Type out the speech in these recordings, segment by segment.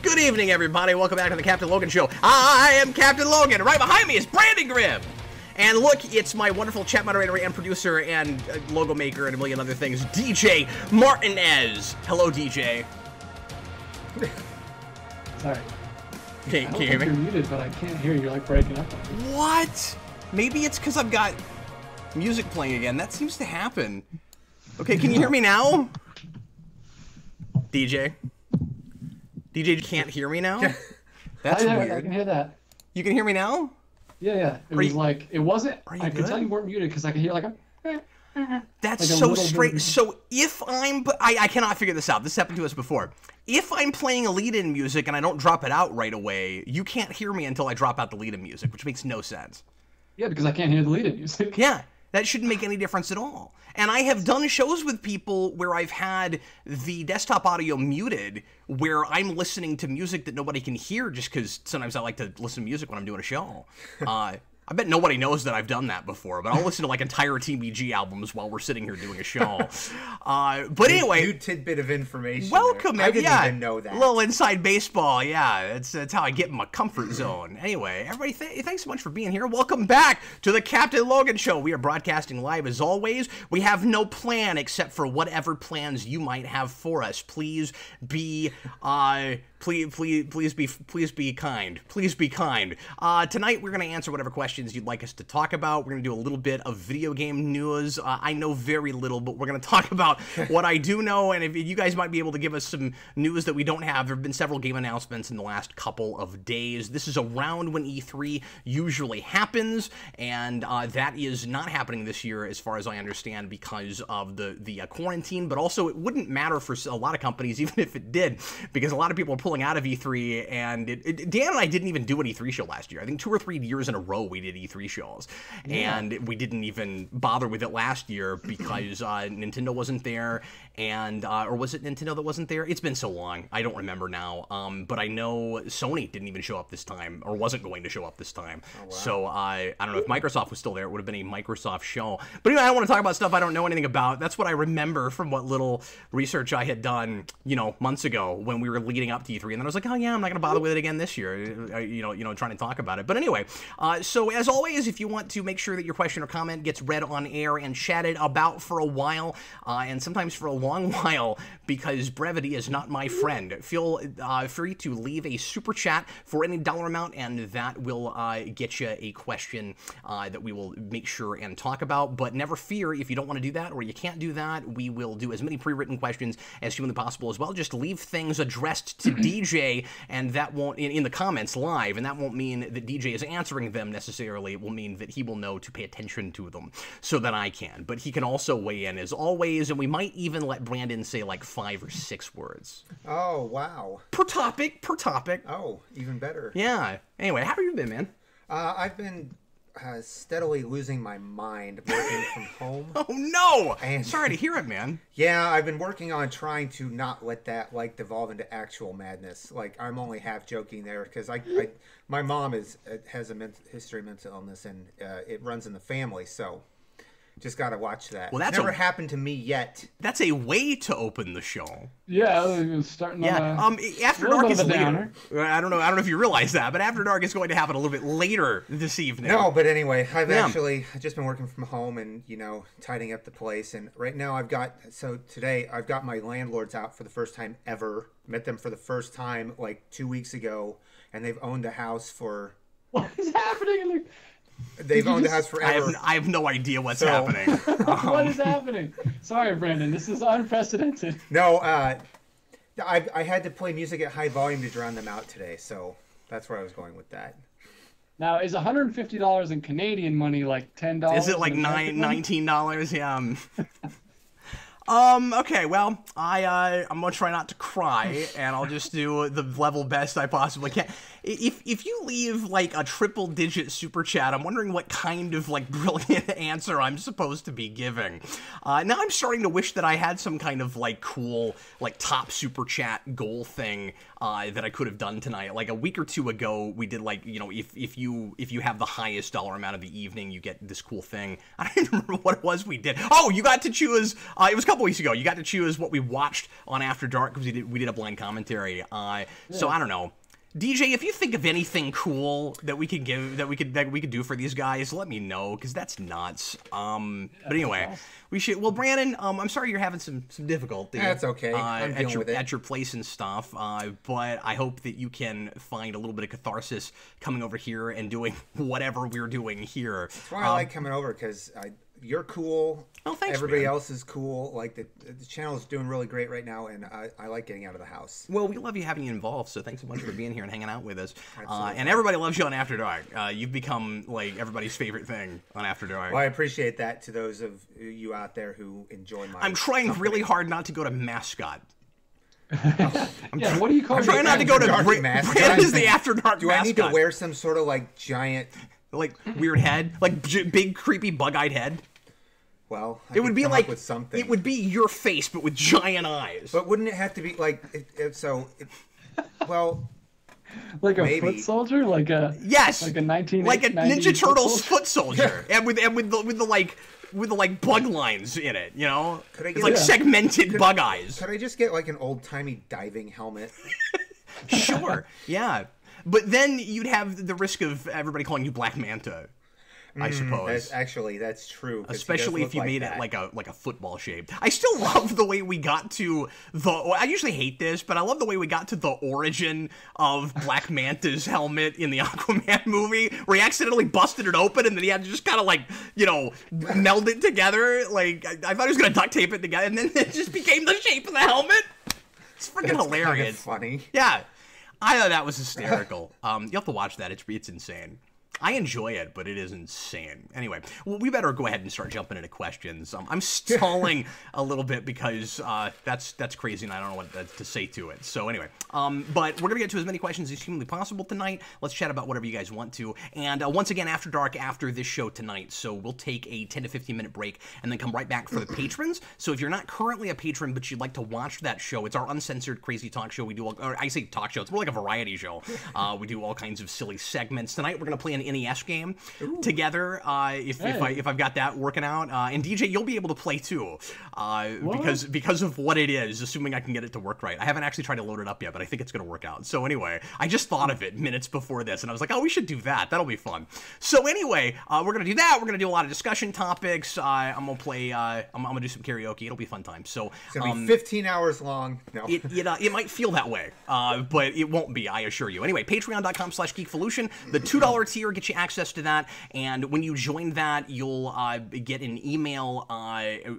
Good evening, everybody. Welcome back to the Captain Logan Show. I am Captain Logan. Right behind me is Brandon Grimm. And look, it's my wonderful chat moderator and producer and logo maker and a million other things, DJ Martinez. Hello, DJ. Sorry. Can you hear me? You're muted, but I can't hear you. You're like breaking up. What? Maybe it's because I've got music playing again. That seems to happen. Okay, can you hear me now? DJ? DJ can't hear me now? That's weird. I can hear that. You can hear me now? Yeah. It was like, it wasn't, I could good? tell you weren't muted because I could hear like a... That's like so strange. So if I cannot figure this out. This happened to us before. If I'm playing a lead-in music and I don't drop it out right away, you can't hear me until I drop out the lead-in music, which makes no sense. Yeah, because I can't hear the lead-in music. Yeah, that shouldn't make any difference at all. And I have done shows with people where I've had the desktop audio muted, where I'm listening to music that nobody can hear just because sometimes I like to listen to music when I'm doing a show. I bet nobody knows that I've done that before, but I'll listen to like entire TBG albums while we're sitting here doing a show. But anyway, new tidbit of information. Welcome, I didn't even know that. A little inside baseball, yeah. That's how I get in my comfort zone. Anyway, everybody, thanks so much for being here. Welcome back to the Captain Logan Show. We are broadcasting live as always. We have no plan except for whatever plans you might have for us. Please be Please be kind. Please be kind. Tonight we're going to answer whatever questions you'd like us to talk about. We're going to do a little bit of video game news. I know very little, but we're going to talk about what I do know, and if you guys might be able to give us some news that we don't have. There have been several game announcements in the last couple of days. This is around when E3 usually happens, and that is not happening this year as far as I understand because of the quarantine, but also it wouldn't matter for a lot of companies even if it did, because a lot of people are pulling out of E3, and Dan and I didn't even do an E3 show last year. I think 2 or 3 years in a row we did E3 shows, and we didn't even bother with it last year because Nintendo wasn't there, and or was it Nintendo that wasn't there? It's been so long, I don't remember now. But I know Sony didn't even show up this time, or wasn't going to show up this time. Oh, wow. So I don't know if Microsoft was still there. It would have been a Microsoft show. But anyway, I don't want to talk about stuff I don't know anything about. That's what I remember from what little research I had done, months ago when we were leading up to E3, and then I was like, oh yeah, I'm not gonna bother with it again this year, trying to talk about it. But anyway, so as always, if you want to make sure that your question or comment gets read on air and chatted about for a while, and sometimes for a long while, because brevity is not my friend, feel free to leave a super chat for any dollar amount, and that will get you a question that we will make sure and talk about. But never fear, if you don't want to do that or you can't do that, we will do as many pre-written questions as humanly possible as well. Just leave things addressed to DJ, and that won't, in the comments live, and that won't mean that DJ is answering them necessarily. It will mean that he will know to pay attention to them so that I can. But he can also weigh in as always, and we might even let Brandon say like 5 or 6 words. Oh, wow. Per topic. Oh, even better. Yeah. Anyway, how have you been, man? I've been steadily losing my mind working from home. Oh, no! And sorry to hear it, man. Yeah, I've been working on trying to not let that, devolve into actual madness. I'm only half joking there, because my mom has a history of mental illness, and it runs in the family, so just got to watch that. Well, that's never happened to me yet. That's a way to open the show. Yeah, starting on After Dark is later. I don't know if you realize that, but After Dark is going to happen a little bit later this evening. No, but anyway, I've just been working from home and, tidying up the place. And right now today I've got my landlords out for the first time ever. Met them for the first time 2 weeks ago, and they've owned the house for... What is happening? They've owned the house forever. I have no idea what's happening. What is happening? Sorry, Brandon. This is unprecedented. No, I had to play music at high volume to drown them out today, so that's where I was going with that. Now, is $150 in Canadian money like $10? Is it like $19? Yeah. Okay, well, I'm gonna try not to cry, and I'll just do the level best I possibly can. If you leave a triple-digit super chat, I'm wondering what kind of brilliant answer I'm supposed to be giving. Now I'm starting to wish that I had some kind of cool top super chat goal thing that I could have done tonight. Like a week or two ago, we did like, you know, if you have the highest dollar amount of the evening, you get this cool thing. I don't even remember what it was we did. Oh, you got to choose. It was a couple weeks ago. You got to choose what we watched on After Dark because we did a blind commentary. So I don't know. DJ, if you think of anything cool that we could do for these guys, let me know, because that's nuts. But anyway, we should. Well, Brandon, I'm sorry you're having some difficulty. That's okay. I'm dealing with it at your place and stuff. But I hope that you can find a little bit of catharsis coming over here and doing whatever we're doing here. That's why I like coming over, because you're cool. Oh, thanks, Everybody man. else is cool. Like the channel is doing really great right now, and I like getting out of the house. Well, we love you having you involved, so thanks so much for being here and hanging out with us. Absolutely. And everybody loves you on After Dark. You've become like everybody's favorite thing on After Dark. Well, I appreciate that to those of you out there who enjoy my. I'm trying company. really hard not to go to mascot. Yeah, what do you call I'm it? trying not to go to Dark mascot. Brandon is the After Dark Do mascot. I need to wear some sort of like giant? Like weird head, like big creepy bug-eyed head? Well, It would be come like up with something. it would be your face, but with giant eyes. But wouldn't it have to be like? Well, Like a maybe. foot soldier, like a Yes, like a 19 like a Ninja Turtles foot foot soldier, and with the like bug lines in it, you know, Could I it's get like a- segmented bug eyes. Could I just get like an old timey diving helmet? Sure, yeah, but then you'd have the risk of everybody calling you Black Manta, I suppose. That's true. 'cause he does Especially look if you like made that. it like a football shape. I still love the way we got to the. I usually hate this, but I love the way we got to the origin of Black Manta's helmet in the Aquaman movie, where he accidentally busted it open and then he had to just kind of like, you know, meld it together. Like I thought he was gonna duct tape it together, and then it just became the shape of the helmet. It's freaking That's hilarious. Kind of funny. Yeah, I thought that was hysterical. You have to watch that. It's insane. I enjoy it, but it is insane. Anyway, well, we better go ahead and start jumping into questions. I'm stalling a little bit because that's crazy, and I don't know what to say to it. So anyway, but we're gonna get to as many questions as humanly possible tonight. Let's chat about whatever you guys want to. And once again, After Dark after this show tonight. So we'll take a 10 to 15 minute break and then come right back for the patrons. So if you're not currently a patron but you'd like to watch that show, it's our uncensored crazy talk show. We do, or I say talk show. It's more like a variety show. We do all kinds of silly segments. Tonight we're gonna play an NES game together. If I've got that working out, and DJ, you'll be able to play too, because of what it is. Assuming I can get it to work right. I haven't actually tried to load it up yet, but I think it's gonna work out. So anyway, I just thought of it minutes before this, and I was like, oh, we should do that. That'll be fun. So anyway, we're gonna do that. We're gonna do a lot of discussion topics. I'm gonna play. I'm gonna do some karaoke. It'll be a fun time. So It's gonna be 15 hours long. No. it might feel that way, but it won't be, I assure you. Anyway, patreon.com/geekvolution. The $2 tier gets you access to that, and when you join that, you'll get an email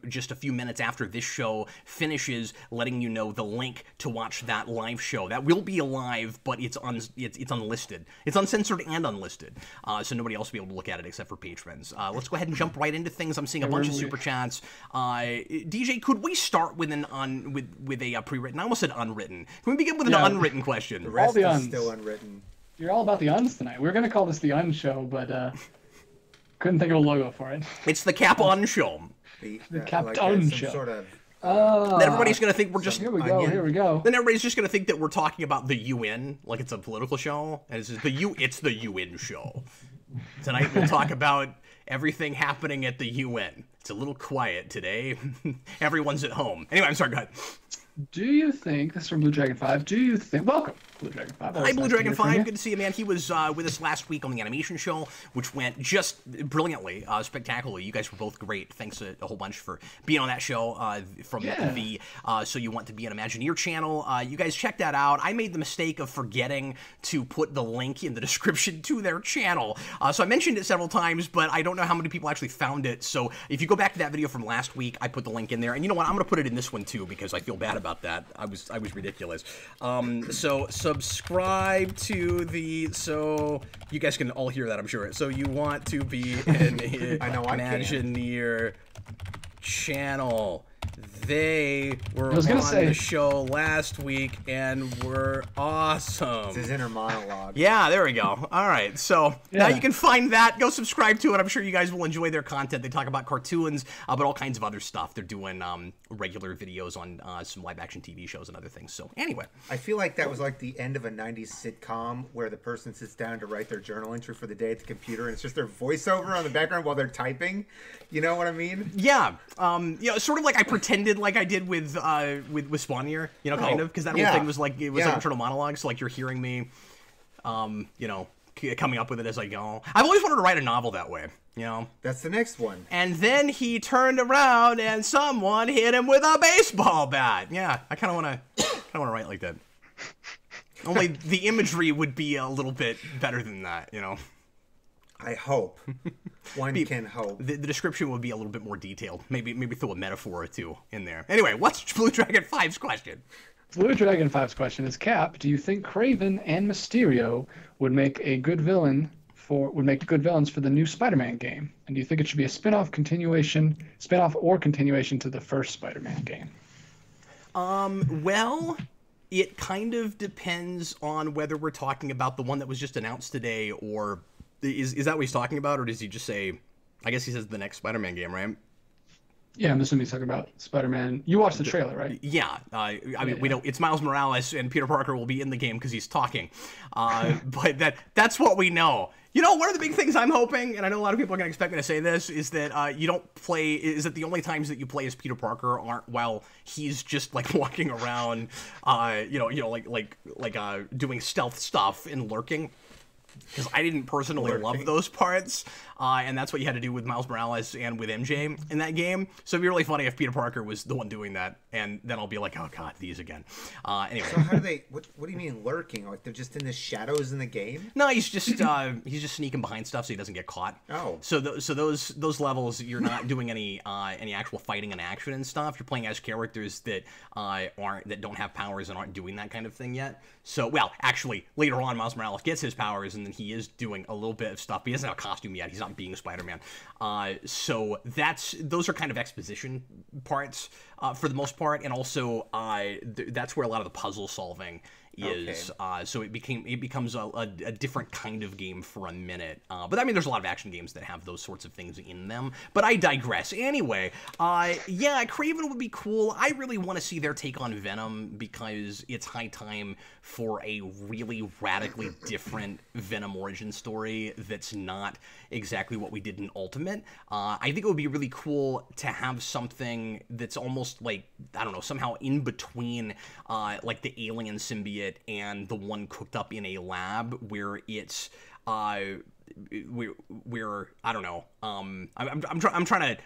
just a few minutes after this show finishes, letting you know the link to watch that live show. That will be live, but it's unlisted. It's uncensored and unlisted, so nobody else will be able to look at it except for patrons. Let's go ahead and jump right into things. I'm seeing a bunch of super chats. DJ, could we start with a pre-written? I almost said unwritten. Can we begin with an unwritten question? The rest the is uns. still unwritten. You're all about the uns tonight. We were gonna call this the Un Show, but couldn't think of a logo for it. It's the Cap On Show. The Captain some Show. sort of. Then everybody's gonna think we're just. Here we go. Onion. Here we go. Then everybody's just gonna think that we're talking about the UN, like it's a political show, and it's the UN show. Tonight we'll talk about everything happening at the UN. It's a little quiet today. Everyone's at home. Anyway, I'm sorry. Go ahead. Do you think, this is from Blue Dragon 5, do you think, welcome, Blue Dragon 5. Hi, Blue Dragon 5. Good to see you, man. He was with us last week on the animation show, which went just brilliantly, spectacularly. You guys were both great. Thanks a whole bunch for being on that show from the So You Want to Be an Imagineer channel. You guys check that out. I made the mistake of forgetting to put the link in the description to their channel. So I mentioned it several times, but I don't know how many people actually found it. So if you go back to that video from last week, I put the link in there. And you know what? I'm going to put it in this one, too, because I feel bad about that. I was ridiculous. So subscribe to the, so you guys can all hear that, I'm sure. So You Want to Be an I know I can. Imagineer channel. They were on the show last week and were awesome. It's his inner monologue. Yeah, there we go. All right, so now you can find that. Go subscribe to it. I'm sure you guys will enjoy their content. They talk about cartoons, but all kinds of other stuff. They're doing regular videos on some live-action TV shows and other things. So anyway. I feel like that was like the end of a 90s sitcom where the person sits down to write their journal entry for the day at the computer, and it's just their voiceover on the background while they're typing. You know what I mean? Yeah. Sort of like I pretended like I did with Spawnier, kind of, because that whole thing was like, it was like internal monologue, so like you're hearing me, coming up with it as I go. I've always wanted to write a novel that way, That's the next one. And then he turned around and someone hit him with a baseball bat. Yeah, I kind of want to write like that. Only the imagery would be a little bit better than that, I hope. One can hope. The description would be a little bit more detailed. Maybe throw a metaphor or two in there. Anyway, what's Blue Dragon 5's question? Blue Dragon 5's question is, Cap, do you think Kraven and Mysterio would make good villains for the new Spider-Man game? And do you think it should be a spin-off or continuation to the first Spider-Man game? Well, it kind of depends on whether we're talking about the one that was just announced today, or is that what he's talking about, or does he just say, I guess he says the next Spider-Man game, right? Yeah, I'm assuming he's talking about Spider-Man. You watched the trailer, right? Yeah. We know it's Miles Morales, and Peter Parker will be in the game because he's talking. But that's what we know. One of the big things I'm hoping, and I know a lot of people are going to expect me to say this, is that that the only times that you play as Peter Parker aren't while he's just like walking around, doing stealth stuff and lurking. Because I didn't personally love those parts, and that's what you had to do with Miles Morales and with MJ in that game. So it'd be really funny if Peter Parker was the one doing that, and then I'll be like, oh god, these again. Anyway. So how do they? What do you mean lurking? Like they're just in the shadows in the game? No, he's just sneaking behind stuff so he doesn't get caught. Oh. So those levels, you're not doing any actual fighting in action and stuff. You're playing as characters that don't have powers and aren't doing that kind of thing yet. So, well, actually, later on, Miles Morales gets his powers, and then he is doing a little bit of stuff. But he doesn't have a costume yet. He's not being Spider-Man. So those are kind of exposition parts for the most part, and also that's where a lot of the puzzle solving is. Okay. So it becomes a different kind of game for a minute. But I mean, there's a lot of action games that have those sorts of things in them. But I digress. Anyway, Kraven would be cool. I really want to see their take on Venom because it's high time for a really radically different Venom origin story that's not exactly what we did in Ultimate. I think it would be really cool to have something that's almost like, I don't know, somehow in between like the alien symbiote and the one cooked up in a lab, where it's where I don't know. I'm trying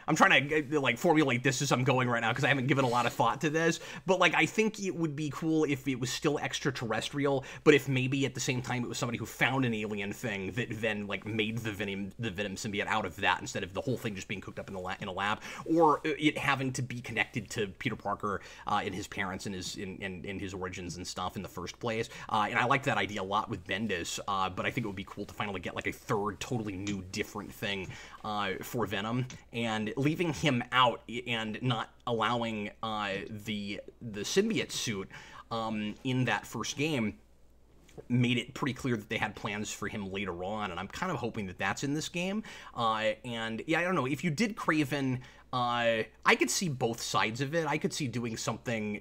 to like formulate this as I'm going right now because I haven't given a lot of thought to this. But like, I think it would be cool if it was still extraterrestrial, but if maybe at the same time it was somebody who found an alien thing that then like made the Venom symbiote out of that, instead of the whole thing just being cooked up in a lab, or it having to be connected to Peter Parker and his parents and his origins and stuff in the first place. And I like that idea a lot with Bendis, but I think it would be cool to finally get like a third totally new different thing for Venom, and leaving him out and not allowing the symbiote suit in that first game made it pretty clear that they had plans for him later on, and I'm kind of hoping that that's in this game. And yeah, I don't know, if you did Kraven, I could see both sides of it. I could see doing something,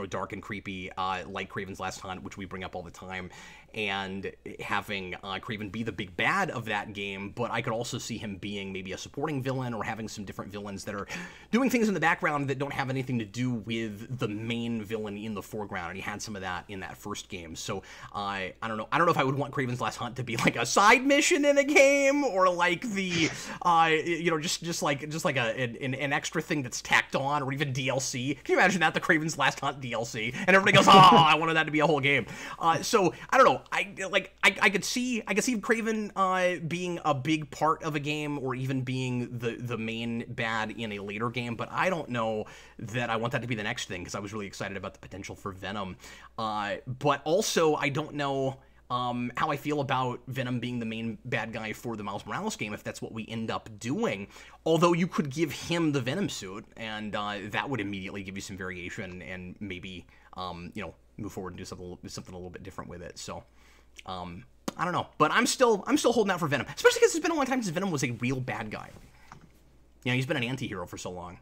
dark and creepy, like Kraven's Last Hunt, which we bring up all the time, and having Kraven be the big bad of that game, but I could also see him being maybe a supporting villain, or having some different villains that are doing things in the background that don't have anything to do with the main villain in the foreground, and he had some of that in that first game. So I don't know if I would want Kraven's Last Hunt to be like a side mission in a game, or like the just like an extra thing that's tacked on, or even DLC. Can you imagine that, the Kraven's Last Hunt DLC, and everybody goes, oh, I wanted that to be a whole game. So I don't know. I could see Kraven being a big part of a game, or even being the main bad in a later game, but I don't know that I want that to be the next thing, because I was really excited about the potential for Venom. But also, I don't know how I feel about Venom being the main bad guy for the Miles Morales game, if that's what we end up doing. Although you could give him the Venom suit, and that would immediately give you some variation, and maybe move forward and do something a little bit different with it. So. I don't know, but I'm still holding out for Venom, especially because it's been a long time since Venom was a real bad guy. He's been an anti-hero for so long.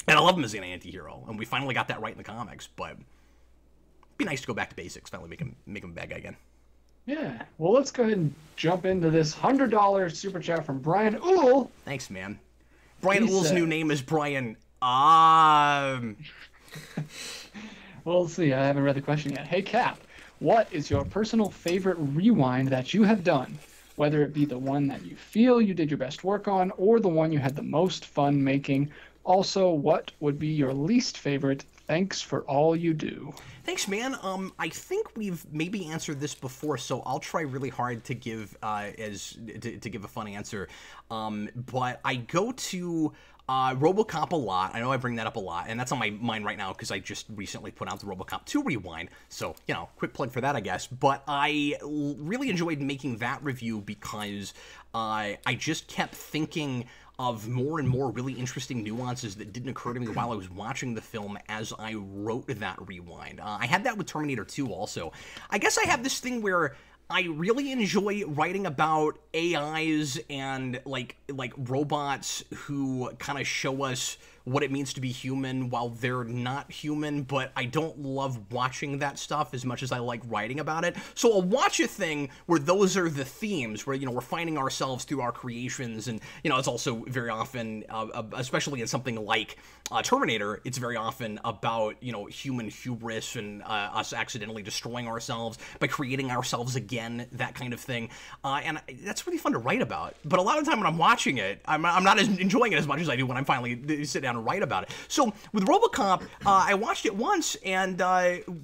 And I love him as an anti-hero, and we finally got that right in the comics, but it'd be nice to go back to basics, finally make him a bad guy again. Yeah, well, let's go ahead and jump into this $100 super chat from Brian Uhl. Thanks, man. Brian Uhl's new name is Brian. Well, let's see, I haven't read the question yet. Hey, Cap, what is your personal favorite rewind that you have done? Whether it be the one that you feel you did your best work on, or the one you had the most fun making. Also, what would be your least favorite? Thanks for all you do. Thanks, man. I think we've maybe answered this before, so I'll try really hard to give to give a fun answer. But I go to RoboCop a lot. I know I bring that up a lot, and that's on my mind right now because I just recently put out the RoboCop 2 rewind. So, quick plug for that, I guess. But I really enjoyed making that review because I just kept thinking of more and more really interesting nuances that didn't occur to me while I was watching the film as I wrote that rewind. I had that with Terminator 2 also. I guess I have this thing where I really enjoy writing about AIs and like robots who kind of show us what it means to be human while they're not human, but I don't love watching that stuff as much as I like writing about it. So I'll watch a thing where those are the themes, where, we're finding ourselves through our creations, and, it's also very often, especially in something like Terminator, it's very often about, human hubris and us accidentally destroying ourselves by creating ourselves again, that kind of thing. And that's really fun to write about. But a lot of the time when I'm watching it, I'm not enjoying it as much as I do when I'm finally sit down and write about it. So with RoboCop, I watched it once and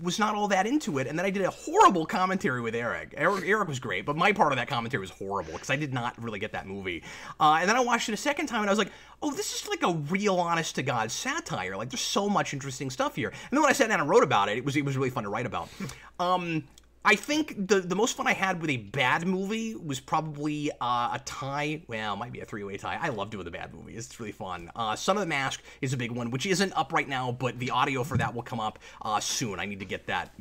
was not all that into it, and then I did a horrible commentary with Eric. Eric was great, but my part of that commentary was horrible because I did not really get that movie. And then I watched it a second time and I was like, oh, this is like a real honest-to-God satire. Like, there's so much interesting stuff here. And then when I sat down and wrote about it, it was really fun to write about. I think the most fun I had with a bad movie was probably a tie. Well, it might be a three-way tie. I love doing the bad movies. It's really fun. Son of the Mask is a big one, which isn't up right now, but the audio for that will come up soon. I need to get that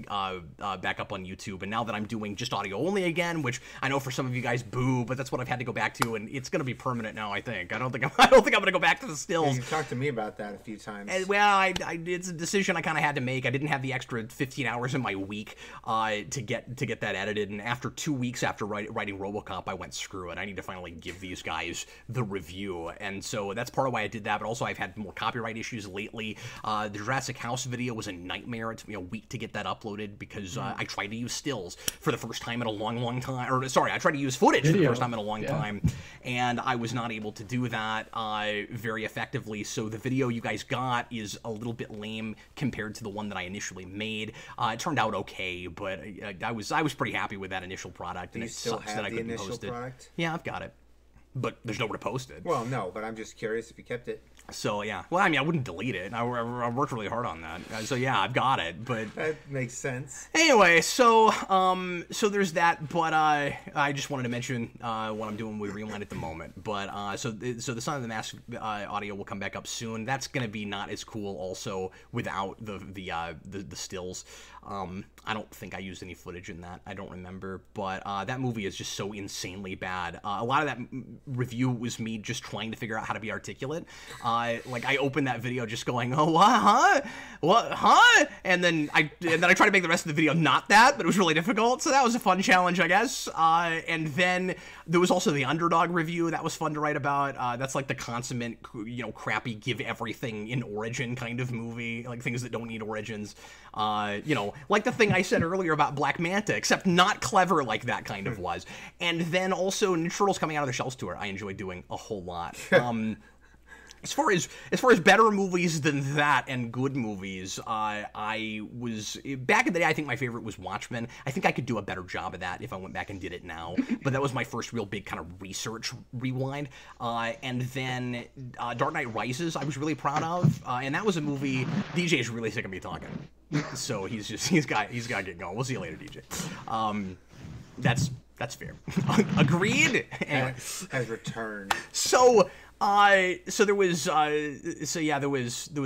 back up on YouTube. And now that I'm doing just audio only again, which I know for some of you guys boo, but that's what I've had to go back to, and it's going to be permanent now, I think. I don't think I'm going to go back to the stills. Yeah, you talked to me about that a few times. And, well, it's a decision I kind of had to make. I didn't have the extra 15 hours in my week to get that edited, and after 2 weeks after writing RoboCop, I went, screw it, I need to finally give these guys the review, and so that's part of why I did that, but also I've had more copyright issues lately. The Jurassic House video was a nightmare. It took me a week to get that uploaded because I tried to use stills for the first time in a long time, or sorry, I tried to use footage for the first time in a long time, and I was not able to do that very effectively, so the video you guys got is a little bit lame compared to the one that I initially made. It turned out okay, but I was pretty happy with that initial product, and it sucks that I couldn't post it. Product? Yeah, I've got it, but there's nowhere to post it. Well, no, but I'm just curious if you kept it. So yeah, well, I mean, I wouldn't delete it. I worked really hard on that. So yeah, I've got it, but that makes sense. Anyway, so there's that. But I just wanted to mention what I'm doing with Rewind at the moment. But so the Son of the Mask audio will come back up soon. That's gonna be not as cool also without the stills. I don't think I used any footage in that. I don't remember. But that movie is just so insanely bad. A lot of that review was me just trying to figure out how to be articulate. Like I opened that video just going, oh, what, huh? And then I tried to make the rest of the video not that, but it was really difficult. So that was a fun challenge, I guess. And then there was also the Underdog review. That was fun to write about. That's like the consummate, crappy give everything in origin kind of movie, like things that don't need origins. Like the thing I said earlier about Black Manta, except not clever like that kind of was. And then also Ninja Turtles coming out of the Shells tour, I enjoyed doing a whole lot. As far as better movies than that and good movies, I was back in the day. I think my favorite was Watchmen. I think I could do a better job of that if I went back and did it now. But that was my first real big kind of research rewind. And then Dark Knight Rises, I was really proud of, and that was a movie. DJ is really sick of me talking, so he's got to get going. We'll see you later, DJ. That's fair. Agreed. Anyway. Has returned. So there was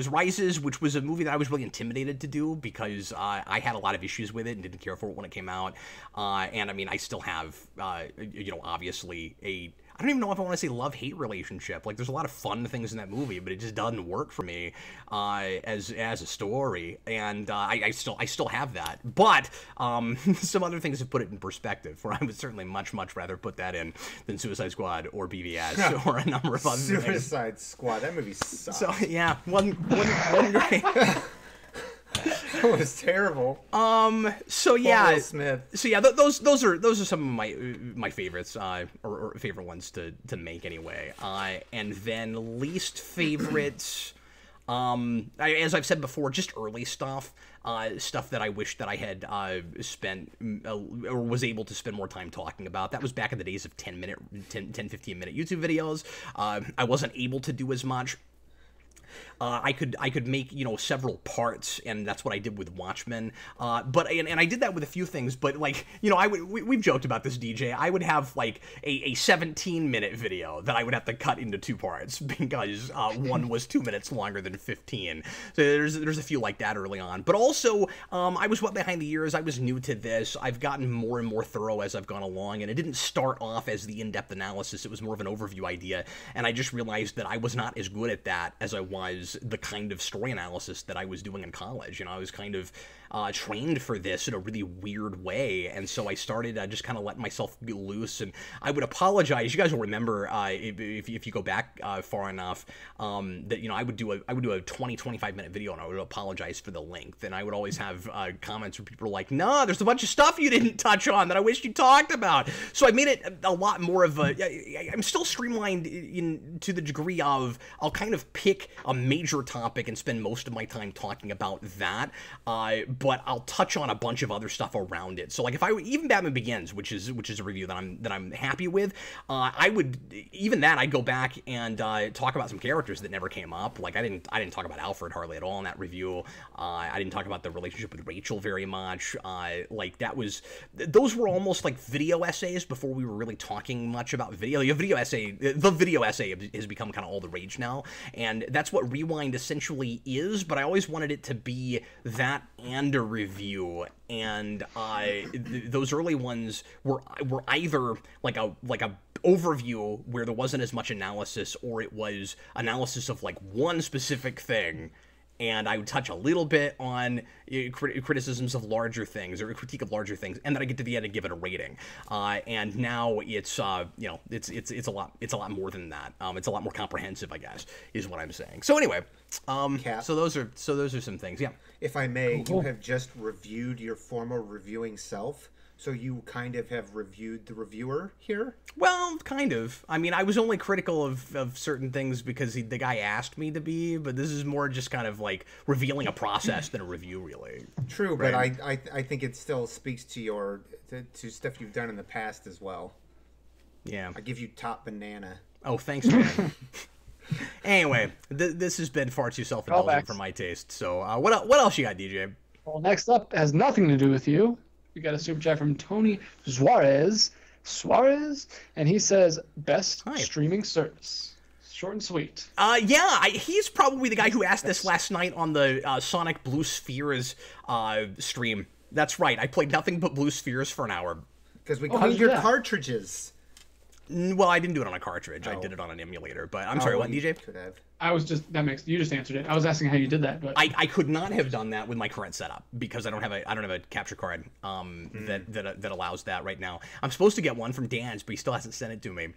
Rises, which was a movie that I was really intimidated to do because I had a lot of issues with it and didn't care for it when it came out. And I mean, I still have, obviously I don't even know if I want to say love-hate relationship. Like, there's a lot of fun things in that movie, but it just doesn't work for me as a story. And I still have that. But some other things have put it in perspective, where I would certainly much rather put that in than Suicide Squad or BVS or a number of other things. Suicide Squad, that movie sucks. So yeah, one great. That was terrible. So yeah. Will Smith. So yeah, those are some of my favorites, or favorite ones to make anyway. And then least favorites. As I've said before, just early stuff. Stuff that I wish that I had spent or was able to spend more time talking about. That was back in the days of 10, 15 minute YouTube videos. I wasn't able to do as much. I could make several parts, and that's what I did with Watchmen. But I did that with a few things. But like we've joked about this, DJ. I would have like a 17-minute video that I would have to cut into 2 parts because one was 2 minutes longer than 15. So there's a few like that early on. But also I was wet behind the ears. I was new to this. I've gotten more and more thorough as I've gone along, and it didn't start off as the in-depth analysis. It was more of an overview idea, and I just realized that I was not as good at that as I was the kind of story analysis that I was doing in college. I was kind of trained for this in a really weird way, and so I started just kind of letting myself be loose. And I would apologize. You guys will remember if you go back far enough that I would do a 20-25 minute video, and I would apologize for the length. And I would always have comments where people were like, "No, there's a bunch of stuff you didn't touch on that I wish you talked about." So I made it a lot more of a. I'm still streamlined to the degree of I'll kind of pick a major topic and spend most of my time talking about that. But I'll touch on a bunch of other stuff around it. So like if even Batman Begins, which is a review that I'm happy with, I'd go back and talk about some characters that never came up. Like I didn't talk about Alfred hardly at all in that review. I didn't talk about the relationship with Rachel very much. Those were almost like video essays before we were really talking much about video. The video essay has become kind of all the rage now, and that's what Rewind essentially is. But I always wanted it to be that and a review, and those early ones were either like a overview where there wasn't as much analysis, or it was analysis of like one specific thing, and I would touch a little bit on criticisms of larger things or a critique of larger things, and then I get to the end and give it a rating. And now it's it's a lot more than that. It's a lot more comprehensive, I guess, is what I'm saying. So anyway, so those are some things. Yeah. If I may, you have just reviewed your former reviewing self. So you kind of have reviewed the reviewer here? Well, kind of. I mean, I was only critical of certain things because the guy asked me to be, but this is more just kind of like revealing a process than a review, really. True, right? But I think it still speaks to to stuff you've done in the past as well. Yeah. I give you top banana. Oh, thanks, man. Anyway, this has been far too self-indulgent for my taste. So what else you got, DJ? Well, next up has nothing to do with you. We got a super chat from Tony Suarez, and he says, best streaming service. Short and sweet. He's probably the guy who asked this last night on the Sonic Blue Spheres stream. That's right. I played nothing but Blue Spheres for an hour. Because we cut your cartridges. Well, I didn't do it on a cartridge. I did it on an emulator. But I'm sorry, what, DJ? Could have. You just answered it. I was asking how you did that, but I could not have done that with my current setup because I don't have a capture card that allows that right now. I'm supposed to get one from Dan's, but he still hasn't sent it to me.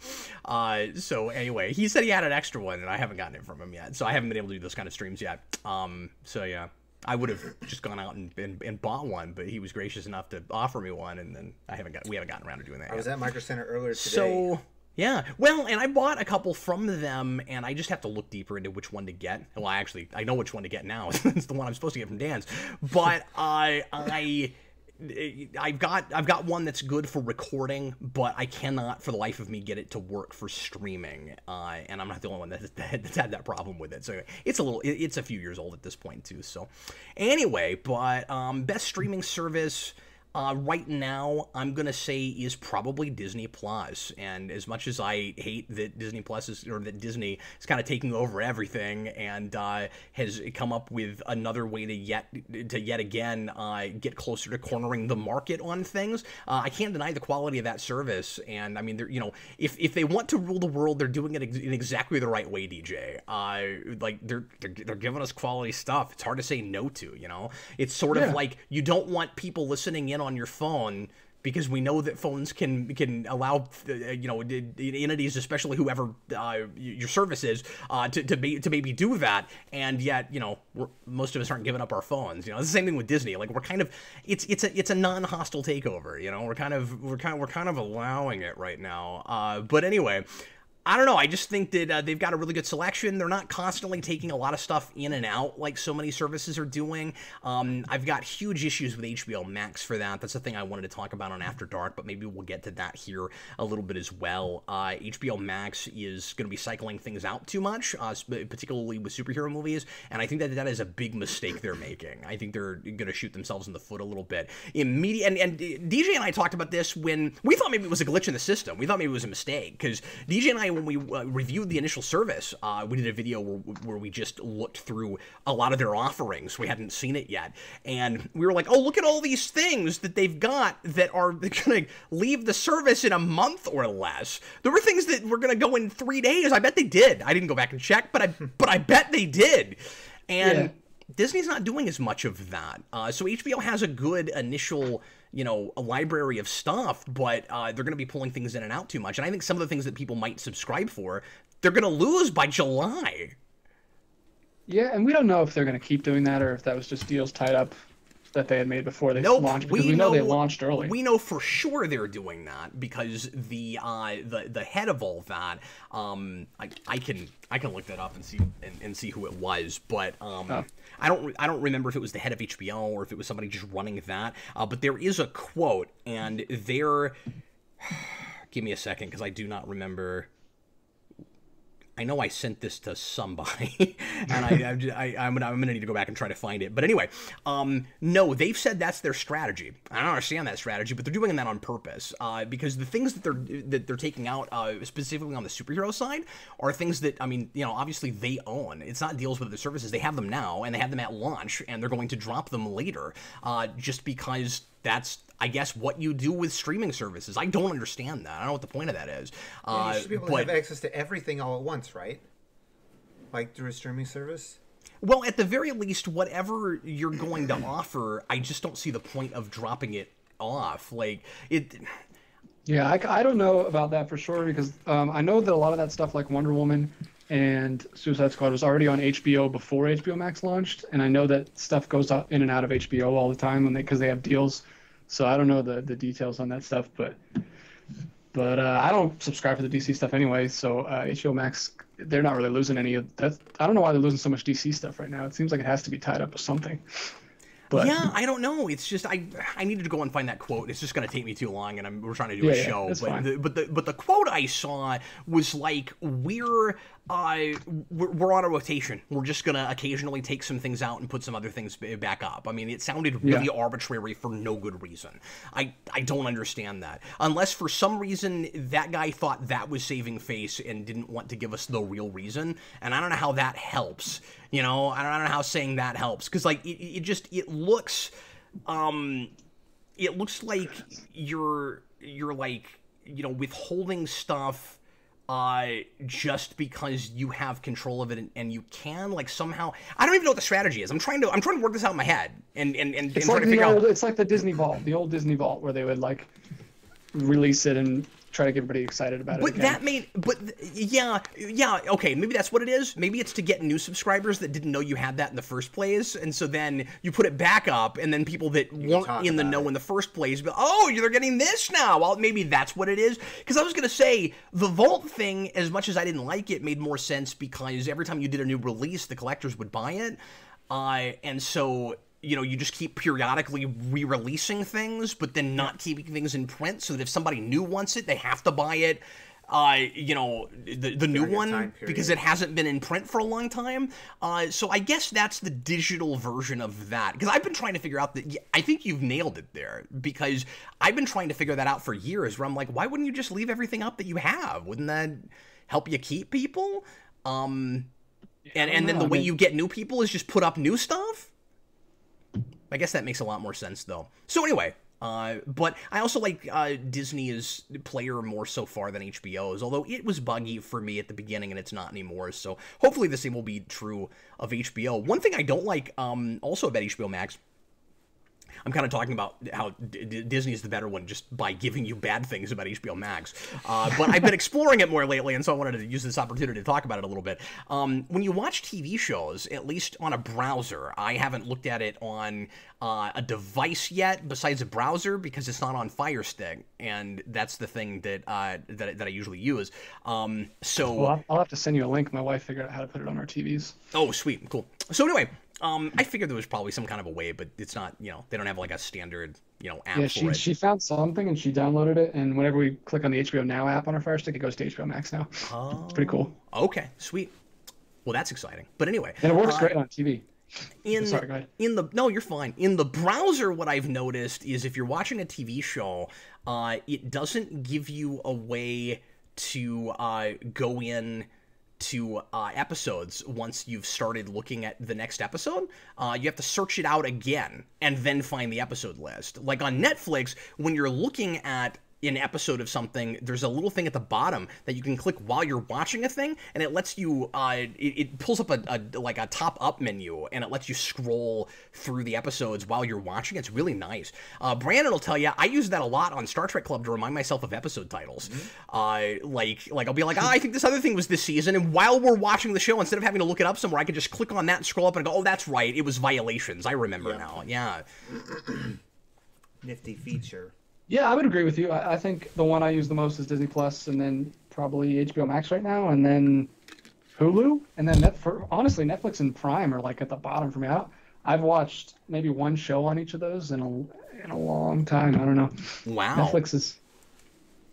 So anyway, he said he had an extra one, and I haven't gotten it from him yet. So I haven't been able to do those kind of streams yet. So yeah. I would have just gone out and bought one, but he was gracious enough to offer me one, and then we haven't gotten around to doing that. I was at Micro Center earlier today. So Yeah, well, and I bought a couple from them, and I just have to look deeper into which one to get. Well, I know which one to get now. It's the one I'm supposed to get from Dan's. But I've got one that's good for recording, but I cannot for the life of me get it to work for streaming. And I'm not the only one that's had that problem with it. So it's a few years old at this point too. So anyway, but best streaming service. Right now, I'm gonna say is probably Disney Plus, and as much as I hate that Disney is kind of taking over everything and has come up with another way to yet again get closer to cornering the market on things, I can't deny the quality of that service. And I mean, if they want to rule the world, they're doing it in exactly the right way, DJ. Like they're giving us quality stuff. It's hard to say no to. It's sort of like you don't want people listening in on your phone, because we know that phones can allow entities, especially whoever your service is, to maybe do that, and yet most of us aren't giving up our phones. It's the same thing with Disney. Like we're kind of it's a non-hostile takeover. We're kind of allowing it right now. But anyway. I don't know. I just think that they've got a really good selection. They're not constantly taking a lot of stuff in and out like so many services are doing. I've got huge issues with HBO Max for that. That's the thing I wanted to talk about on After Dark, but maybe we'll get to that here a little bit as well. HBO Max is going to be cycling things out too much, particularly with superhero movies, and I think that is a big mistake they're making. I think they're going to shoot themselves in the foot a little bit. And DJ and I talked about this when we thought maybe it was a glitch in the system. We thought maybe it was a mistake, because DJ and I, when we reviewed the initial service, we did a video where we just looked through a lot of their offerings. We hadn't seen it yet. And we were like, oh, look at all these things that they've got that are going to leave the service in a month or less. There were things that were going to go in 3 days. I bet they did. I didn't go back and check, but I bet they did. And yeah. Disney's not doing as much of that. So HBO has a good initial a library of stuff, but they're going to be pulling things in and out too much. And I think some of the things that people might subscribe for, they're going to lose by July. Yeah, and we don't know if they're going to keep doing that or if that was just deals tied up that they had made before they launched. Because we know they launched early. We know for sure they're doing that because the head of all that, I can look that up and see who it was, but I don't remember if it was the head of HBO or if it was somebody just running that. But there is a quote, and give me a second because I do not remember. I know I sent this to somebody, and I'm gonna need to go back and try to find it. But anyway, no, they've said that's their strategy. I don't understand that strategy, but they're doing that on purpose because the things that they're taking out, specifically on the superhero side, are things that obviously they own. It's not deals with other services. They have them now, and they have them at launch, and they're going to drop them later, just because that's, I guess, what you do with streaming services. I don't understand that. I don't know what the point of that is. You should be able to have access to everything all at once, right? Like through a streaming service? Well, at the very least, whatever you're going to offer, I just don't see the point of dropping it off. Like, it... Yeah, I don't know about that for sure, because I know that a lot of that stuff like Wonder Woman and Suicide Squad was already on HBO before HBO Max launched, and I know that stuff goes in and out of HBO all the time because they have deals. So I don't know the details on that stuff, but I don't subscribe to the DC stuff anyway. So HBO Max, they're not really losing any of that. I don't know why they're losing so much DC stuff right now. It seems like it has to be tied up with something. But, yeah, I don't know. It's just I needed to go and find that quote. It's just going to take me too long, and we're trying to do a show. But the quote I saw was like, we're on a rotation. We're just going to occasionally take some things out and put some other things back up. I mean, it sounded really arbitrary for no good reason. I don't understand that. Unless for some reason that guy thought that was saving face and didn't want to give us the real reason. And I don't know how that helps. I don't know how saying that helps. Because, like, it looks like you're like, withholding stuff just because you have control of it and you can, like, somehow. I don't even know what the strategy is. I'm trying to work this out in my head and try to figure out. It's like the Disney Vault, the old Disney Vault, where they would like release it and try to get everybody excited about it. But again. that made, yeah, okay, maybe that's what it is. Maybe it's to get new subscribers that didn't know you had that in the first place, and so then you put it back up, and then people that weren't in the know in the first place, but oh, they're getting this now. Well, maybe that's what it is. Because I was gonna say the Vault thing, as much as I didn't like it, made more sense because every time you did a new release, the collectors would buy it, and so. You know, you just keep periodically re-releasing things, but then not keeping things in print, so that if somebody new wants it, they have to buy it, you know, the new one, because it hasn't been in print for a long time. So I guess that's the digital version of that. Because I've been trying to figure out that, I think you've nailed it there, because I've been trying to figure that out for years, where I'm like, why wouldn't you just leave everything up that you have? Wouldn't that help you keep people? And then the way you get new people is just put up new stuff? I guess that makes a lot more sense, though. So anyway, but I also like Disney's player more so far than HBO's, although it was buggy for me at the beginning and it's not anymore, so hopefully the same will be true of HBO. One thing I don't like also about HBO Max, I'm kind of talking about how Disney is the better one just by giving you bad things about HBO Max. But I've been exploring it more lately, and so I wanted to use this opportunity to talk about it a little bit. When you watch TV shows, at least on a browser, I haven't looked at it on a device yet besides a browser because it's not on Fire Stick, and that's the thing that that I usually use. Well, I'll have to send you a link. My wife figured out how to put it on our TVs. Oh, sweet. Cool. So anyway, I figured there was probably some kind of a way, but it's not, you know, they don't have like a standard, you know, app for it. Yeah, she found something and she downloaded it, and whenever we click on the HBO Now app on our Fire Stick, it goes to HBO Max now. Oh. It's pretty cool. Okay, sweet. Well, that's exciting. But anyway. And it works great on TV. Sorry, go ahead. No, you're fine. In the browser, what I've noticed is if you're watching a TV show, it doesn't give you a way to go in to episodes once you've started looking at the next episode. You have to search it out again and then find the episode list. Like on Netflix, when you're looking at an episode of something, there's a little thing at the bottom that you can click while you're watching a thing, and it lets you it pulls up a top up menu, and it lets you scroll through the episodes while you're watching. It's really nice. Brandon will tell you I use that a lot on Star Trek Club to remind myself of episode titles. Like I'll be like, I think this other thing was this season, and while we're watching the show, instead of having to look it up somewhere, I can just click on that and scroll up and go, oh, that's right, it was Violations. I remember now. Yeah. Nifty feature. Yeah, I would agree with you. I think the one I use the most is Disney Plus, and then probably HBO Max right now, and then Hulu, and then honestly, Netflix and Prime are like at the bottom for me. I've watched maybe one show on each of those in a long time. I don't know. Wow. Netflix is.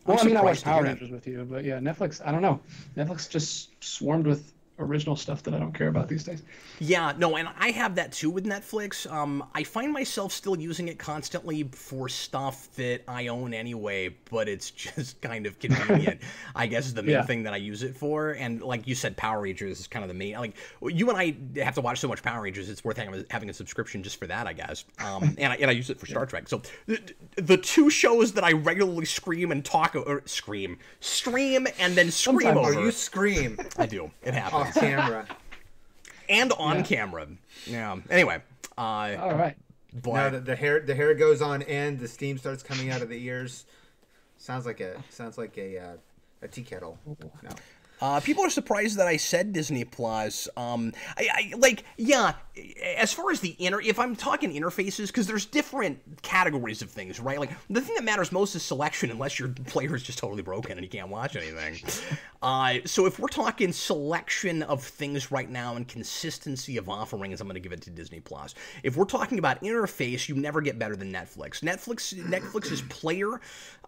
Well, I mean, I watched Power Rangers with you, but yeah, Netflix. I don't know. Netflix just swarmed with original stuff that I don't care about these days. Yeah, no, and I have that too with Netflix. I find myself still using it constantly for stuff that I own anyway, but it's just kind of convenient, I guess is the main thing that I use it for. And like you said, Power Rangers is kind of the main, like you and I have to watch so much Power Rangers, it's worth having a subscription just for that, I guess. And I use it for Star Trek. So the two shows that I regularly stream and then scream over. Oh, you scream. I do. It happens. Off camera. And on camera. Yeah. Anyway. All right. Now the hair goes on end. The steam starts coming out of the ears. Sounds like a tea kettle. No. People are surprised that I said Disney Plus. As far as if I'm talking interfaces, because there's different categories of things, right? Like, the thing that matters most is selection, unless your player is just totally broken and you can't watch anything. So if we're talking selection of things right now and consistency of offerings, I'm going to give it to Disney Plus. If we're talking about interface, you never get better than Netflix. Netflix's player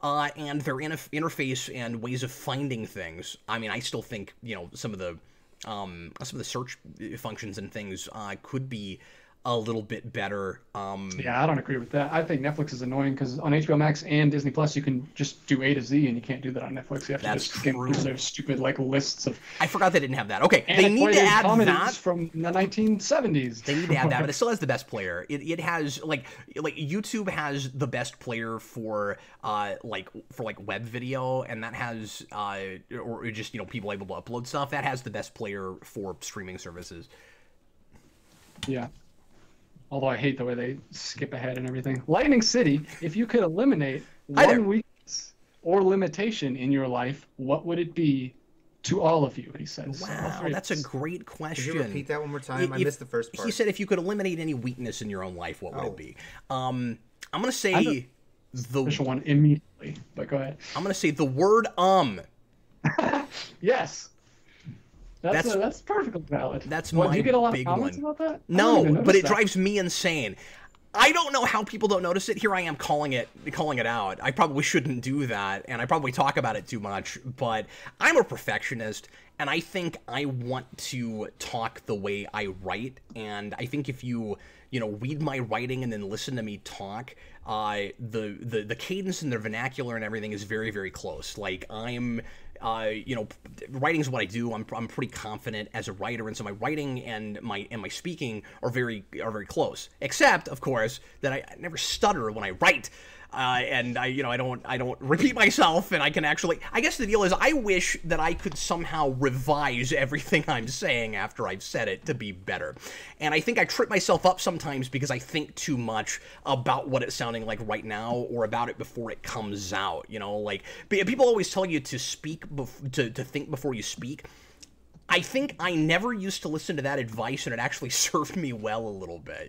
and their interface and ways of finding things. I mean, I still think, some of the search functions and things could be a little bit better. Yeah, I don't agree with that. I think Netflix is annoying because on HBO Max and Disney Plus, you can just do A to Z, and you can't do that on Netflix. You have to just skim through those stupid lists of. I forgot they didn't have that. Okay, they need to add that from the 1970s. They need to add that, but it still has the best player. It has like YouTube has the best player for web video, and that has or just people able to upload stuff. That has the best player for streaming services. Yeah. Although I hate the way they skip ahead and everything. Lightning City, if you could eliminate one weakness or limitation in your life, what would it be to all of you? He says. Wow, that's a great question. Could you repeat that one more time? I missed the first part. He said, if you could eliminate any weakness in your own life, what would it be? I'm gonna say the official one immediately, but go ahead. I'm gonna say the word Yes. That's perfectly valid. That's what, my do you get a lot big of comments one. about that? No, but it drives me insane. I don't know how people don't notice it. Here I am calling it out. I probably shouldn't do that, and I probably talk about it too much, but I'm a perfectionist, and I think I want to talk the way I write, and I think if you read my writing and then listen to me talk, the cadence and the vernacular and everything is very, very close. Like, I'm writing is what I do. I'm pretty confident as a writer, and so my writing and my speaking are very close. Except, of course, that I never stutter when I write. And I don't repeat myself, and I can actually, I guess the deal is I wish that I could somehow revise everything I'm saying after I've said it to be better. And I think I trip myself up sometimes because I think too much about what it's sounding like right now, or about it before it comes out, like people always tell you to speak, to think before you speak. I think I never used to listen to that advice, and it actually served me well a little bit,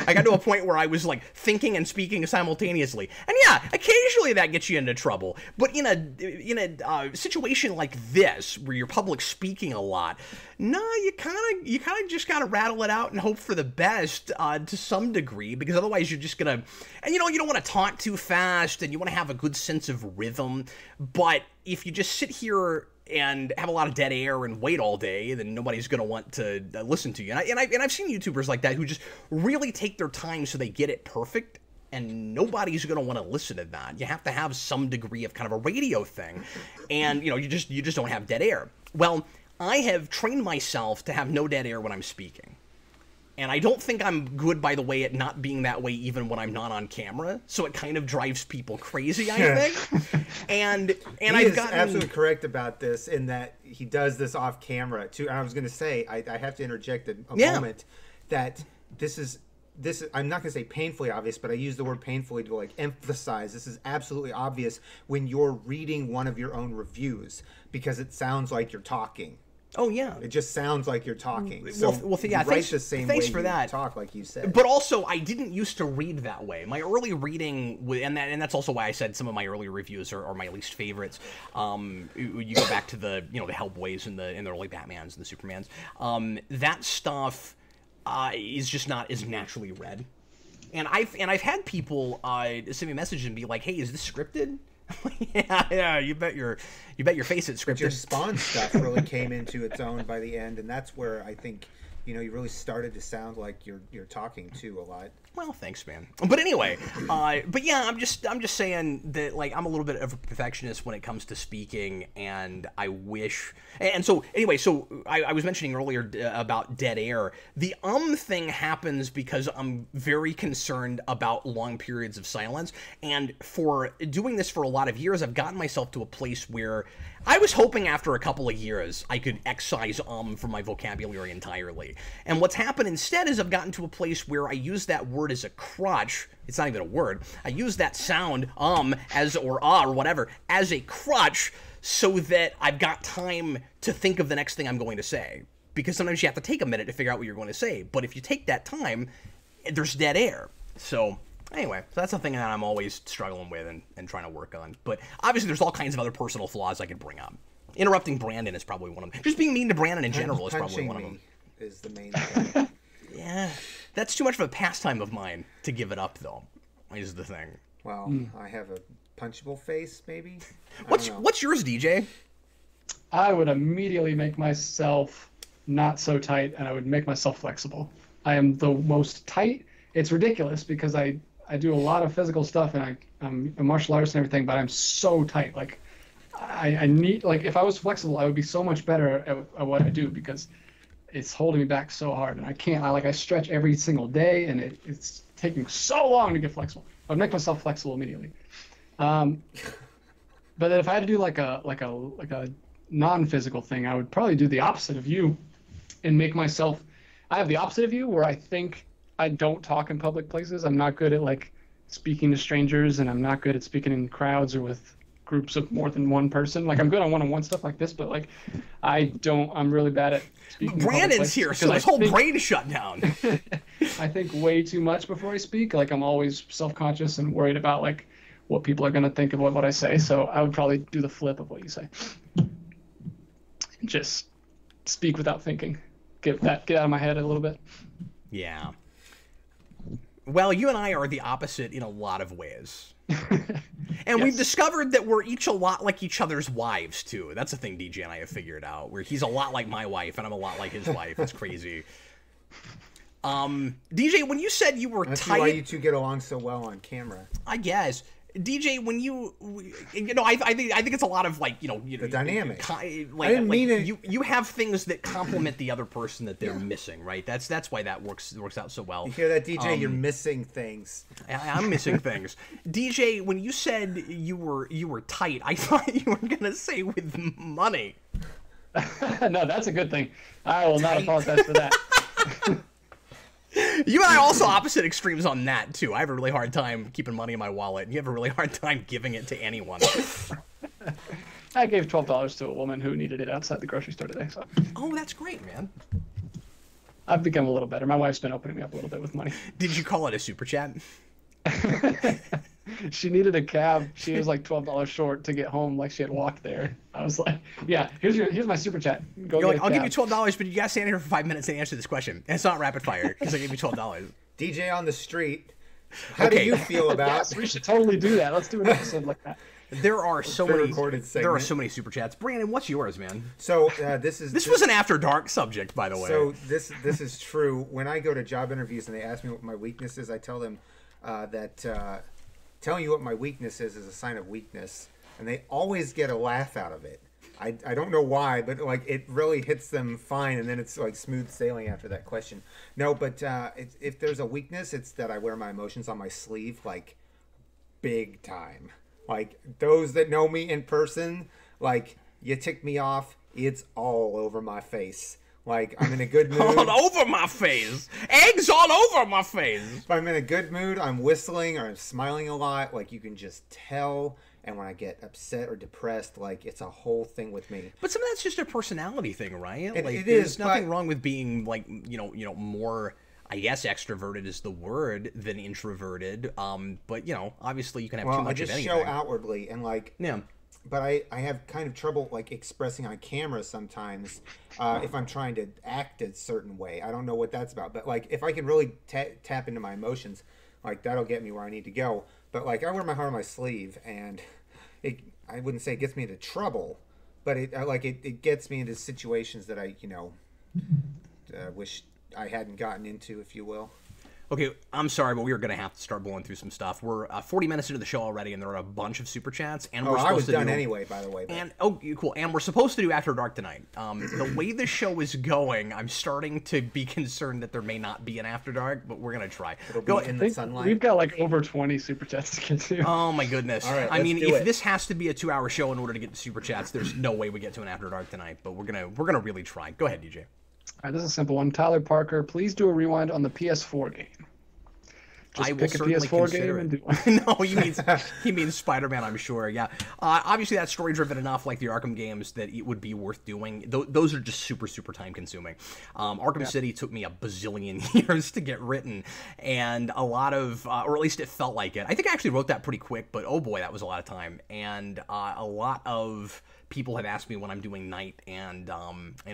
I got to a point where I was like thinking and speaking simultaneously. And yeah, occasionally that gets you into trouble. But in a situation like this, where you're public speaking a lot, no, you kind of just got to rattle it out and hope for the best to some degree, because otherwise you're just going to, and you don't want to talk too fast, and you want to have a good sense of rhythm. But if you just sit here and have a lot of dead air and wait all day, then nobody's going to want to listen to you. And I've seen YouTubers like that who just really take their time so they get it perfect, and nobody's going to want to listen to that. You have to have some degree of kind of a radio thing, and you just don't have dead air. Well, I have trained myself to have no dead air when I'm speaking. And I don't think I'm good, by the way, at not being that way even when I'm not on camera. So it kind of drives people crazy, I think. and I've gotten absolutely correct about this, in that he does this off camera too. And I was going to say, I have to interject a moment, that this is I'm not going to say painfully obvious, but I use the word painfully to like emphasize this is absolutely obvious when you're reading one of your own reviews, because it sounds like you're talking. Oh yeah, it just sounds like you're talking. So yeah, thanks for that. You talk like you said. But also, I didn't used to read that way. My early reading, and that's also why I said some of my early reviews are my least favorites. You go back to the the Hellboys and the early Batmans and the Supermans. That stuff is just not as naturally read. And I've had people send me messages and be like, "Hey, is this scripted?" yeah, you bet your face it's scripted. But your Spawn stuff really came into its own by the end, and that's where I think you really started to sound like you're talking too a lot. Well, thanks, man. But anyway, but yeah, I'm just saying that, like, I'm a little bit of a perfectionist when it comes to speaking, and I wish. And so anyway, so I was mentioning earlier about dead air. The thing happens because I'm very concerned about long periods of silence, and for doing this for a lot of years, I've gotten myself to a place where I was hoping after a couple of years I could excise from my vocabulary entirely. And what's happened instead is I've gotten to a place where I use that word as a crutch. It's not even a word. I use that sound, as, or or whatever, as a crutch, so that I've got time to think of the next thing I'm going to say. Because sometimes you have to take a minute to figure out what you're going to say. But if you take that time, there's dead air. So anyway, so that's something that I'm always struggling with and trying to work on. But obviously there's all kinds of other personal flaws I could bring up. Interrupting Brandon is probably one of them. Just being mean to Brandon in general is probably one of them. Is the main thing. Yeah, that's too much of a pastime of mine to give it up, though, is the thing. Well, I have a punchable face, maybe? What's yours, DJ? I would immediately make myself not so tight, and I would make myself flexible. I am the most tight. It's ridiculous because I do a lot of physical stuff, and I'm a martial artist and everything, but I'm so tight. Like, I need, like, if I was flexible, I would be so much better at what I do, because it's holding me back so hard, and I stretch every single day, and it's taking so long to get flexible. I would make myself flexible immediately. But if I had to do like a non-physical thing, I would probably do the opposite of you, and make myself. I have the opposite of you, where I think I don't talk in public places. I'm not good at like speaking to strangers, and I'm not good at speaking in crowds or with groups of more than one person. Like I'm good on one-on-one stuff like this, but like I'm really bad at speaking. Brandon's here, so his whole brain shut down. I think way too much before I speak. Like I'm always self-conscious and worried about like what people are going to think of what I say. So I would probably do the flip of what you say. Just speak without thinking. Get out of my head a little bit. Yeah. Well, you and I are the opposite in a lot of ways. And we've discovered that we're each a lot like each other's wives, too. That's a thing DJ and I have figured out, where he's a lot like my wife and I'm a lot like his wife. It's crazy. DJ, when you said you were That's tight... why you two get along so well on camera. I guess. DJ, when I think it's a lot of like, the dynamic. I didn't mean it. You have things that complement the other person that they're missing, right? That's why that works out so well. You hear that, DJ? You're missing things. I'm missing things. DJ, when you said you were tight, I thought you were gonna say with money. No, that's a good thing. I will not apologize for that. You and I are also opposite extremes on that, too. I have a really hard time keeping money in my wallet, and you have a really hard time giving it to anyone. I gave $12 to a woman who needed it outside the grocery store today. So. Oh, that's great, man. I've become a little better. My wife's been opening me up a little bit with money. Did you call it a super chat? She needed a cab. She was like $12 short to get home. Like she had walked there. I was like, "Yeah, here's my super chat. You're like, I'll give you $12, but you gotta stand here for 5 minutes and answer this question. And it's not rapid fire because I gave you $12." DJ on the street. How do you feel about? Yes, we should totally do that. Let's do an episode like that. There are so many. There are so many super chats. Brandon, what's yours, man? So this was an after dark subject, by the way. So this is true. When I go to job interviews and they ask me what my weakness is, I tell them that telling you what my weakness is a sign of weakness, and they always get a laugh out of it. I don't know why, but like it really hits them fine, and then it's like smooth sailing after that question. No, but if there's a weakness, it's that I wear my emotions on my sleeve, like big time. Like those that know me in person, like you tick me off, it's all over my face. Like I'm in a good mood. All over my face. Eggs all over my face. If I'm in a good mood, I'm whistling or I'm smiling a lot. Like you can just tell. And when I get upset or depressed, like it's a whole thing with me. But some of that's just a personality thing, right? It there's is, nothing wrong with being like more, I guess extroverted is the word, than introverted. But obviously you can have too much of anything. I just show outwardly and like yeah. But I have kind of trouble like expressing on camera sometimes if I'm trying to act a certain way. I don't know what that's about. But like if I can really tap into my emotions, like that'll get me where I need to go. But like I wear my heart on my sleeve, and I wouldn't say it gets me into trouble, but it gets me into situations that I wish I hadn't gotten into, if you will. Okay, I'm sorry, but we are going to have to start blowing through some stuff. We're 40 minutes into the show already, and there are a bunch of super chats. And we're supposed I was to done do, anyway, by the way. But. And cool. And we're supposed to do After Dark tonight. The way the show is going, I'm starting to be concerned that there may not be an After Dark, but we're going to try. It'll be in the sunlight. We've got like over 20 super chats to get to. Oh my goodness! All right, I mean, if this has to be a 2-hour show in order to get the super chats, there's no way we get to an After Dark tonight. But we're gonna really try. Go ahead, DJ. All right, this is a simple one. Tyler Parker, please do a rewind on the PS4 game. Just I will pick a certainly PS4 consider game and do it. No, he means Spider-Man, I'm sure. Yeah, obviously that's story-driven enough, like the Arkham games, that it would be worth doing. Those are just super, super time-consuming. Arkham City took me a bazillion years to get written, and a lot of, or at least it felt like it. I think I actually wrote that pretty quick, but oh boy, that was a lot of time. And a lot of people have asked me when I'm doing Night and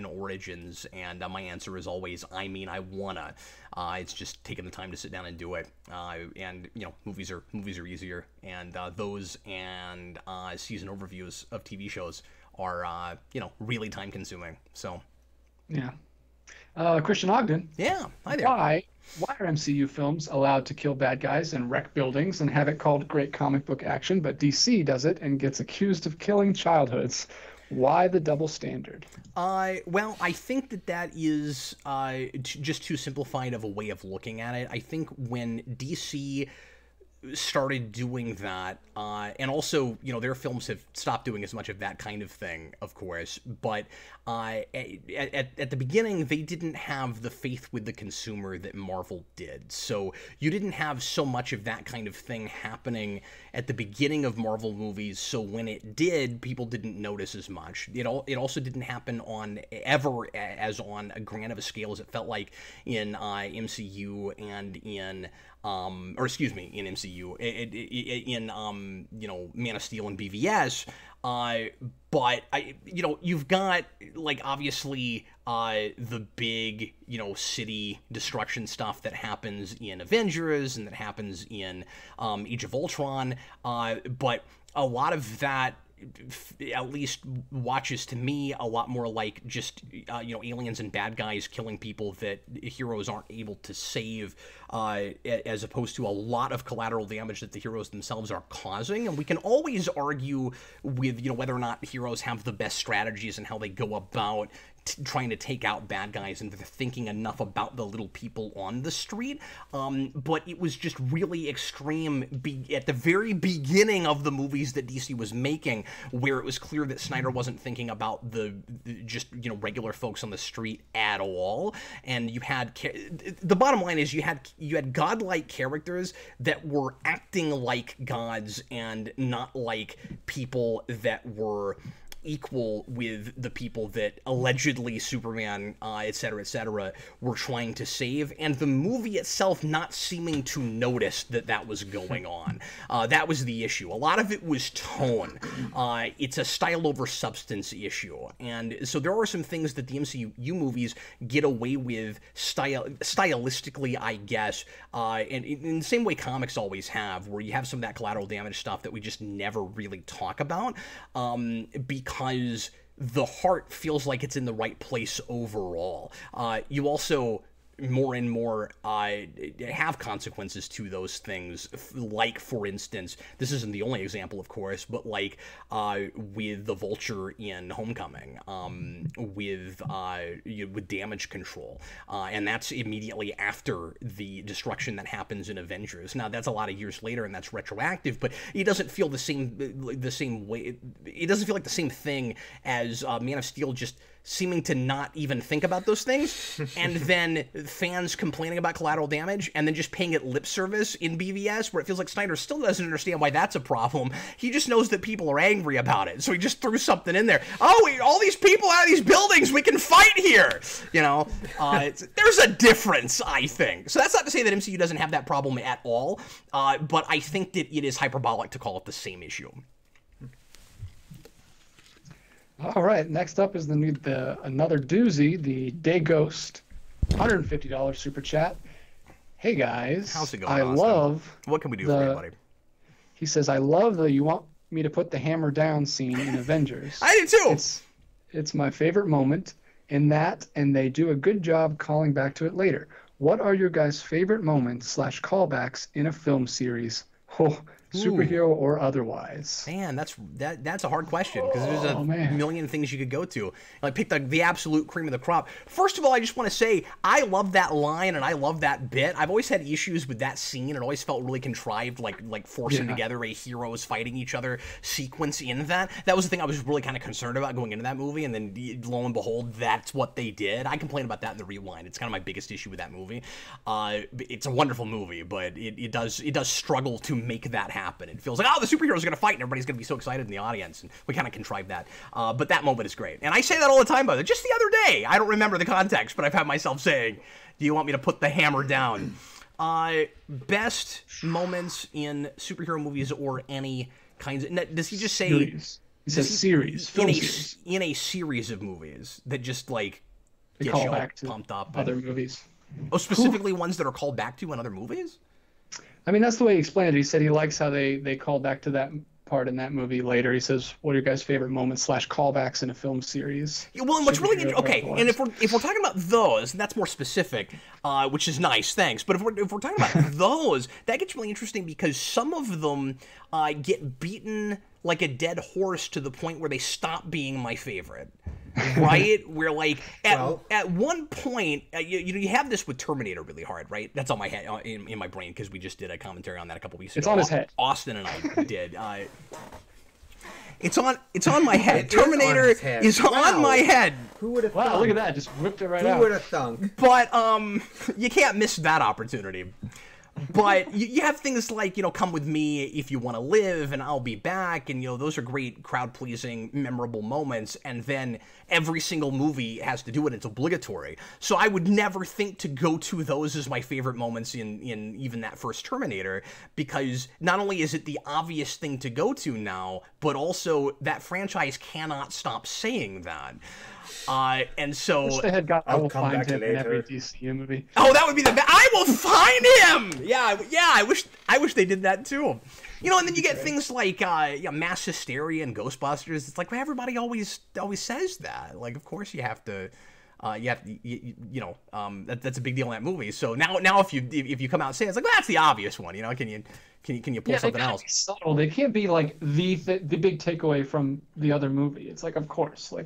Origins, and my answer is always, I wanna. It's just taking the time to sit down and do it. And movies are easier, and those and season overviews of TV shows are really time consuming. So yeah. Christian Ogden. Yeah, hi there. Why are MCU films allowed to kill bad guys and wreck buildings and have it called great comic book action, but DC does it and gets accused of killing childhoods? Why the double standard? Well, I think that is just too simplified of a way of looking at it. I think when DC started doing that, and also, you know, their films have stopped doing as much of that kind of thing, of course, but at the beginning, they didn't have the faith with the consumer that Marvel did, so you didn't have so much of that kind of thing happening at the beginning of Marvel movies, so when it did, people didn't notice as much. It also didn't happen on as on a grand of a scale as it felt like in MCU and in or excuse me, in MCU, in you know, Man of Steel and BVS, but you know, you've got, like, obviously the big, you know, city destruction stuff that happens in Avengers and that happens in Age of Ultron, but a lot of that at least watches to me a lot more like just you know, aliens and bad guys killing people that heroes aren't able to save, as opposed to a lot of collateral damage that the heroes themselves are causing. And we can always argue with, you know, whether or not heroes have the best strategies and how they go about trying to take out bad guys, and they're thinking enough about the little people on the street, but it was just really extreme at the very beginning of the movies that DC was making, where it was clear that Snyder wasn't thinking about the just, you know, regular folks on the street at all. And you had the bottom line is you had godlike characters that were acting like gods and not like people that were equal with the people that allegedly Superman, et cetera, were trying to save, and the movie itself not seeming to notice that that was going on. That was the issue. A lot of it was tone. It's a style over substance issue, and so there are some things that the MCU movies get away with stylistically, I guess, and in the same way comics always have, where you have some of that collateral damage stuff that we just never really talk about, because the heart feels like it's in the right place overall. You also more and more have consequences to those things, like, for instance, this isn't the only example, of course, but like with the Vulture in Homecoming, with damage control, and that's immediately after the destruction that happens in Avengers. Now that's a lot of years later, and that's retroactive, but it doesn't feel the same way. It doesn't feel like the same thing as Man of Steel just seeming to not even think about those things, and then fans complaining about collateral damage, and then just paying it lip service in BVS, where it feels like Snyder still doesn't understand why that's a problem. He just knows that people are angry about it, so he just threw something in there. Oh, all these people out of these buildings, we can fight here! You know, there's a difference, I think. So that's not to say that MCU doesn't have that problem at all, but I think that it is hyperbolic to call it the same issue. All right, next up is another doozy, the Day Ghost, $150 super chat. Hey guys, how's it going? I love. What can we do for you, buddy? He says, I love the "you want me to put the hammer down" scene in Avengers. I do too. It's my favorite moment in that, and they do a good job calling back to it later. What are your guys' favorite moments / callbacks in a film series? Oh, superhero or otherwise? Man, that's a hard question, because there's a million things you could go to. Like, pick the absolute cream of the crop. First of all, I just want to say I love that line and I love that bit. I've always had issues with that scene. It always felt really contrived, like forcing together a heroes fighting each other sequence in that. That was the thing I was really kind of concerned about going into that movie, and then lo and behold, that's what they did. I complain about that in the rewind. It's kind of my biggest issue with that movie. It's a wonderful movie, but it does struggle to make that happen. It feels like, oh, the superheroes are going to fight and everybody's going to be so excited in the audience, and we kind of contrived that. But that moment is great. And I say that all the time, by the way. Just the other day, I don't remember the context, but I've had myself saying, do you want me to put the hammer down? Best moments in superhero movies or any kinds of... Does he just say... Series. He says series. In a series of movies that just, like, get you all pumped up. Other movies. Oh, specifically ones that are called back to in other movies? I mean, that's the way he explained it. He said he likes how they call back to that part in that movie later. He says, what are your guys' favorite moments / callbacks in a film series? Yeah, well, and what's really okay, and if we're talking about those, that's more specific, which is nice, thanks. But if we're talking about those, that gets really interesting, because some of them get beaten like a dead horse to the point where they stop being my favorite. right? Where like Well- at one point, you have this with Terminator really hard, right? That's on my head in my brain because we just did a commentary on that a couple weeks ago. It's on his head. Austin and I did. It's on my head. It is on Terminator his head. is on Wow. my head. Who would have Wow, thunk? look at that! Just whipped it right Who out. would have thunk? But you can't miss that opportunity. But you have things like, Come With Me If You Want to Live and I'll Be Back, and those are great crowd-pleasing, memorable moments, and then every single movie has to do it. It's obligatory. So I would never think to go to those as my favorite moments in even that first Terminator, because not only is it the obvious thing to go to now, but also that franchise cannot stop saying that. And so... Wish they had got I I'll Will come Find back Him in every later. DCU movie. Oh, that would be the best. I will find him. Yeah. I wish they did that too. And then you get things like mass hysteria and Ghostbusters. It's like, well, everybody always says that. Like, of course you have to. That's a big deal in that movie. So now if you come out and say it, it's like, well, that's the obvious one. Can you pull Yeah, something they else? can't be subtle. They can't be like the big takeaway from the other movie. It's like, of course, I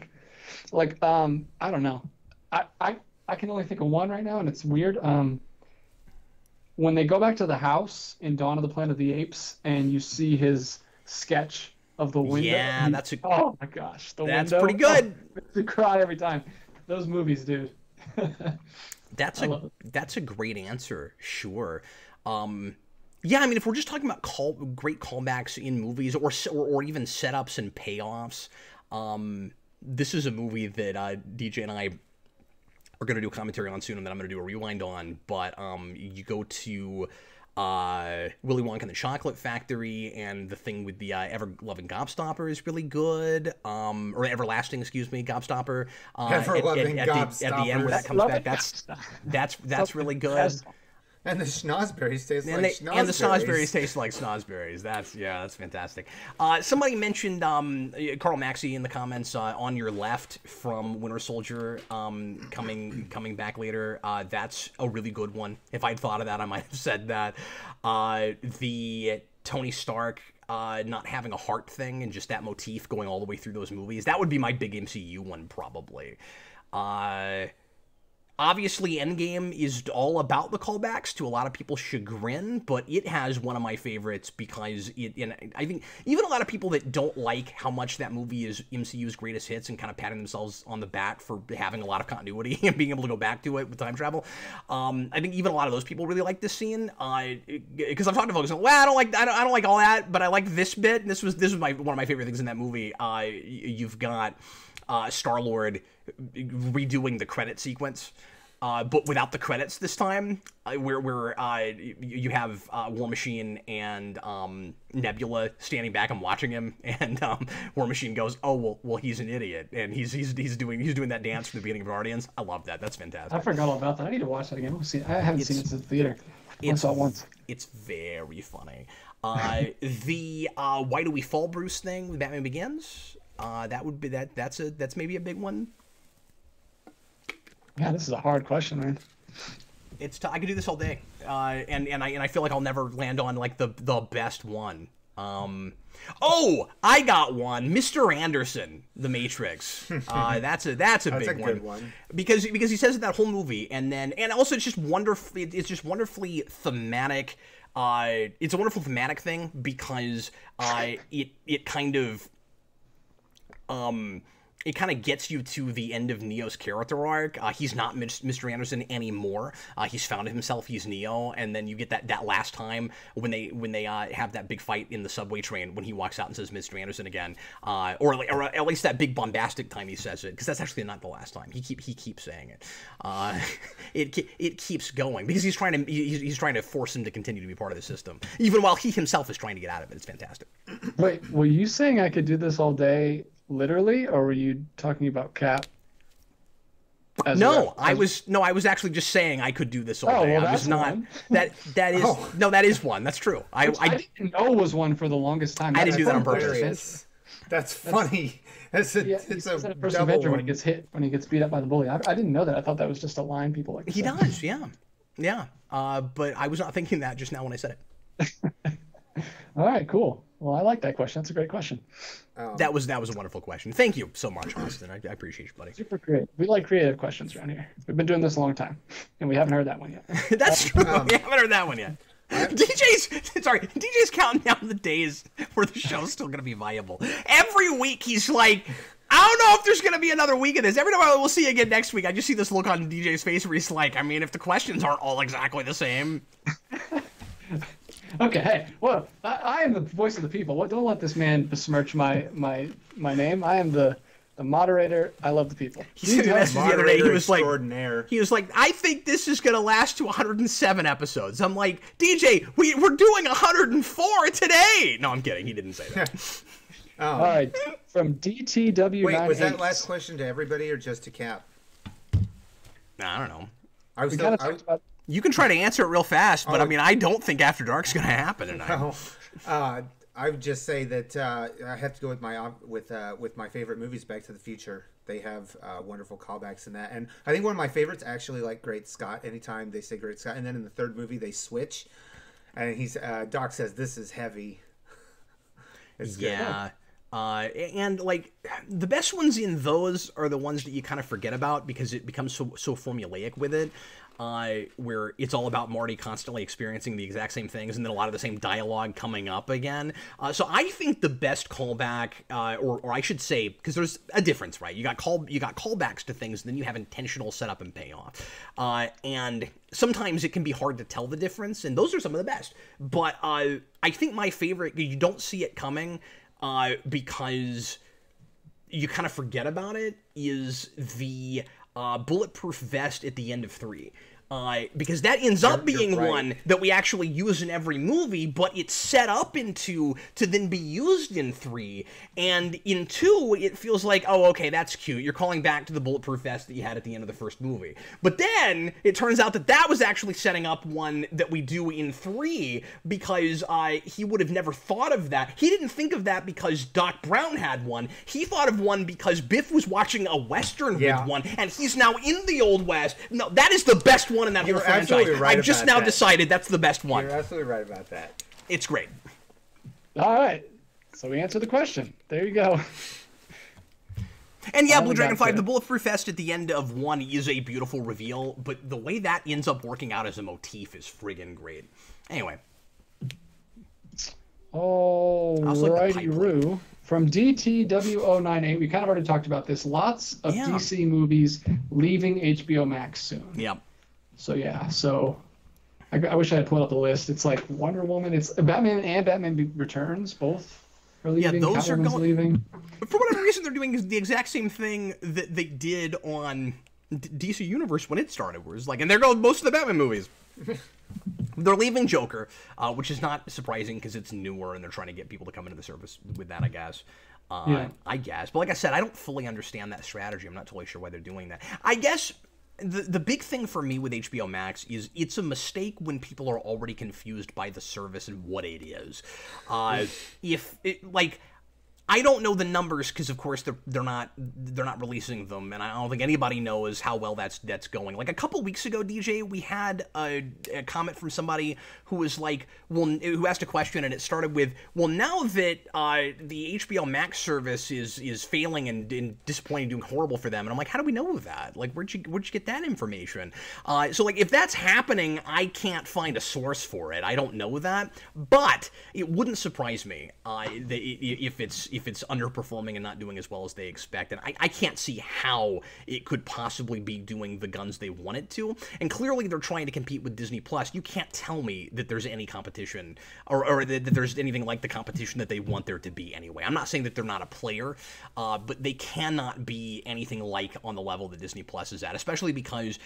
don't know. I can only think of one right now, and it's weird. When they go back to the house in Dawn of the Planet of the Apes, and you see his sketch of the window. Yeah, oh my gosh, the that's window. pretty good. Oh, makes me cry every time. Those movies, dude. That's a great answer. Sure. Yeah, I mean, if we're just talking about great callbacks in movies or even setups and payoffs, this is a movie that DJ and I are going to do a commentary on soon, and then I'm going to do a rewind on. But you go to Willy Wonka and the Chocolate Factory, and the thing with the ever-loving Gobstopper is really good. Or Everlasting, excuse me, Gobstopper. Ever-loving at the end where that comes back, that's really good. And the schnozberries taste And like and the schnozberries. snozberries taste like snozberries. That's fantastic. Somebody mentioned Carl Maxey in the comments on your left from Winter Soldier coming back later. That's a really good one. If I'd thought of that, I might have said that. The Tony Stark not having a heart thing and just that motif going all the way through those movies. That would be my big MCU one probably. Obviously, Endgame is all about the callbacks to a lot of people's chagrin, but it has one of my favorites because I think even a lot of people that don't like how much that movie is MCU's greatest hits and kind of patting themselves on the back for having a lot of continuity and being able to go back to it with time travel. I think even a lot of those people really like this scene because I've talked to folks like, well, I don't like all that, but I like this bit. And this was one of my favorite things in that movie. You've got Star-Lord redoing the credit sequence. But without the credits this time, where you have War Machine and Nebula standing back and watching him, and War Machine goes, "Oh well, he's an idiot," and he's doing that dance from the beginning of Guardians. I love that. That's fantastic. I forgot all about that. I need to watch that again. I haven't seen it since the theater. I saw it once. It's very funny. The Why Do We Fall Bruce thing with Batman Begins. That would be that's maybe a big one. Yeah, this is a hard question, man. I could do this all day, and I feel like I'll never land on like the best one. Oh, I got one, Mr. Anderson, The Matrix. That's a big one. Good one because he says it that whole movie, and also it's just wonderfully thematic. It's a wonderful thematic thing because it kind of it kind of gets you to the end of Neo's character arc. He's not Mr. Anderson anymore. He's found himself. He's Neo, and then you get that last time when they have that big fight in the subway train when he walks out and says Mr. Anderson again, or at least that big bombastic time he says it, because that's actually not the last time. He keeps saying it. It keeps going because he's trying to force him to continue to be part of the system, even while he himself is trying to get out of it. It's fantastic. Wait, were you saying I could do this all day? Literally, or were you talking about Cap? I was actually just saying I could do this all day. Well, I was not. One. That is no, that is one. That's true. I didn't know was one for the longest time. I didn't do that on purpose. That's funny. It's a first double Avenger one. when he gets beat up by the bully. I didn't know that. I thought that was just a line people like. He does, yeah. But I was not thinking that just now when I said it. All right, cool. Well, I like that question. That's a great question. That was a wonderful question. Thank you so much, Austin. I appreciate you, buddy. Super creative. We like creative questions around here. We've been doing this a long time, and we haven't heard that one yet. That's true. We haven't heard that one yet. DJ's counting down the days where the show's still gonna be viable. Every week he's like, I don't know if there's gonna be another week of this. Every time we'll see you again next week, I just see this look on DJ's face where he's like, I mean, if the questions aren't all exactly the same. Okay, hey, well, I am the voice of the people. Don't let this man besmirch my name. I am the moderator. I love the people. He said the other day, he was like, I think this is going to last to 107 episodes. I'm like, DJ, we're doing 104 today. No, I'm kidding. He didn't say that. All right, from DTW. Wait, was that last question to everybody or just to Cap? I don't know. You can try to answer it real fast, but I mean, I don't think After Dark's going to happen tonight. I would just say that I have to go with my favorite movies, Back to the Future. They have wonderful callbacks in that, and I think one of my favorites actually like Great Scott. Anytime they say Great Scott, and then in the third movie they switch, and Doc says, "This is heavy." It's yeah. And like the best ones in those are the ones that you kind of forget about because it becomes so formulaic with it. Where it's all about Marty constantly experiencing the exact same things and then a lot of the same dialogue coming up again. So I think the best callback, or I should say, because there's a difference, right? You got callbacks to things, and then you have intentional setup and payoff. And sometimes it can be hard to tell the difference, and those are some of the best. But I think my favorite, you don't see it coming because you kind of forget about it, is the bulletproof vest at the end of 3. Because that ends up being one that we actually use in every movie, but it's set up to then be used in 3. And in 2, it feels like, oh, okay, that's cute. You're calling back to the bulletproof vest that you had at the end of the first movie. But then it turns out that was actually setting up one that we do in 3 because he would have never thought of that. He didn't think of that because Doc Brown had one. He thought of one because Biff was watching a Western with one, and he's now in the Old West. No, that is the best one in that whole franchise. Right. I've just now decided that's the best one. You're absolutely right about that. It's great. All right. So we answered the question. There you go. And yeah, Blue Dragon 5, the bulletproof vest at the end of 1 is a beautiful reveal, but the way that ends up working out as a motif is friggin' great. Anyway. Alrighty, Roo. From DTW098, we kind of already talked about this. Lots of DC movies leaving HBO Max soon. Yep. So yeah, I wish I had pulled up the list. It's like Wonder Woman. It's Batman and Batman Returns. Both are leaving. Yeah, those are leaving. But for whatever reason, they're doing the exact same thing that they did on DC Universe when it started. Where it's like, and there go most of the Batman movies. They're leaving Joker, which is not surprising because it's newer and they're trying to get people to come into the service with that, I guess. I guess. But like I said, I don't fully understand that strategy. I'm not totally sure why they're doing that. I guess the big thing for me with HBO Max is it's a mistake when people are already confused by the service and what it is. I don't know the numbers because, of course, they're not releasing them, and I don't think anybody knows how well that's going. Like a couple weeks ago, DJ, we had a comment from somebody who was like, who asked a question, and it started with, well, now that the HBO Max service is failing and disappointing, doing horrible for them, and I'm like, how do we know that? Like, where'd you get that information? So like, if that's happening, I can't find a source for it. I don't know that, but it wouldn't surprise me if it's underperforming and not doing as well as they expect. And I can't see how it could possibly be doing the guns they want it to. And clearly they're trying to compete with Disney Plus. You can't tell me that there's any competition or that there's anything like the competition that they want there to be anyway. I'm not saying that they're not a player, but they cannot be anything like on the level that Disney Plus is at, especially because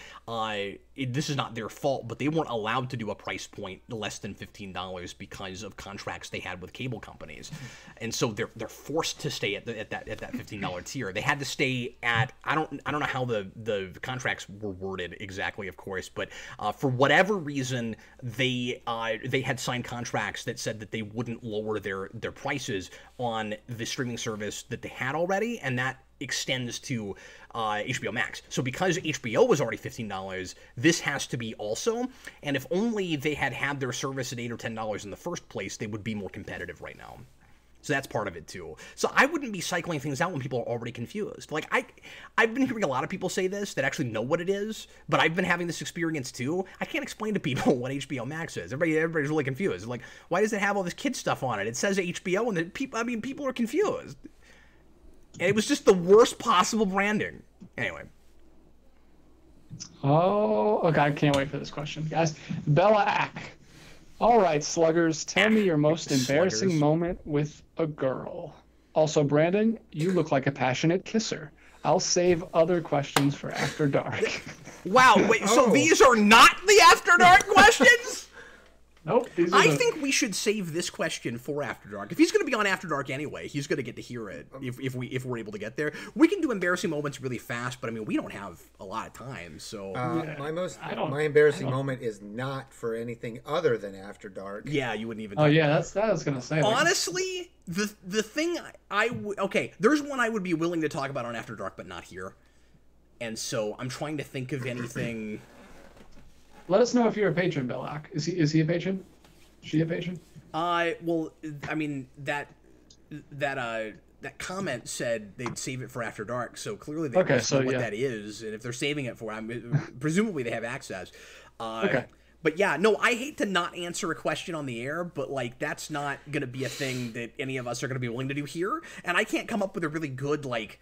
this is not their fault, but they weren't allowed to do a price point less than $15 because of contracts they had with cable companies. And so they're forced to stay at that $15 tier. They had to stay at, I don't know how the contracts were worded exactly, of course, but for whatever reason they had signed contracts that said that they wouldn't lower their prices on the streaming service that they had already, and that extends to HBO Max. So because HBO was already $15, this has to be also. And if only they had their service at $8 or $10 in the first place, they would be more competitive right now. So that's part of it too. So I wouldn't be cycling things out when people are already confused. Like I've been hearing a lot of people say this that actually know what it is, but I've been having this experience too. I can't explain to people what HBO Max is. Everybody's really confused. Like, why does it have all this kid stuff on it? It says HBO, and people are confused. And it was just the worst possible branding. Anyway. Oh, okay. I can't wait for this question, guys. Bella Ack. All right, sluggers, tell me your most embarrassing moment with a girl. Also, Brandon, you look like a passionate kisser. I'll save other questions for after dark. Wow, wait, so these are not the after dark questions? Nope. I think we should save this question for After Dark. If he's going to be on After Dark anyway, he's going to get to hear it if we're able to get there. We can do embarrassing moments really fast, but I mean, we don't have a lot of time, so... my embarrassing moment is not for anything other than After Dark. Yeah, you wouldn't even... Oh, yeah, that's what I was going to say. Honestly, the thing okay, there's one I would be willing to talk about on After Dark, but not here. And so I'm trying to think of anything... Let us know if you're a patron, Belloc. Is he a patron? Is she a patron? Well, I mean, that comment said they'd save it for After Dark, so clearly they know what that is, and if they're saving it for, presumably they have access. Okay. But yeah, no, I hate to not answer a question on the air, but like that's not going to be a thing that any of us are going to be willing to do here, and I can't come up with a really good, like,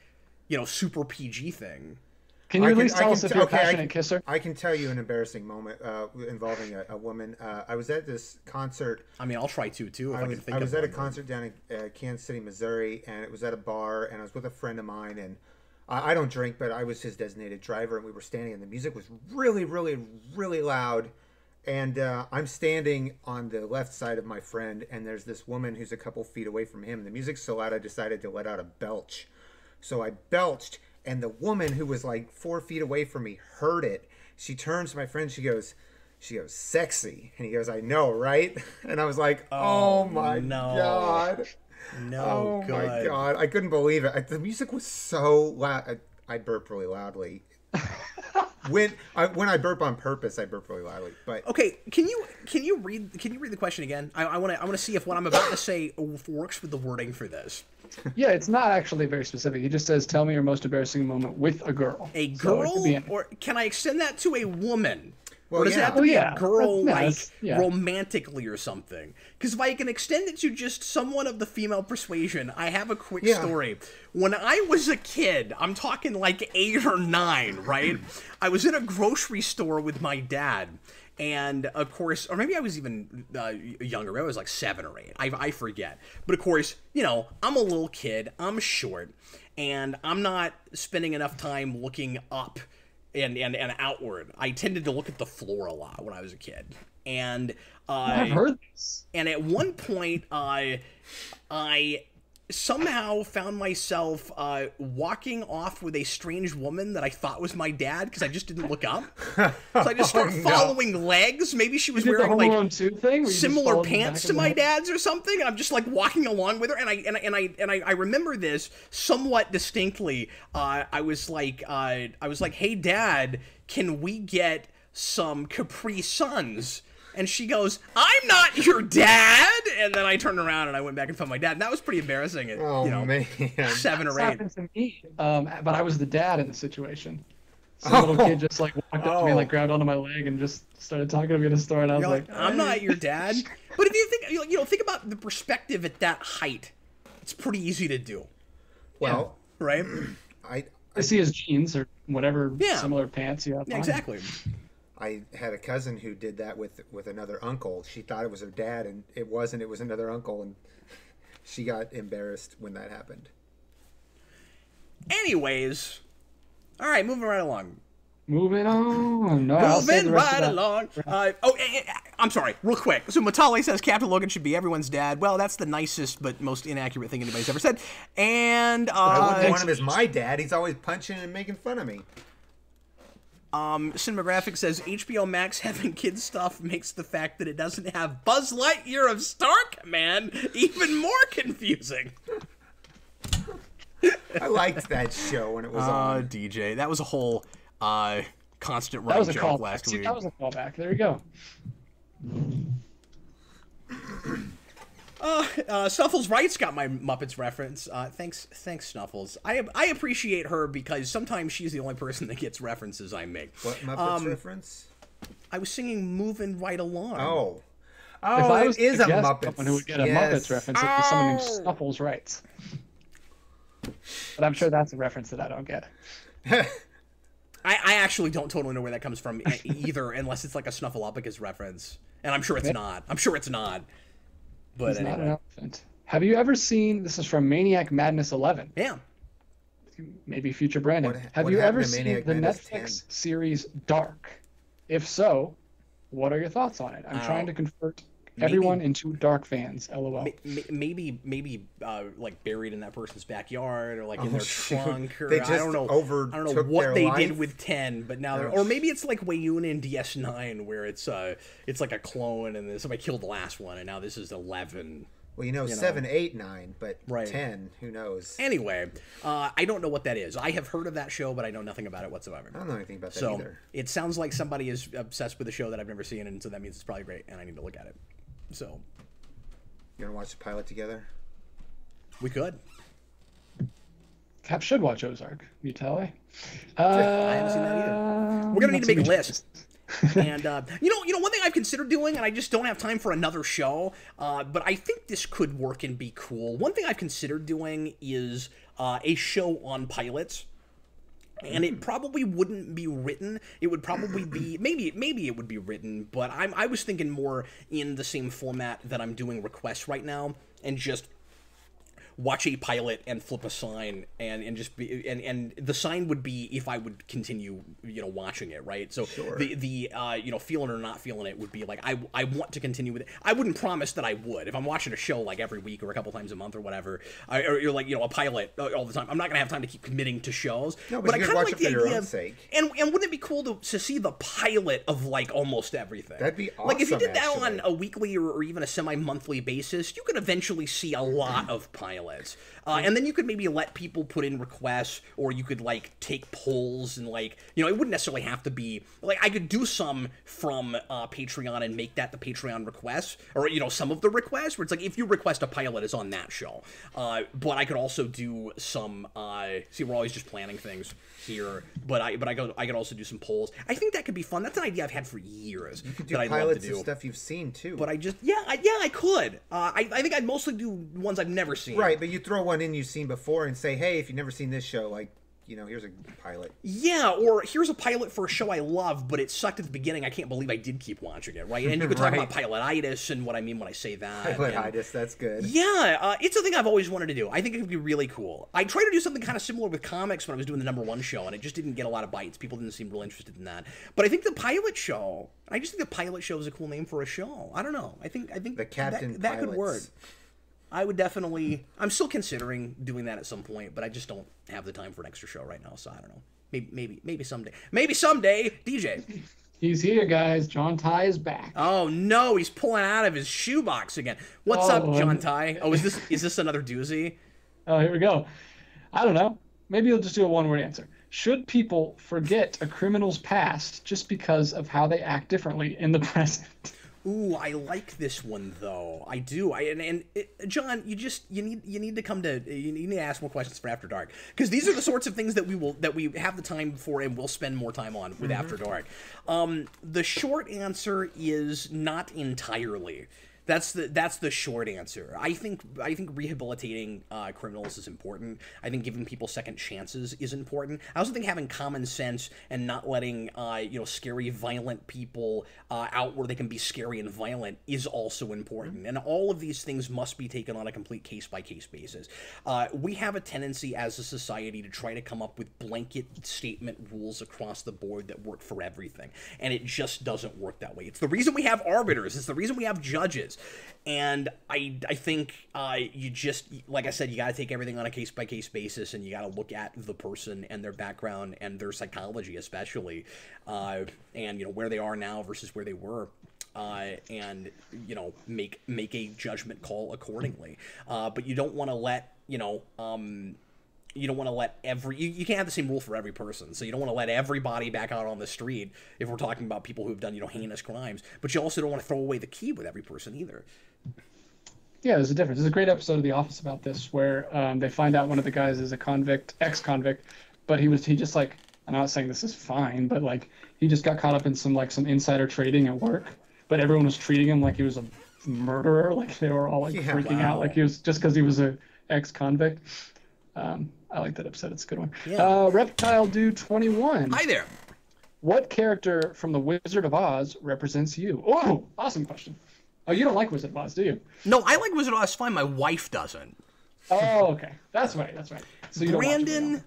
super PG thing. Can you at least tell us if you're a passionate kisser? I can tell you an embarrassing moment involving a woman. I was at this concert. I mean, I'll try to, too, if I can think of I was at a concert down in Kansas City, Missouri, and it was at a bar, and I was with a friend of mine, and I don't drink, but I was his designated driver, and we were standing, and the music was really, really, really loud, and I'm standing on the left side of my friend, and there's this woman who's a couple feet away from him. The music's so loud, I decided to let out a belch. So I belched, and the woman who was like 4 feet away from me heard it. She turns to my friend. She goes, sexy. And he goes, I know, right? And I was like, oh my God. No, oh my God. I couldn't believe it. The music was so loud. I burp really loudly. When I burp on purpose, I burp really loudly. But okay, can you read the question again? I want to see if what I'm about to say works with the wording for this. Yeah, it's not actually very specific. He just says, "Tell me your most embarrassing moment with a girl." A girl, or can I extend that to a woman? Well, or does it have to be a girl, yeah. romantically or something? Because if I can extend it to just someone of the female persuasion, I have a quick story. When I was a kid, I'm talking like 8 or 9, right? I was in a grocery store with my dad. And, of course, or maybe I was even younger. Maybe I was like 7 or 8. I forget. But, of course, I'm a little kid. I'm short. And I'm not spending enough time looking up and outward. I tended to look at the floor a lot when I was a kid. And I've heard this. And at one point, I somehow found myself walking off with a strange woman that I thought was my dad because I just didn't look up. So I just started following legs. Maybe she was wearing like similar pants to my dad's or something. And I'm just like walking along with her, and I remember this somewhat distinctly. I was like, "Hey, Dad, can we get some Capri Suns?" And she goes, "I'm not your dad!" And then I turned around and I went back and found my dad. And that was pretty embarrassing at, 7 or 8. Happened to me, but I was the dad in the situation. Some little kid just like walked up to me, like grabbed onto my leg and just started talking to me in the store. And I was like, "I'm not your dad." But if you think, think about the perspective at that height, it's pretty easy to do. Well, right? I see his jeans or whatever similar pants you have. Yeah, exactly. I had a cousin who did that with another uncle. She thought it was her dad, and it wasn't. It was another uncle, and she got embarrassed when that happened. Anyways, all right, moving right along. Moving on. No, moving right along. I'm sorry, real quick. So Matale says Captain Logan should be everyone's dad. Well, that's the nicest but most inaccurate thing anybody's ever said. And I wouldn't want him as my dad. He's always punching and making fun of me. Cinematographic says HBO Max having kids stuff makes the fact that it doesn't have Buzz Lightyear of Star Command even more confusing. I liked that show when it was on. DJ, that was a whole constant That was running a joke call. last See, week. that was a callback. There you go. Snuffles Wright's got my Muppets reference. Thanks, Snuffles. I appreciate her because sometimes she's the only person that gets references I make. What Muppets reference? I was singing "Moving Right Along." Oh, If I was it is to a guess Muppets. someone who would get a Yes. Muppets reference, it'd be someone named Snuffles Wright. But I'm sure that's a reference that I don't get. I actually don't totally know where that comes from either, unless it's like a Snuffleupagus reference, and I'm sure it's not. I'm sure it's not. But He's anyway, not an elephant. Have you ever seen? This is from Maniac Madness 11. yeah. Maybe future Brandon. What Have you happened ever to seen Maniac the Madness Netflix 10? series Dark? If so, what are your thoughts on it? I'm trying to convert everyone into Dark fans. LOL. Maybe like buried in that person's backyard or like in their shoot. trunk or They I just don't know overtook what their they life? did with 10, but now they're, or maybe it's like Wayun in DS9 where it's like a clone and then somebody killed the last one and now this is 11. Well, 7, 8, 9, but Right. 10, who knows? Anyway, I don't know what that is. I have heard of that show, but I know nothing about it whatsoever. I don't know anything about that So either. it sounds like somebody is obsessed with a show that I've never seen, and so that means it's probably great, and I need to look at it. So You gonna watch the pilot together? we could. Cap should watch Ozark. You tell me. I haven't seen that either. We're gonna need to make a list. And you know, one thing I've considered doing, and I just don't have time for another show, but I think this could work and be cool. One thing I've considered doing is a show on pilots. And it probably wouldn't be written. It would probably be maybe it would be written, but I was thinking more in the same format that I'm doing requests right now, and just watch a pilot and flip a sign and just be and the sign would be if I would continue watching it, right? So Sure. the feeling or not feeling it would be like I want to continue with it. I wouldn't promise that I would if I'm watching a show like every week or a couple times a month or whatever, or you're like a pilot all the time. I'm not gonna have time to keep committing to shows. No, but I you kind could of watch like it the for your idea own of, sake. and wouldn't it be cool to see the pilot of like almost everything? That'd be Like if you awesome, did that on actually. a weekly or even a semi-monthly basis, you could eventually see a lot of pilots. And then you could maybe let people put in requests, or you could like take polls and like, it wouldn't necessarily have to be like I could do some from Patreon and make that the Patreon requests, or some of the requests where it's like if you request a pilot is on that show. But I could also do some. See, we're always just planning things here, but I could also do some polls. I think that could be fun. That's an idea I've had for years You could do that I'd love to pilots do. and stuff you've seen too. But I just I could. I think I'd mostly do ones I've never seen. Right, but you throw one in you've seen before and say, hey, if you've never seen this show, like, here's a pilot. Yeah, or here's a pilot for a show I love, but it sucked at the beginning. I can't believe I did keep watching it, right? And you could talk Right. about pilotitis and what I mean when I say that. and- Pilotitis, that's good. Yeah, it's a thing I've always wanted to do. I think it would be really cool. I tried to do something kind of similar with comics when I was doing the #1 show, and it just didn't get a lot of bites. People didn't seem real interested in that. But I think the pilot show, I just think the pilot show is a cool name for a show. I don't know. I think The Captain that could Pilots. work. I would definitely. I'm still considering doing that at some point, but I just don't have the time for an extra show right now. So I don't know. Maybe someday. Maybe someday, DJ. He's here, guys. John Ty is back. Oh no, he's pulling out of his shoebox again. What's up, Oh, John Ty? Oh, is this another doozy? Oh, here we go. I don't know. Maybe you'll just do a one-word answer. Should people forget a criminal's past just because of how they act differently in the present? Ooh, I like this one though. I do. John, you need to come to you need to ask more questions for After Dark, because these are the sorts of things that we have the time for and we'll spend more time on with After Dark. The short answer is not entirely. That's the short answer. I think rehabilitating criminals is important. I think giving people second chances is important. I also think having common sense and not letting scary, violent people out where they can be scary and violent is also important. And all of these things must be taken on a complete case-by-case basis. We have a tendency as a society to try to come up with blanket statement rules across the board that work for everything, and it just doesn't work that way. It's the reason we have arbiters. It's the reason we have judges. And I think you just, like I said, you got to take everything on a case-by-case basis, and you got to look at the person and their background and their psychology especially, and where they are now versus where they were, and make a judgment call accordingly. But you don't want to let you don't want to let you can't have the same rule for every person. So you don't want to let everybody back out on the street if we're talking about people who've done, heinous crimes. But you also don't want to throw away the key with every person either. Yeah, there's a difference. There's a great episode of The Office about this where they find out one of the guys is a ex-convict, but he just like, I'm not saying this is fine, but like he just got caught up in some insider trading at work, but everyone was treating him like he was a murderer. Like they were all like freaking out, like he was just because he was a ex-convict. I like that episode. It's a good one. Yeah. Reptile Dude 21. Hi there. What character from The Wizard of Oz represents you? Oh, awesome question. Oh, you don't like Wizard of Oz, do you? No, I like Wizard of Oz fine. My wife doesn't. Oh, okay. That's right. So you Brandon,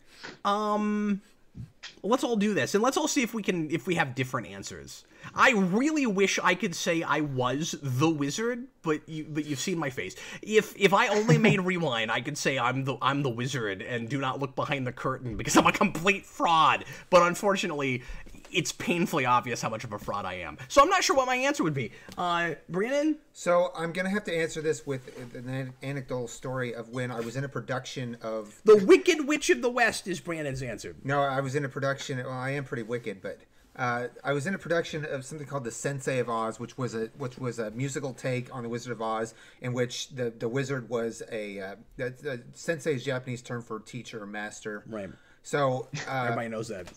let's all do this, and let's all see if we have different answers. I really wish I could say I was the wizard, but you've seen my face. If I only made Rewind, I could say I'm the wizard and do not look behind the curtain because I'm a complete fraud. But unfortunately, it's painfully obvious how much of a fraud I am. So I'm not sure what my answer would be. Brandon? So I'm going to have to answer this with an anecdotal story of when I was in a production of... The Wicked Witch of the West is Brandon's answer. No, I was in a production... Well, I am pretty wicked, but... I was in a production of something called The Sensei of Oz, which was a musical take on The Wizard of Oz, in which the wizard was the sensei is Japanese term for teacher or master. Right. So... everybody knows that.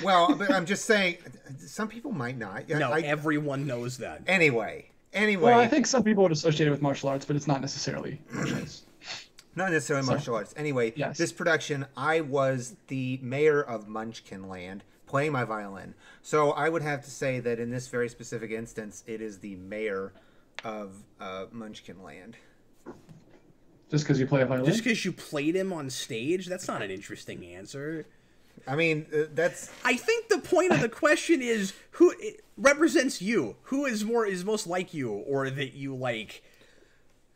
Well, but I'm just saying, some people might not. No, everyone knows that. Anyway. Well, I think some people would associate it with martial arts, but it's not necessarily martial arts. Not necessarily martial arts. Anyway, yes. This production, I was the mayor of Munchkin Land, playing my violin. So I would have to say that in this very specific instance, it is the mayor of Munchkin Land. Just because you play a violin? Just because you played him on stage? That's not an interesting answer. I mean, that's... I think the point of the question is who represents you? Who is most like you, or that you like...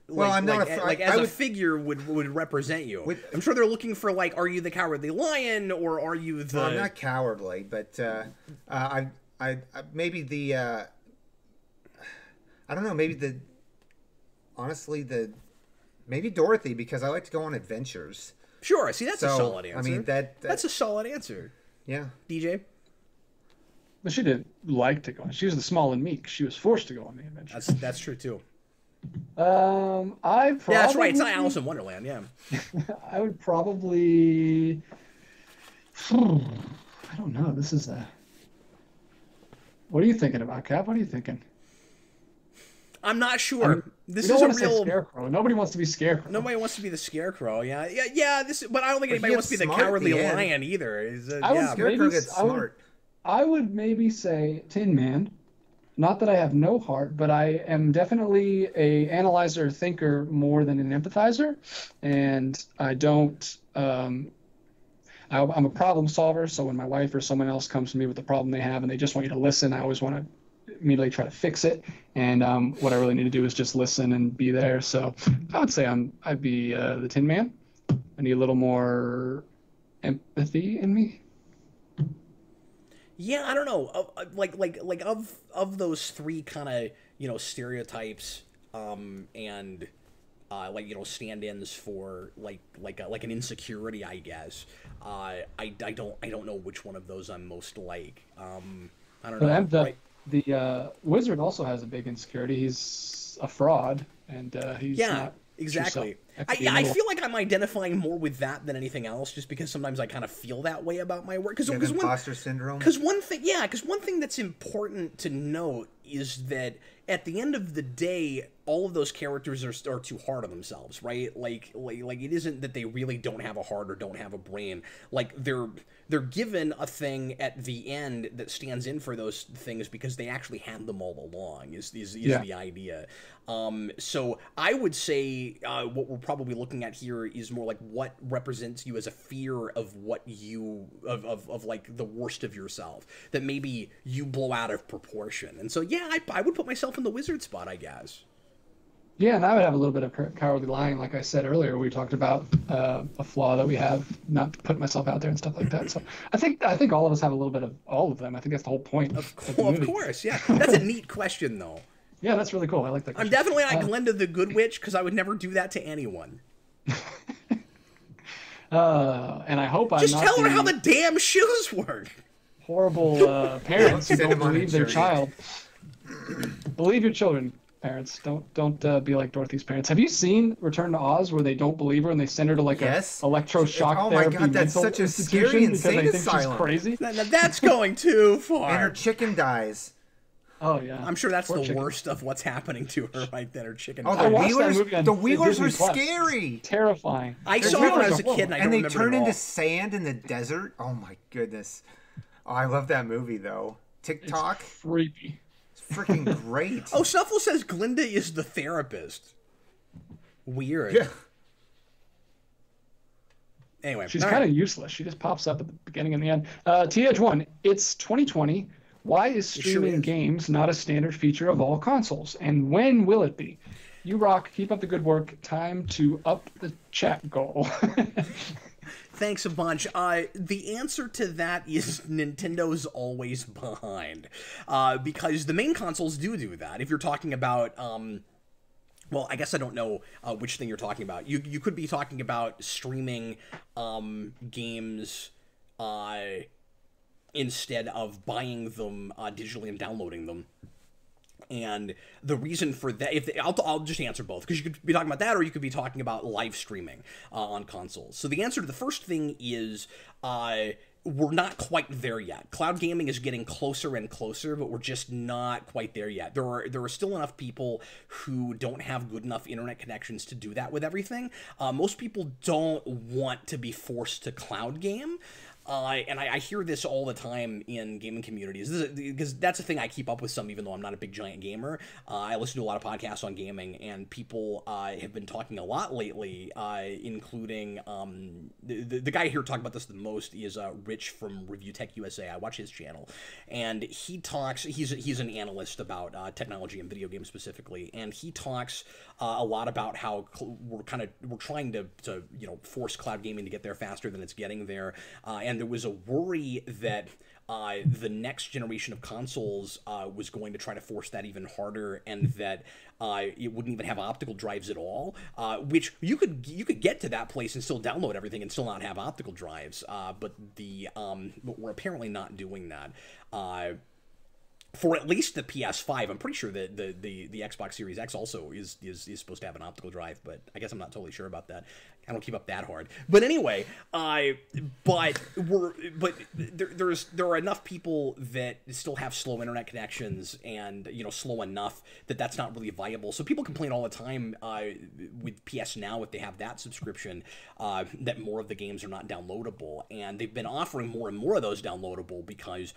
Well, I'm not a figure would represent you. I'm sure they're looking for like, are you the cowardly lion or are you the? Well, I'm not cowardly, but I maybe the I don't know, maybe maybe Dorothy, because I like to go on adventures. Sure, see, that's a solid answer. I mean that's a solid answer. Yeah, DJ. But she didn't like to go on. She was the small and meek. She was forced to go on the adventure. That's true too. I probably... Yeah, that's right. It's not Alice in Wonderland, yeah. I would probably... I don't know. This is a... What are you thinking about, Cap? What are you thinking? I'm not sure. This is a real... Scarecrow. Nobody wants to be Scarecrow. Nobody wants to be the Scarecrow, yeah. But I don't think anybody wants to be the cowardly lion either. Scarecrow gets smart. I would maybe say Tin Man. Not that I have no heart, but I am definitely a analyzer, thinker more than an empathizer, and I don't. I'm a problem solver, so when my wife or someone else comes to me with a problem they have and they just want you to listen, I always want to immediately try to fix it. And what I really need to do is just listen and be there. So I would say I'd be the Tin Man. I need a little more empathy in me. Yeah, I don't know. Like of those three kind of stereotypes, and stand-ins for like an insecurity, I guess. I don't know which one of those I'm most like. I don't know. The wizard also has a big insecurity. He's a fraud, and he's not. Exactly. I feel like I'm identifying more with that than anything else, just because sometimes I kind of feel that way about my work. Because imposter syndrome. Because one thing that's important to note is that at the end of the day, all of those characters are too hard on themselves, right? Like it isn't that they really don't have a heart or don't have a brain. Like they're given a thing at the end that stands in for those things because they actually had them all along. Is the idea. So I would say what we're probably looking at here is more like what represents you as a fear of what you of like the worst of yourself that maybe you blow out of proportion. And so yeah, I would put myself in the wizard spot, I guess. Yeah, and I would have a little bit of cowardly lying, like I said earlier. We talked about a flaw that we have, not putting myself out there and stuff like that. So I think all of us have a little bit of all of them. I think that's the whole point. Of course, yeah. That's a neat question, though. Yeah, that's really cool. I like that question. I'm definitely not Glenda the Good Witch because I would never do that to anyone. And I hope I'm Just not tell her the how the damn shoes work. horrible parents who Send don't them on a believe their journey. child. Believe your children, parents. Don't be like Dorothy's parents. Have you seen Return to Oz where they don't believe her and they send her to like Yes. a electroshock Oh my therapy God, that's mental such a institution scary because they insane think asylum. she's crazy? Now, that's going too And her far. chicken dies. Oh yeah. I'm sure that's Poor the chicken. worst of what's happening to her right then. Her chicken. Oh, I the watched that Wheelers. movie on The Wheelers Disney are Plus. scary. Terrifying. I Their saw it when I Wheelers was a are kid, and I don't And they remember turn it all. into sand in the desert. Oh my goodness. Oh, I love that movie though. TikTok, creepy. it's freaking great. Oh, Snuffle says Glinda is the therapist. Weird. Yeah. Anyway, She's all kind right. of useless. She just pops up at the beginning and the end. TH1, it's 2020. Why is sure streaming is. games not a standard feature of all consoles? And when will it be? You rock. Keep up the good work. Time to up the chat goal. Thanks a bunch. The answer to that is Nintendo's always behind, because the main consoles do that. If you're talking about, well, I guess I don't know which thing you're talking about. You could be talking about streaming games instead of buying them digitally and downloading them. And the reason for that, I'll just answer both, because you could be talking about that, or you could be talking about live streaming on consoles. So the answer to the first thing is we're not quite there yet. Cloud gaming is getting closer and closer, but we're just not quite there yet. There are still enough people who don't have good enough internet connections to do that with everything. Most people don't want to be forced to cloud game. And I hear this all the time in gaming communities, because that's the thing I keep up with some, even though I'm not a big giant gamer. I listen to a lot of podcasts on gaming, and people have been talking a lot lately, including the guy here talking about this the most is Rich from Review Tech USA. I watch his channel, and he talks. He's an analyst about technology and video games specifically, and he talks a lot about how we're trying to force cloud gaming to get there faster than it's getting there. And there was a worry that the next generation of consoles was going to try to force that even harder, and that it wouldn't even have optical drives at all. Which you could get to that place and still download everything and still not have optical drives. But we're apparently not doing that. For at least the PS5, I'm pretty sure that the Xbox Series X also is supposed to have an optical drive, but I guess I'm not totally sure about that. I don't keep up that hard. But anyway, there are enough people that still have slow internet connections, and slow enough that that's not really viable. So people complain all the time with PS Now, if they have that subscription, that more of the games are not downloadable, and they've been offering more and more of those downloadable because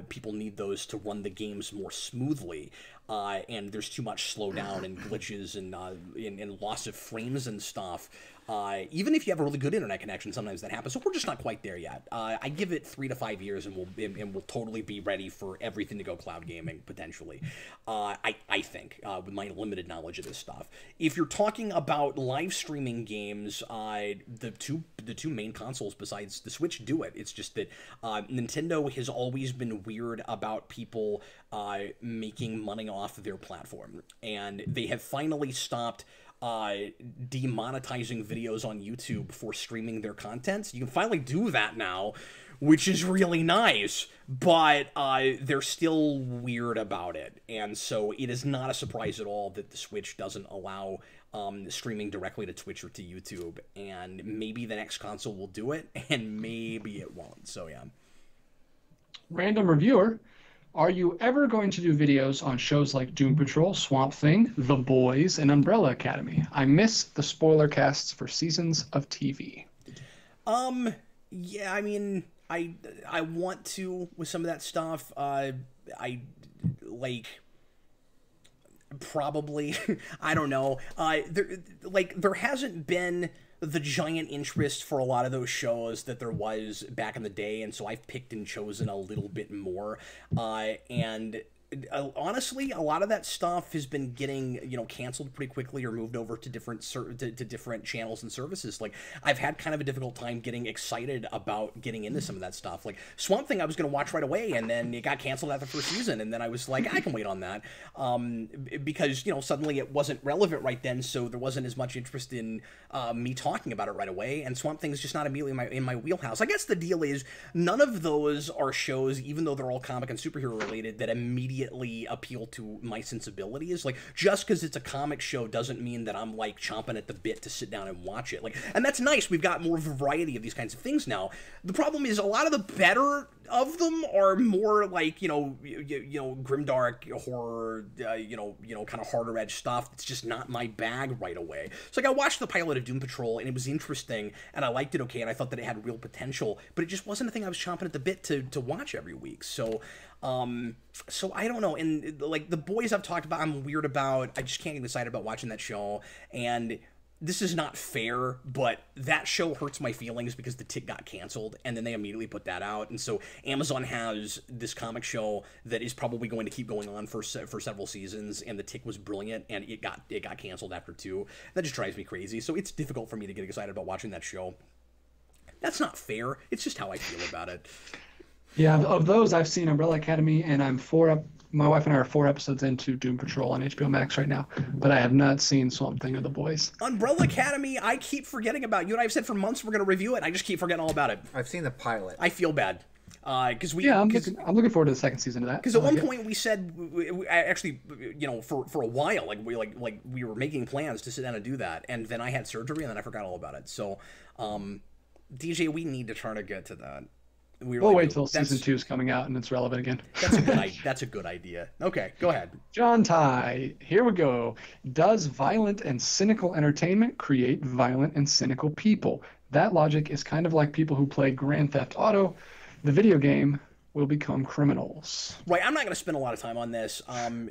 people need those to run the games more smoothly, and there's too much slowdown and glitches and loss of frames and stuff. Even if you have a really good internet connection, sometimes that happens. So we're just not quite there yet. I give it 3 to 5 years, and we'll totally be ready for everything to go cloud gaming potentially. I think with my limited knowledge of this stuff. If you're talking about live streaming games, the two main consoles besides the Switch do it. It's just that Nintendo has always been weird about people making money off of their platform, and they have finally stopped demonetizing videos on YouTube for streaming their content. So you can finally do that now, which is really nice, but they're still weird about it. And so it is not a surprise at all that the Switch doesn't allow streaming directly to Twitch or to YouTube. And maybe the next console will do it, and maybe it won't. So yeah. Random reviewer, are you ever going to do videos on shows like Doom Patrol, Swamp Thing, The Boys, and Umbrella Academy? I miss the spoiler casts for seasons of TV. Yeah, I mean, I want to with some of that stuff. I like probably I don't know. There hasn't been the giant interest for a lot of those shows that there was back in the day, and so I've picked and chosen a little bit more. And honestly, a lot of that stuff has been getting, canceled pretty quickly or moved over to different to different channels and services. Like, I've had kind of a difficult time getting excited about getting into some of that stuff. Like Swamp Thing, I was going to watch right away, and then it got canceled after the first season, and then I was like, I can wait on that, because suddenly it wasn't relevant right then, so there wasn't as much interest in me talking about it right away. And Swamp Thing is just not immediately in my wheelhouse. I guess the deal is none of those are shows, even though they're all comic and superhero related, that immediately appeal to my sensibilities. Like, just because it's a comic show doesn't mean that I'm like chomping at the bit to sit down and watch it. Like, and that's nice. We've got more variety of these kinds of things now. The problem is a lot of the better of them are more like, grimdark horror, kind of harder edge stuff. It's just not my bag right away. So like, I watched the pilot of Doom Patrol, and it was interesting, and I liked it okay, and I thought that it had real potential, but it just wasn't a thing I was chomping at the bit to watch every week. So I don't know. And like the boys I've talked about, I'm weird about. I just can't get excited about watching that show. And this is not fair, but that show hurts my feelings because The Tick got canceled, and then they immediately put that out. And so Amazon has this comic show that is probably going to keep going on for several seasons, and The Tick was brilliant, and it got canceled after 2. That just drives me crazy. So it's difficult for me to get excited about watching that show. That's not fair. It's just how I feel about it. Yeah, of those, I've seen Umbrella Academy, and my wife and I are 4 episodes into Doom Patrol on HBO Max right now, but I have not seen Swamp Thing or The Boys. Umbrella Academy, I keep forgetting about. You and I have said for months we're going to review it. I just keep forgetting all about it. I've seen the pilot. I feel bad. I'm looking forward to the second season of that. Because at one point we said, actually, for a while, we were making plans to sit down and do that, and then I had surgery, and then I forgot all about it. So, DJ, we need to try to get to that. We'll wait till season 2 is coming out and it's relevant again. That's a good idea. Okay, go ahead. John Ty, here we go. Does violent and cynical entertainment create violent and cynical people? That logic is kind of like people who play Grand Theft Auto. The video game will become criminals. Right, I'm not going to spend a lot of time on this.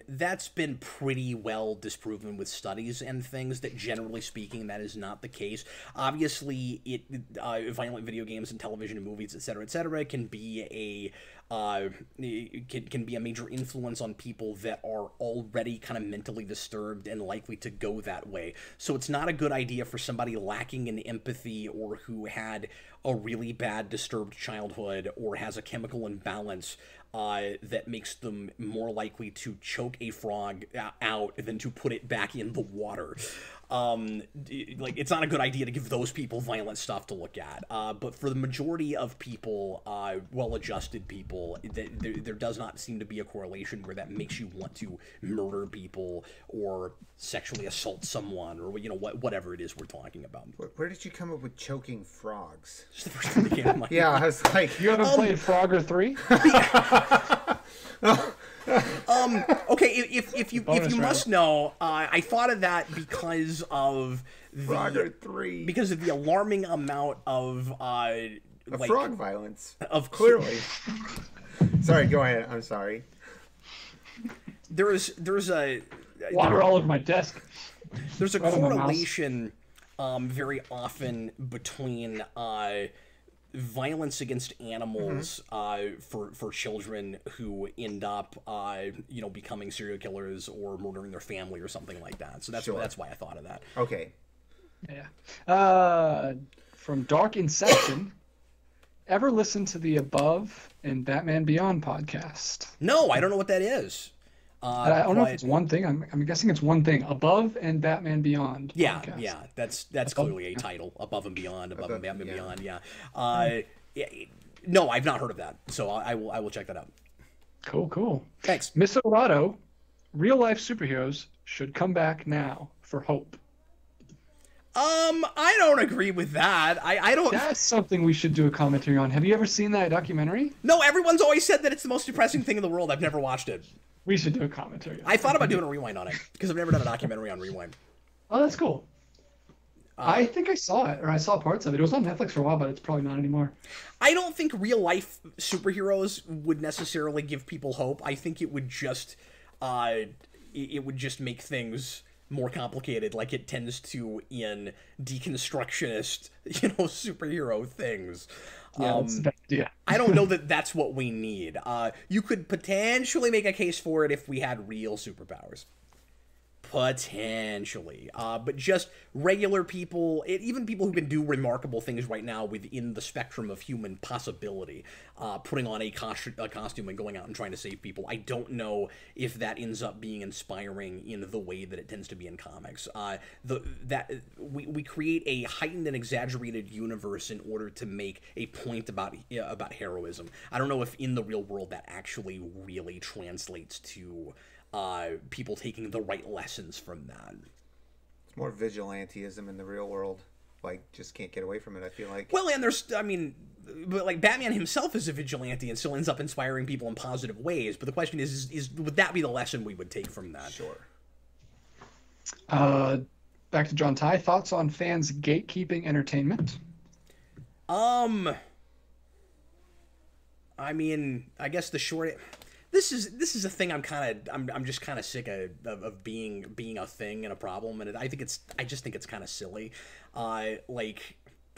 That's been pretty well disproven with studies and things that, generally speaking, that is not the case. Obviously, violent video games and television and movies, et cetera, can be a major influence on people that are already kind of mentally disturbed and likely to go that way. So it's not a good idea for somebody lacking in empathy or who had a really bad disturbed childhood or has a chemical imbalance that makes them more likely to choke a frog out than to put it back in the water. It's not a good idea to give those people violent stuff to look at. But for the majority of people, well-adjusted people, there does not seem to be a correlation where that makes you want to murder people or sexually assault someone or whatever it is we're talking about. Where did you come up with choking frogs? It's the first thing that came to mind. Yeah, I was like, you haven't played Frogger 3? Okay, if you must know, I thought of that because of Frogger 3. Because of the alarming amount of frog violence. Of clearly. Sorry, go ahead. I'm sorry. There's a water all over my desk. There's a correlation very often between violence against animals for children who end up becoming serial killers or murdering their family or something like that. So that's why I thought of that. Okay. Yeah. From Dark Inception, ever listen to the Above and Batman Beyond podcast? No, I don't know what that is. I don't know if it's one thing. I'm guessing it's one thing. Above and Batman Beyond. Yeah, podcast. Yeah. That's clearly a title. Above and Beyond. Above and Batman Beyond. Yeah. No, I've not heard of that. So I will check that out. Cool. Thanks, Miss Orato. Real life superheroes should come back now for hope. I don't agree with that. I don't. That's something we should do a commentary on. Have you ever seen that documentary? No, everyone's always said that it's the most depressing thing in the world. I've never watched it. We should do a commentary. I thought about doing a rewind on it because I've never done a documentary on Rewind. Oh, that's cool. I think I saw it, or I saw parts of it. It was on Netflix for a while, but it's probably not anymore. I don't think real life superheroes would necessarily give people hope. I think it would just make things more complicated, like it tends to in deconstructionist, superhero things. Yeah, that's a bad idea. I don't know that that's what we need. You could potentially make a case for it if we had real superpowers. Potentially. But just regular people, even people who can do remarkable things right now within the spectrum of human possibility, putting on a costume and going out and trying to save people, I don't know if that ends up being inspiring in the way that it tends to be in comics. We create a heightened and exaggerated universe in order to make a point about heroism. I don't know if in the real world that actually really translates to people taking the right lessons from that. It's more vigilantism in the real world. Like, just can't get away from it, I feel like. Well, and but like Batman himself is a vigilante and still ends up inspiring people in positive ways. But the question is would that be the lesson we would take from that? Sure. Back to John Ty. Thoughts on fans gatekeeping entertainment? I mean, I guess the short... This is a thing I'm just kind of sick of being a thing and a problem, and I just think it's kind of silly. Like,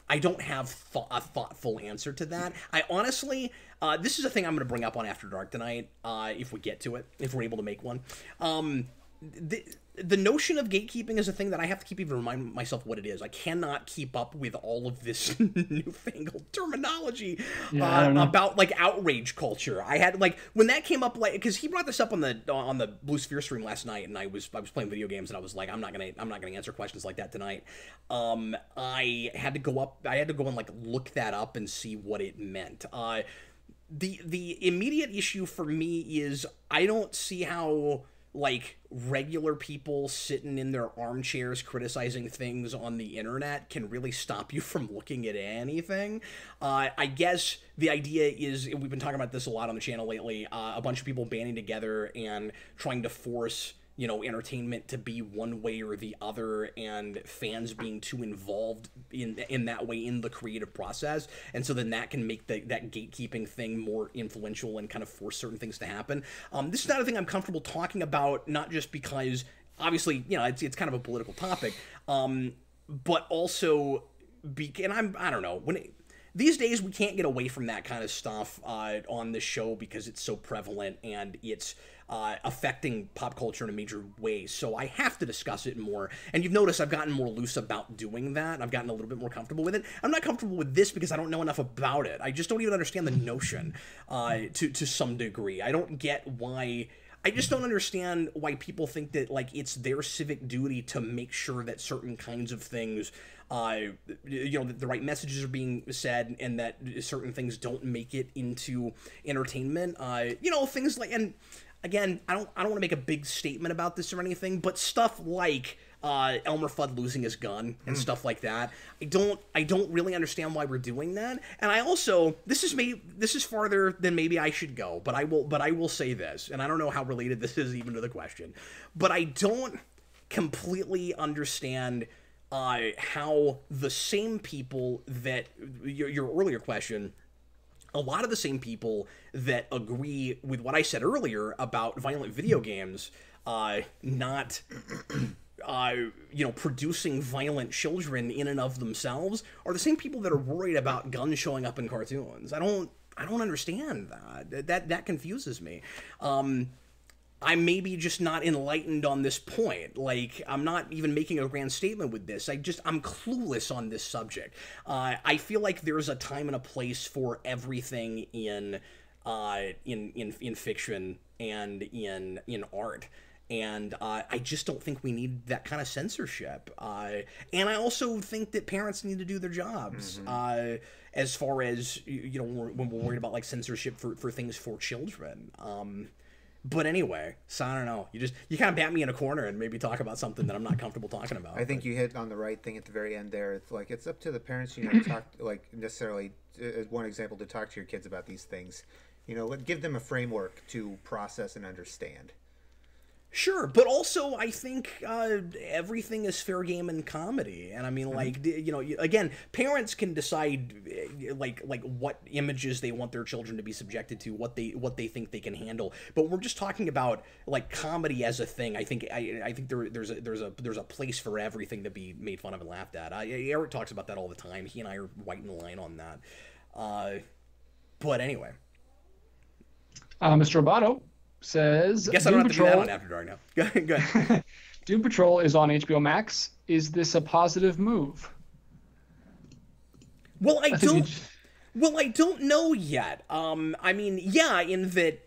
I don't have a thoughtful answer to that. I honestly, this is a thing I'm going to bring up on After Dark tonight, if we get to it, if we're able to make one. The notion of gatekeeping is a thing that I have to keep even remind myself what it is. I cannot keep up with all of this newfangled terminology about like outrage culture. I had like when that came up, like because he brought this up on the Blue Sphere stream last night, and I was playing video games, and I was like, I'm not gonna answer questions like that tonight. I had to go and like look that up and see what it meant. The immediate issue for me is I don't see how like regular people sitting in their armchairs criticizing things on the internet can really stop you from looking at anything. I guess the idea is, we've been talking about this a lot on the channel lately, a bunch of people banding together and trying to force entertainment to be one way or the other, and fans being too involved in that way in the creative process, and so then that can make that gatekeeping thing more influential and kind of force certain things to happen. This is not a thing I'm comfortable talking about, not just because obviously it's kind of a political topic, but also and I don't know these days we can't get away from that kind of stuff on this show because it's so prevalent and it's affecting pop culture in a major way. So I have to discuss it more. And you've noticed I've gotten more loose about doing that. I've gotten a little bit more comfortable with it. I'm not comfortable with this because I don't know enough about it. I just don't even understand the notion to some degree. I don't get why... I just don't understand why people think that like it's their civic duty to make sure that certain kinds of things, that the right messages are being said, and that certain things don't make it into entertainment. Things like, and again, I don't want to make a big statement about this or anything, but stuff like Elmer Fudd losing his gun and stuff like that. I don't really understand why we're doing that. And I also, this is farther than maybe I should go, but I will say this, and I don't know how related this is even to the question, but I don't completely understand how the same people that your earlier question, a lot of the same people that agree with what I said earlier about violent video games not producing violent children in and of themselves are the same people that are worried about guns showing up in cartoons. I don't understand that. That confuses me. I'm maybe just not enlightened on this point. Like, I'm not even making a grand statement with this. I'm clueless on this subject. I feel like there's a time and a place for everything in fiction and in art. And I just don't think we need that kind of censorship. And I also think that parents need to do their jobs as far as, when we're worried about like censorship for things for children. But anyway, so I don't know. You kind of bat me in a corner and maybe talk about something that I'm not comfortable talking about. I think you hit on the right thing at the very end there. It's like, it's up to the parents, to talk, like necessarily as one example, to talk to your kids about these things. Give them a framework to process and understand. Sure, but also I think everything is fair game in comedy, and I mean, like, again, parents can decide like what images they want their children to be subjected to, what they think they can handle. But we're just talking about like comedy as a thing. I think there's a place for everything to be made fun of and laughed at. Eric talks about that all the time. He and I are right in line on that. But anyway. Mr. Roboto says, Guess I don't have to do that on After Dark now. Go ahead. Doom Patrol is on HBO Max. Is this a positive move? Well, I don't know yet. I mean, yeah, in that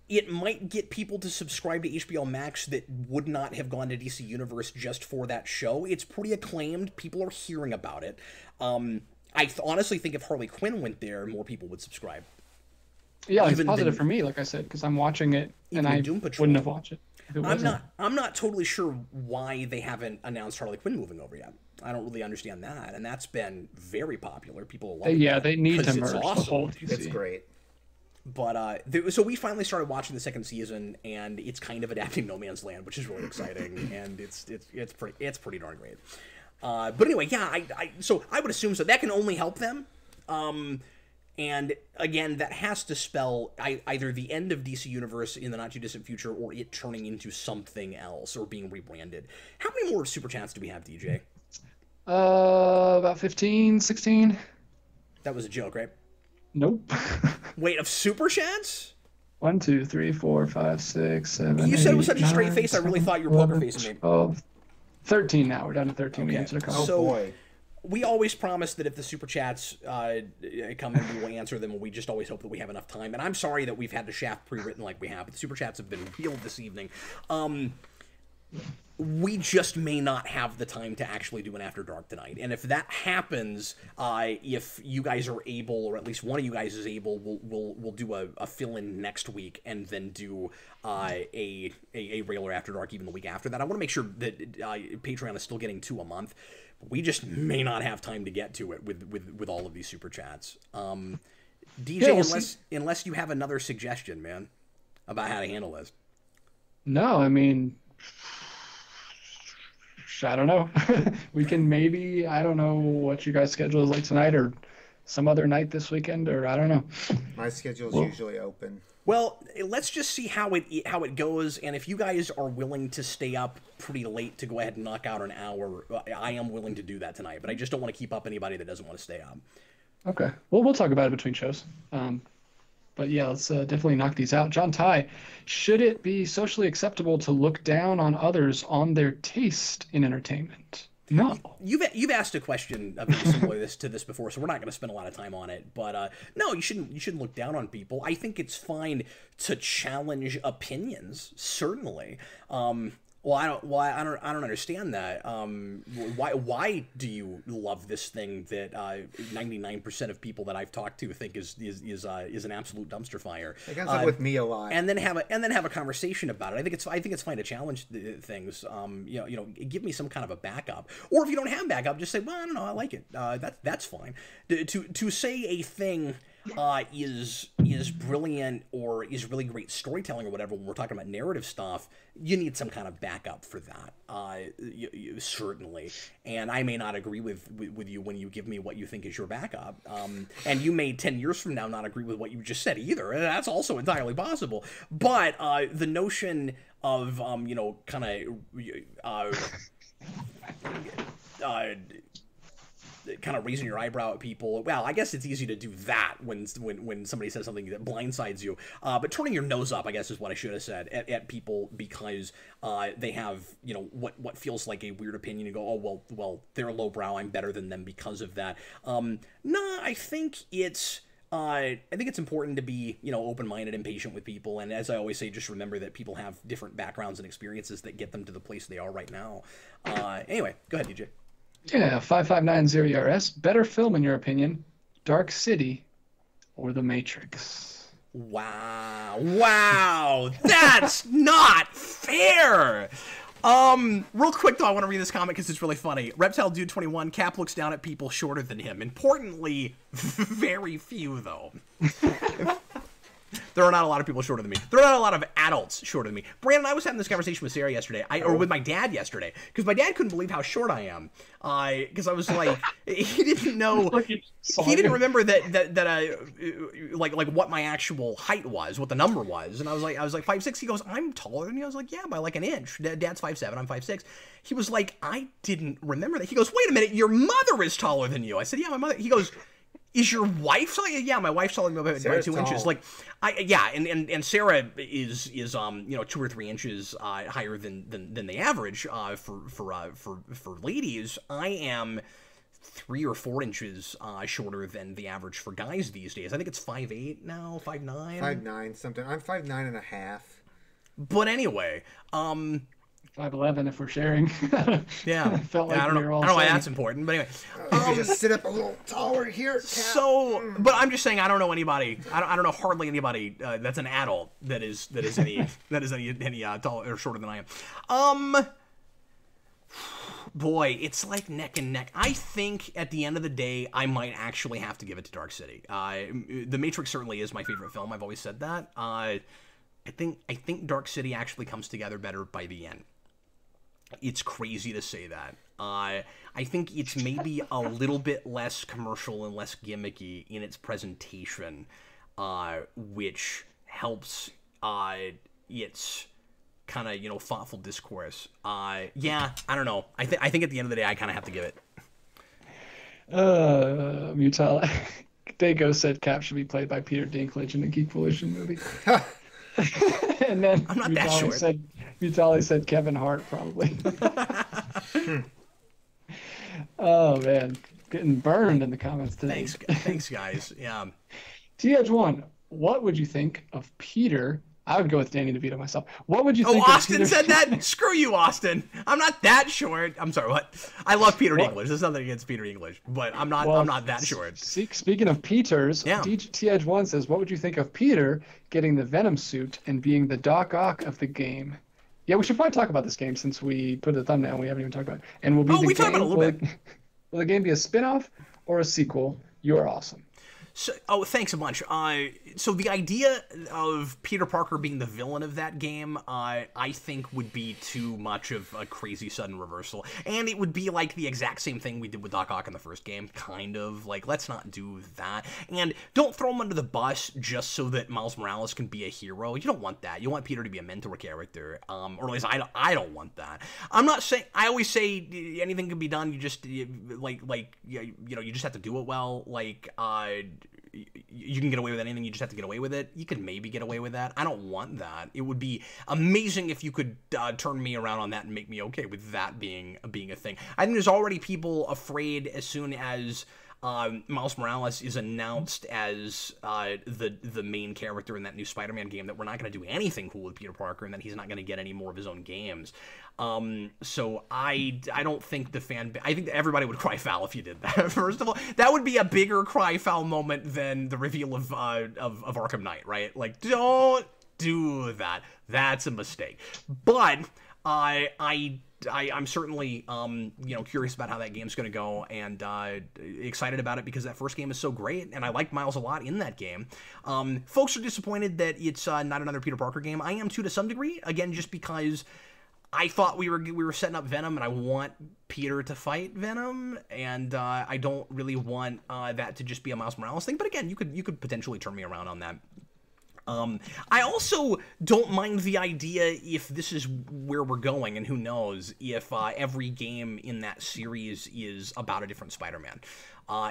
it might get people to subscribe to HBO Max that would not have gone to DC Universe just for that show. It's pretty acclaimed. People are hearing about it. I honestly think if Harley Quinn went there, more people would subscribe. Yeah, it's positive for me, like I said, because I'm watching it and I wouldn't have watched it. I'm not totally sure why they haven't announced Harley Quinn moving over yet. I don't really understand that, and that's been very popular. People love it. Yeah, they need to merge awesome. the whole DC. It's great. But so we finally started watching the second season, and it's kind of adapting No Man's Land, which is really exciting, and it's pretty darn great. But anyway, yeah, so I would assume so. That can only help them. And again, that has to spell either the end of DC Universe in the not-too-distant future or it turning into something else or being rebranded. How many more Super Chats do we have, DJ? About 15, 16. That was a joke, right? Nope. Wait, of Super Chats? 1, 2, 3, 4, 5, 6, 7, You said it with 8, such a straight 9, face, I really 10, thought you were poker facing me. 12, 13 now. We're down to 13. Okay. We answered a couple. So, boy. we always promise that if the Super Chats come in, we will answer them, and we just always hope that we have enough time. And I'm sorry that we've had the shaft pre-written like we have, but the Super Chats have been real this evening. We just may not have the time to actually do an After Dark tonight. And if that happens, if you guys are able, or at least one of you guys is able, we'll do a fill-in next week and then do a regular After Dark even the week after that. I want to make sure that Patreon is still getting 2 a month. We just may not have time to get to it with all of these Super Chats. DJ, yeah, unless you have another suggestion, man, about how to handle this. No, I mean, I don't know. We can maybe, I don't know what you guys' schedule is like tonight or some other night this weekend, or I don't know. My schedule is usually open. Well, let's just see how it goes, and if you guys are willing to stay up pretty late to go ahead and knock out an hour, I am willing to do that tonight, but I just don't want to keep up anybody that doesn't want to stay up. Okay. Well, we'll talk about it between shows. But yeah, let's definitely knock these out. John Ty, should it be socially acceptable to look down on others on their taste in entertainment? No. You've asked a question similar to this before, so we're not going to spend a lot of time on it. But no, you shouldn't look down on people. I think it's fine to challenge opinions, certainly. Well, I don't understand that. Why do you love this thing that 99% of people that I've talked to think is an absolute dumpster fire? It comes up with me a lot. And then have a conversation about it. I think it's fine to challenge things. You know, give me some kind of a backup. Or if you don't have backup, just say, well, I don't know, I like it. That's fine. To say a thing is brilliant or is really great storytelling or whatever when we're talking about narrative stuff, you need some kind of backup for that, certainly. And I may not agree with you when you give me what you think is your backup, and you may 10 years from now not agree with what you just said either, and that's also entirely possible. But the notion of kind of raising your eyebrow at people. Well, I guess it's easy to do that when somebody says something that blindsides you. But turning your nose up, I guess, is what I should have said at people because they have what feels like a weird opinion. You go, oh well, they're lowbrow. I'm better than them because of that. I think it's. I think it's important to be, open-minded and patient with people. And as I always say, just remember that people have different backgrounds and experiences that get them to the place they are right now. Anyway, go ahead, DJ. Yeah, 5590ERS. Better film, in your opinion, Dark City or The Matrix? Wow, that's not fair. Real quick though, I want to read this comment because it's really funny. Reptile Dude 21, Cap looks down at people shorter than him. Importantly, very few though. There are not a lot of people shorter than me. There are not a lot of adults shorter than me. Brandon, I was having this conversation with Sarah yesterday, or with my dad yesterday, because my dad couldn't believe how short I am. Because I was like, he didn't know, he didn't remember that like what my actual height was, what the number was, and I was like 5'6". He goes, I'm taller than you. I was like, yeah, by like an inch. Dad's 5'7", I'm 5'6". He was like, I didn't remember that. He goes, wait a minute, your mother is taller than you. I said, yeah, my mother. He goes, Is your wife telling? Yeah, my wife's telling me about Sarah's 2 inches. tall. Like, and Sarah is 2 or 3 inches higher than the average for ladies. I am 3 or 4 inches shorter than the average for guys these days. I think it's 5'8" now, 5'9". 5'9" something. I'm 5'9.5". But anyway, 5'11" if we're sharing. yeah, I felt like I don't we know. were all I don't know why saying- that's important, but anyway. You can just sit up a little taller here. Cap. So, but I'm just saying, I don't know anybody. I don't know hardly anybody that's an adult that is any taller or shorter than I am. Boy, it's like neck and neck. I think at the end of the day, I might actually have to give it to Dark City. The Matrix certainly is my favorite film. I've always said that. I think Dark City actually comes together better by the end. It's crazy to say that. I think it's maybe a little bit less commercial and less gimmicky in its presentation, which helps its kind of thoughtful discourse. Yeah, I don't know. I think at the end of the day, I kind of have to give it. Mutala. Dago said Cap should be played by Peter Dinklage in the Geek Volition movie. And then I'm not that short. Mutali said Kevin Hart probably. Oh man, getting burned in the comments today. Thanks, guys. Yeah. TH1, what would you think of Peter? I would go with Danny DeVito myself. What would you think Oh, of Austin Peter? said that? Screw you, Austin. I'm not that short. I'm sorry, what? I love Peter Dinklage. There's nothing against Peter Dinklage, but I'm not that short. Speaking of Peters, Yeah. TH1 says, what would you think of Peter getting the Venom suit and being the Doc Ock of the game? Yeah, we should probably talk about this game since we put a thumbnail and we haven't even talked about it. And will be the we talked game, about it a little bit. Will the game be a spin-off or a sequel? You are awesome. So, thanks a bunch. So the idea of Peter Parker being the villain of that game, I think would be too much of a crazy sudden reversal. And it would be like the exact same thing we did with Doc Ock in the first game, kind of. Like, let's not do that. And don't throw him under the bus just so that Miles Morales can be a hero. You don't want that. You want Peter to be a mentor character. Or at least I don't want that. I'm not saying, I always say anything can be done. You just, you just have to do it well. Like, you can get away with anything, you just have to get away with it. You could maybe get away with that. I don't want that. It would be amazing if you could turn me around on that and make me okay with that being a thing. I think there's already people afraid as soon as Miles Morales is announced as the main character in that new Spider-Man game that we're not going to do anything cool with Peter Parker and that he's not going to get any more of his own games. So I don't think I think that everybody would cry foul if you did that. First of all, that would be a bigger cry foul moment than the reveal of Arkham Knight, right? Like, don't do that. That's a mistake. But I'm certainly curious about how that game's going to go and excited about it because that first game is so great and I like Miles a lot in that game. Folks are disappointed that it's not another Peter Parker game. I am too to some degree, again, just because I thought we were setting up Venom and I want Peter to fight Venom and I don't really want that to just be a Miles Morales thing. But again, you could potentially turn me around on that. I also don't mind the idea if this is where we're going, and who knows if every game in that series is about a different Spider-Man.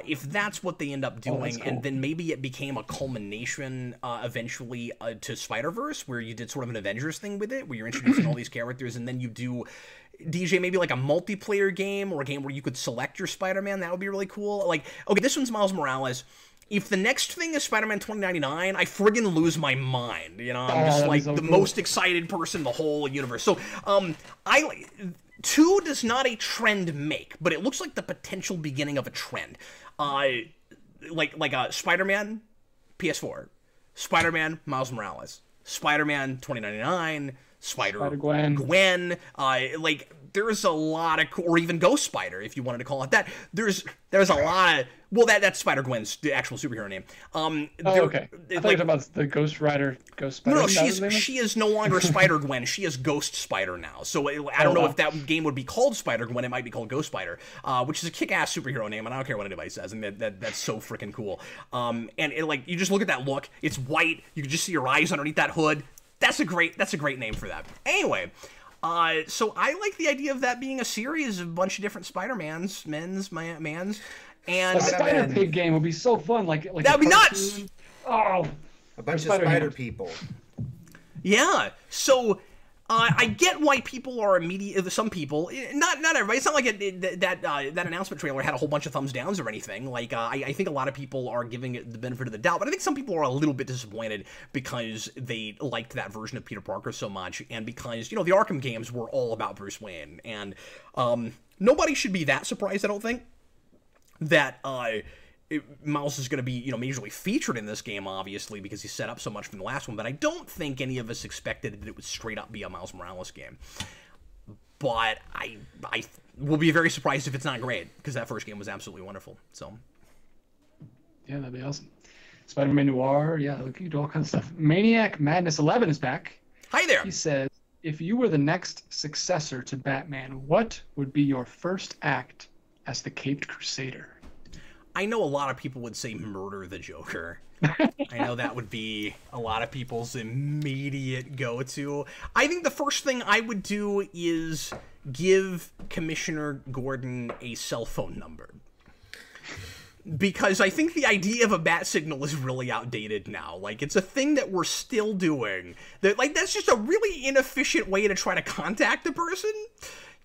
If that's what they end up doing, cool. And then maybe it became a culmination eventually to Spider-Verse, where you did sort of an Avengers thing with it, where you're introducing all these characters, and then you do, DJ, maybe like a multiplayer game, or a game where you could select your Spider-Man. That would be really cool. Like, okay, this one's Miles Morales. If the next thing is Spider-Man 2099, I friggin' lose my mind. You know, I'm just like the most excited person in the whole universe. So, 2 does not a trend make, but it looks like the potential beginning of a trend. Like Spider-Man, PS4, Spider-Man, Miles Morales, Spider-Man 2099, Spider-Gwen, like there's a lot of, or even Ghost Spider, if you wanted to call it that. There's a lot of, well, that's Spider-Gwen's the actual superhero name. Okay. I thought you were talking about the Ghost Rider, Ghost Spider. No, she is no longer Spider-Gwen. She is Ghost Spider now. So I don't know if that game would be called Spider-Gwen. It might be called Ghost Spider, which is a kick-ass superhero name, and I don't care what anybody says. I mean, that's so freaking cool. And you just look at that look. It's white. You can just see your eyes underneath that hood. That's a great name for that. Anyway, so I like the idea of that being a series of a bunch of different Spider-Mans, mans, And A Spider Spider-Man. Pig game would be so fun. Like that'd a be nuts! cartoon. Oh, A bunch of Spider spider Hands. people. yeah, so I get why people are some people, not everybody. It's not like that announcement trailer had a whole bunch of thumbs downs or anything. Like I think a lot of people are giving it the benefit of the doubt, but I think some people are a little bit disappointed because they liked that version of Peter Parker so much, and because the Arkham games were all about Bruce Wayne, and nobody should be that surprised. I don't think that Miles is going to be, majorly featured in this game, obviously, because he's set up so much from the last one, but I don't think any of us expected that it would straight up be a Miles Morales game. But I will be very surprised if it's not great, because that first game was absolutely wonderful. So, yeah, that'd be awesome. Spider-Man Noir, yeah, we can do all kinds of stuff. Maniac Madness 11 is back. hi there! He says, if you were the next successor to Batman, what would be your first act as the Caped Crusader? I know a lot of people would say murder the Joker. I know that would be a lot of people's immediate go-to. I think the first thing I would do is give Commissioner Gordon a cell phone number. Because I think the idea of a bat signal is really outdated now. Like, it's a thing that we're still doing. That's just a really inefficient way to try to contact a person.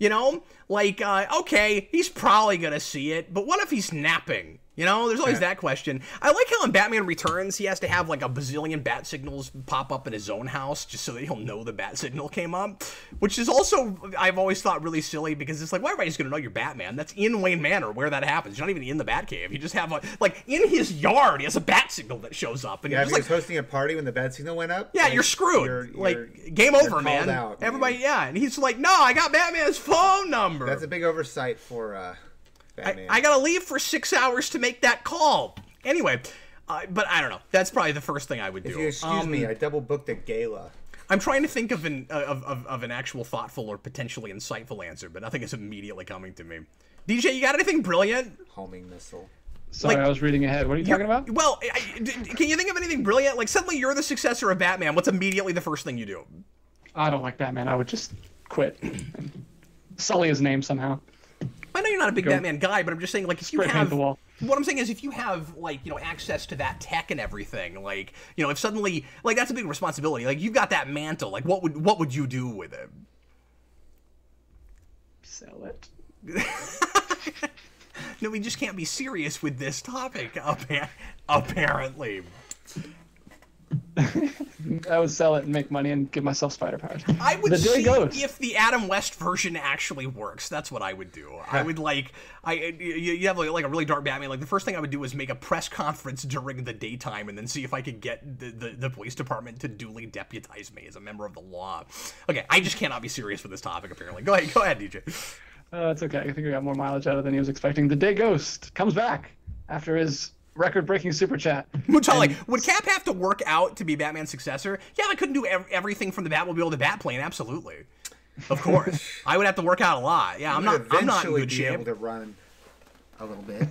Okay, he's probably gonna see it, but what if he's napping? There's always that question. I like how in Batman Returns, he has to have, a bazillion bat signals pop up in his own house just so that he'll know the bat signal came up, which is also, I've always thought, really silly, because it's like, why everybody's gonna know you're Batman? That's in Wayne Manor where that happens. You're not even in the Batcave. You just have, in his yard, he has a bat signal that shows up. And Yeah, you're if he just was hosting a party when the bat signal went up. yeah, you're screwed. Game over, man. Out, Everybody, yeah. And he's like, no, I got Batman's phone number. That's a big oversight for Batman. I gotta leave for 6 hours to make that call. Anyway, but I don't know. That's probably the first thing I would do. If you excuse me, I double booked a gala. I'm trying to think of an actual thoughtful or potentially insightful answer, but nothing is immediately coming to me. DJ, you got anything brilliant? Homing missile. Sorry, I was reading ahead. What are you talking about? Well, can you think of anything brilliant? Like, suddenly you're the successor of Batman. What's immediately the first thing you do? I don't like Batman. I would just quit and sully his name somehow. I know you're not a big Batman guy, but I'm just saying, if you Spray paint have the wall. what I'm saying is, if you have access to that tech and everything, if suddenly that's a big responsibility. Like, you've got that mantle. Like, what would you do with it? Sell it. No, we just can't be serious with this topic. Apparently. I would sell it and make money and give myself spider powers. I would The day see goes. if the Adam West version actually works. That's what I would do. I would you have a really dark Batman. Like, the first thing I would do is make a press conference during the daytime and then see if I could get the police department to duly deputize me as a member of the law. Okay, I just cannot be serious with this topic, apparently. Go ahead, DJ. It's okay. I think we got more mileage out of it than he was expecting. The Day Ghost comes back after his record-breaking super chat. Mutali, would Cap have to work out to be Batman's successor? Yeah, I couldn't do everything from the Batmobile to Batplane. Absolutely, of course. I would have to work out a lot. Yeah, I'm not in good be shape. able to run a little bit.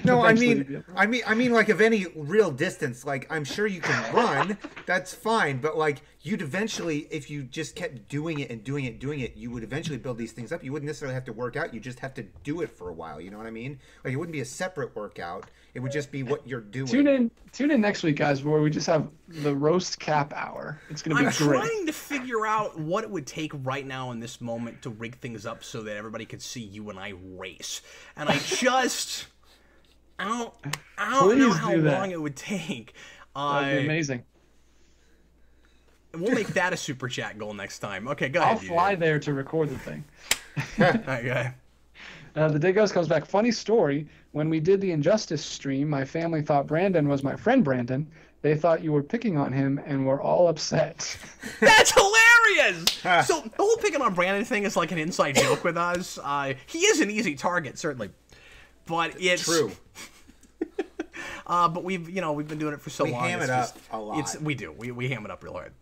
No, I mean, of any real distance, I'm sure you can run. That's fine, but you'd eventually, if you just kept doing it and doing it, you would eventually build these things up. You wouldn't necessarily have to work out. You just have to do it for a while. You know what I mean? It wouldn't be a separate workout. It would just be what you're doing. Tune in next week, guys, where we just have the roast Cap hour. It's going to be great. I'm trying to figure out what it would take right now in this moment to rig things up so that everybody could see you and I race, and I just. I don't know how long it would take. That'd be amazing. We'll make that a super chat goal next time. Okay, go ahead. I'll fly there to record the thing. Okay. The Day Ghost comes back. Funny story. When we did the Injustice stream, my family thought Brandon was my friend Brandon. They thought you were picking on him and were all upset. That's hilarious! So the whole picking on Brandon thing is like an inside joke with us. He is an easy target, certainly. But it's true. But we've been doing it for so long. We ham it up a lot. We do. We ham it up real hard.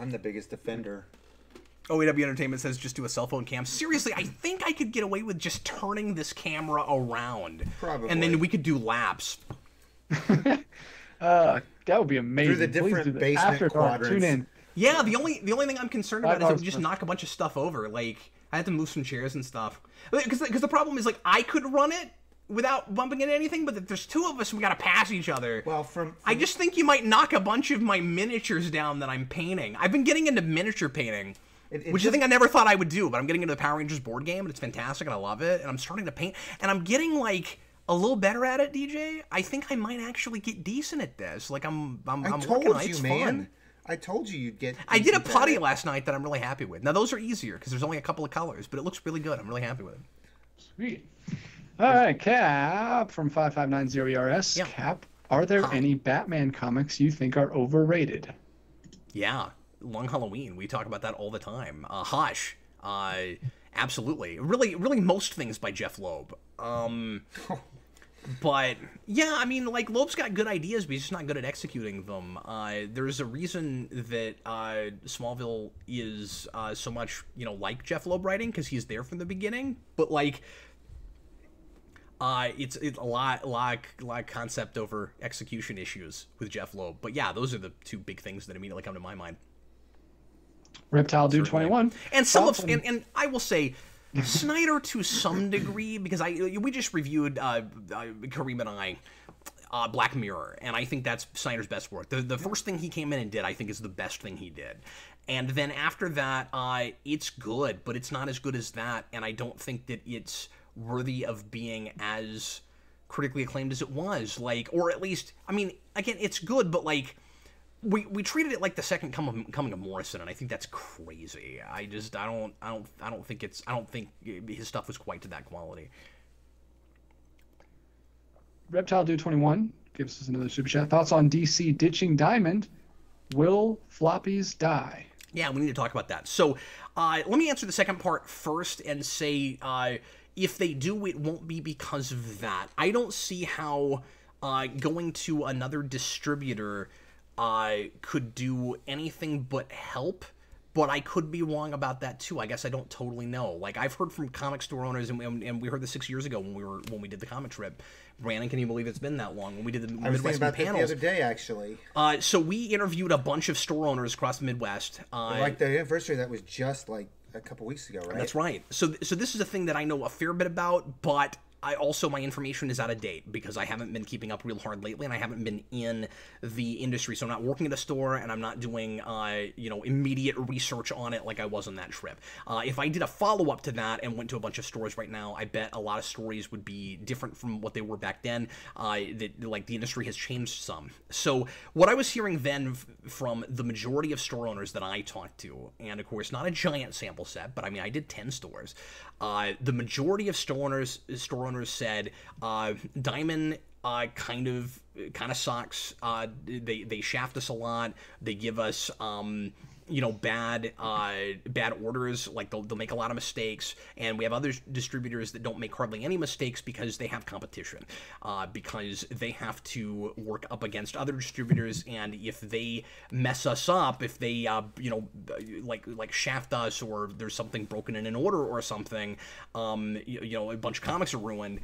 I'm the biggest defender. OAW Entertainment says just do a cell phone cam. Seriously, I think I could get away with just turning this camera around. Probably. And then we could do laps. That would be amazing. Through the different Please do that. basement After dark, quadrants. tune in. Yeah, the only thing I'm concerned about is that we just Special. knock a bunch of stuff over. I had to move some chairs and stuff. Because the problem is, like, I could run it without bumping into anything, but if there's two of us, we gotta pass each other. Well, I just think you might knock a bunch of my miniatures down that I'm painting. I've been getting into miniature painting, which I think I never thought I would do, but I'm getting into the Power Rangers board game, and it's fantastic, and I love it, and I'm starting to paint, and I'm getting, like, a little better at it, DJ. I think I might actually get decent at this. Like, I'm working on it. It's fun. I told you you'd get. I did a putty last night that I'm really happy with. Now, those are easier because there's only a couple of colors, but it looks really good. I'm really happy with it. Sweet. All right, Cap from 5590ERS. Yeah. Cap, are there any Batman comics you think are overrated? Yeah, Long Halloween. We talk about that all the time. Hush. Absolutely. Really most things by Jeff Loeb. But, yeah, I mean, like, Loeb's got good ideas, but he's just not good at executing them. There's a reason that Smallville is so much, like Jeff Loeb writing, because he's there from the beginning. But, like, it's a lot concept over execution issues with Jeff Loeb. But, yeah, those are the two big things that immediately come to my mind. Reptile Dude 21. And and I will say, Snyder to some degree, because we just reviewed Kareem and I Black Mirror, and I think that's Snyder's best work. The first thing he came in and did, I think, is the best thing he did. And then after that, it's good, but it's not as good as that, and I don't think that it's worthy of being as critically acclaimed as it was. Like, or at least, I mean, again, it's good, but like, we treated it like the second coming of Morrison, and I think that's crazy. I don't think his stuff was quite to that quality. Reptile Dude 21 gives us another super chat. Thoughts on DC ditching Diamond? Will floppies die? Yeah, we need to talk about that. So let me answer the second part first and say if they do, it won't be because of that. I don't see how going to another distributor could do anything but help, but I could be wrong about that too. I guess I don't totally know. Like, I've heard from comic store owners, and we heard this 6 years ago when we did the comic trip. Brandon, can you believe it's been that long? When we did the Midwestern panels. That the other day, actually. So we interviewed a bunch of store owners across the Midwest. Like the anniversary that was just like a couple weeks ago, right? That's right. So this is a thing that I know a fair bit about, but my information is out of date because I haven't been keeping up real hard lately, and I haven't been in the industry. So I'm not working at a store, and I'm not doing, immediate research on it like I was on that trip. If I did a follow-up to that and went to a bunch of stores right now, I bet a lot of stories would be different from what they were back then. The industry has changed some. So what I was hearing then from the majority of store owners that I talked to, and of course not a giant sample set, but I mean I did 10 stores. The majority of store owners said Diamond kind of sucks. They shaft us a lot. They give us bad orders. Like they'll make a lot of mistakes, and we have other distributors that don't make hardly any mistakes because they have competition, because they have to work up against other distributors, and if they mess us up, if they like shaft us, or there's something broken in an order or something, a bunch of comics are ruined,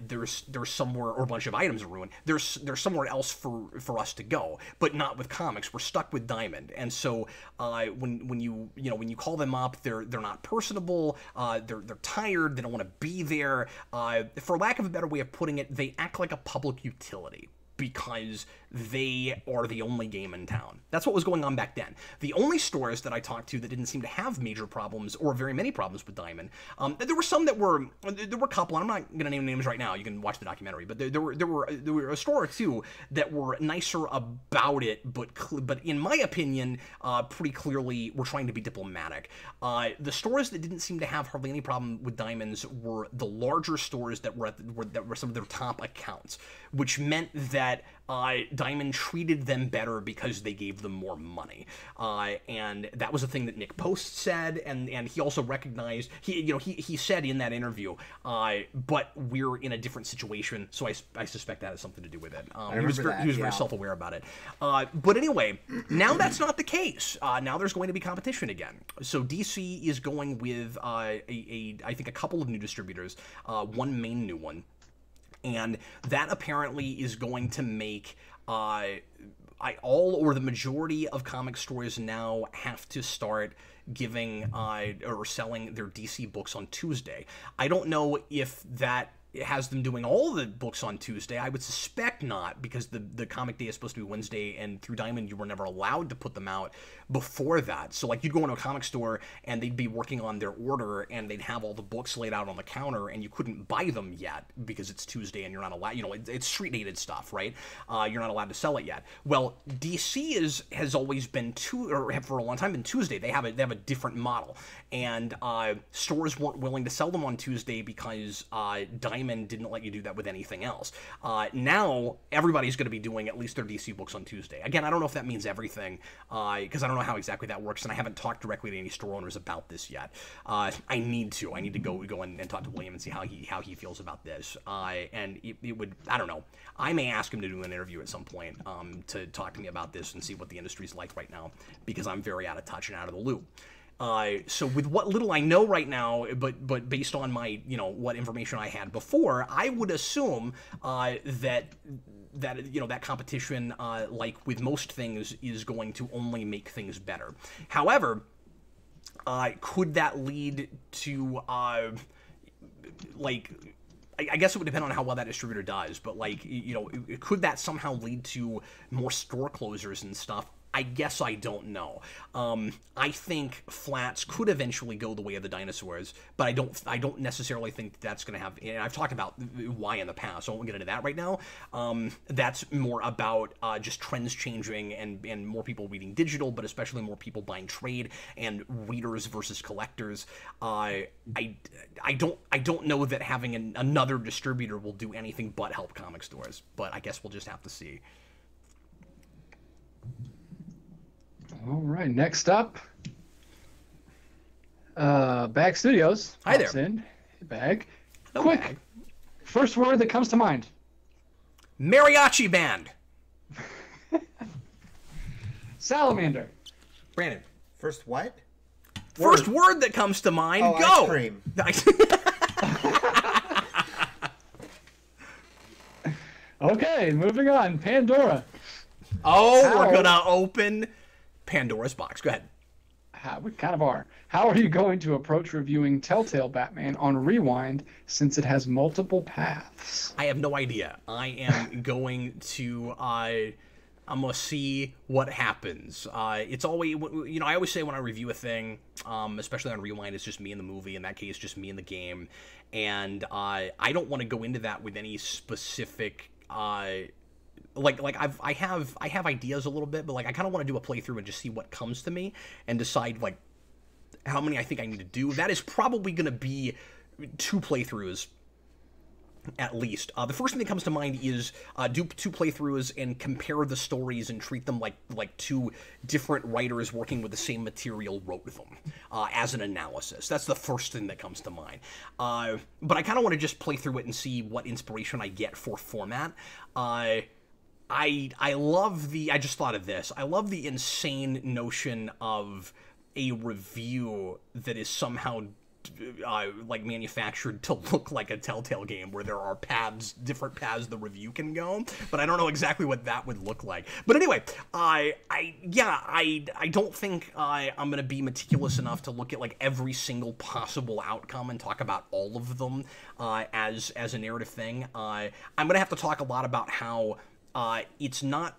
there's somewhere, or a bunch of items are ruined, there's somewhere else for us to go, but not with comics. We're stuck with Diamond. And so when you call them up, they're not personable, they're tired, they don't want to be there. For lack of a better way of putting it, they act like a public utility because they are the only game in town. That's what was going on back then. The only stores that I talked to that didn't seem to have major problems or very many problems with Diamond, there were some there were a couple, and I'm not going to name names right now, you can watch the documentary, but there were a store or two that were nicer about it, but in my opinion, pretty clearly were trying to be diplomatic. The stores that didn't seem to have hardly any problem with Diamonds were the larger stores that were some of their top accounts, which meant that Diamond treated them better because they gave them more money, and that was a thing that Nick Post said, and he also recognized, he said in that interview, but we're in a different situation, so I suspect that has something to do with it. He was very self-aware about it. But anyway, now that's not the case. Now there's going to be competition again. So DC is going with I think a couple of new distributors, one main new one. And that apparently is going to make all or the majority of comic stores now have to start giving or selling their DC books on Tuesday. I don't know if that has them doing all the books on Tuesday. I would suspect not, because the comic day is supposed to be Wednesday, and through Diamond you were never allowed to put them out before that. So like, you'd go into a comic store and they'd be working on their order and they'd have all the books laid out on the counter and you couldn't buy them yet because it's Tuesday and you're not allowed, it's street dated stuff, right? You're not allowed to sell it yet. Well, DC has always been or have for a long time been Tuesday. They have a different model, and stores weren't willing to sell them on Tuesday because Diamond didn't let you do that with anything else. Now everybody's going to be doing at least their DC books on Tuesday. Again, I don't know if that means everything, because I don't know how exactly that works, and I haven't talked directly to any store owners about this yet. I need to go and talk to William and see how he feels about this. And it would, I don't know. I may ask him to do an interview at some point to talk to me about this and see what the industry's like right now, because I'm very out of touch and out of the loop. So with what little I know right now, but based on my, what information I had before, I would assume that competition, like with most things, is going to only make things better. However, could that lead to I guess it would depend on how well that distributor does, but could that somehow lead to more store closures and stuff? I guess I don't know. I think flats could eventually go the way of the dinosaurs, but I don't necessarily think that's going to have. And I've talked about why in the past, so I won't get into that right now. That's more about just trends changing and more people reading digital, but especially more people buying trade and readers versus collectors. I don't know that having another distributor will do anything but help comic stores, but I guess we'll just have to see. All right, next up, Bag Studios. Hi there. Hey, Bag. Hello, Quick, Bag. first word that comes to mind. Mariachi band. Salamander. Brandon. First what? First word that comes to mind. Oh, go. ice cream. Okay, moving on. Pandora. We're gonna open Pandora's box. Go ahead. We kind of are. How are you going to approach reviewing Telltale Batman on Rewind, since it has multiple paths? I have no idea. I am going to I'm gonna see what happens. It's always, I always say when I review a thing, especially on Rewind, it's just me in the movie. In that case, just me in the game, and I don't want to go into that with any specific I have ideas a little bit, but I kind of want to do a playthrough and just see what comes to me and decide how many I think I need to do. That is probably going to be 2 playthroughs at least. The first thing that comes to mind is do 2 playthroughs and compare the stories and treat them like 2 different writers working with the same material wrote them as an analysis. That's the first thing that comes to mind. But I kind of want to just play through it and see what inspiration I get for format. I love I just thought of this. I love the insane notion of a review that is somehow manufactured to look like a Telltale game, where there are different paths the review can go, but I don't know exactly what that would look like. But anyway, I don't think I'm gonna be meticulous enough to look at every single possible outcome and talk about all of them as a narrative thing. I'm gonna have to talk a lot about how it's not.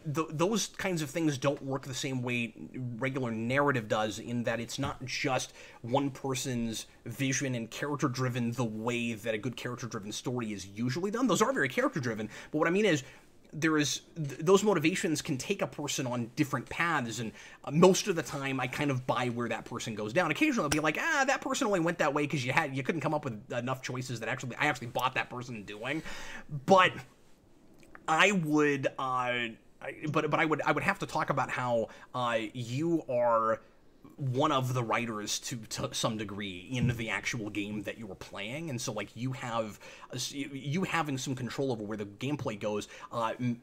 Those kinds of things don't work the same way regular narrative does, in that it's not just one person's vision and character-driven the way that a good character-driven story is usually done. Those are very character-driven, but what I mean is those motivations can take a person on different paths, and most of the time I kind of buy where that person goes down. Occasionally I'll be like, that person only went that way because you couldn't come up with enough choices that I actually bought that person doing. But I would, but I would have to talk about how you are one of the writers to some degree in the actual game that you were playing, and so like you having some control over where the gameplay goes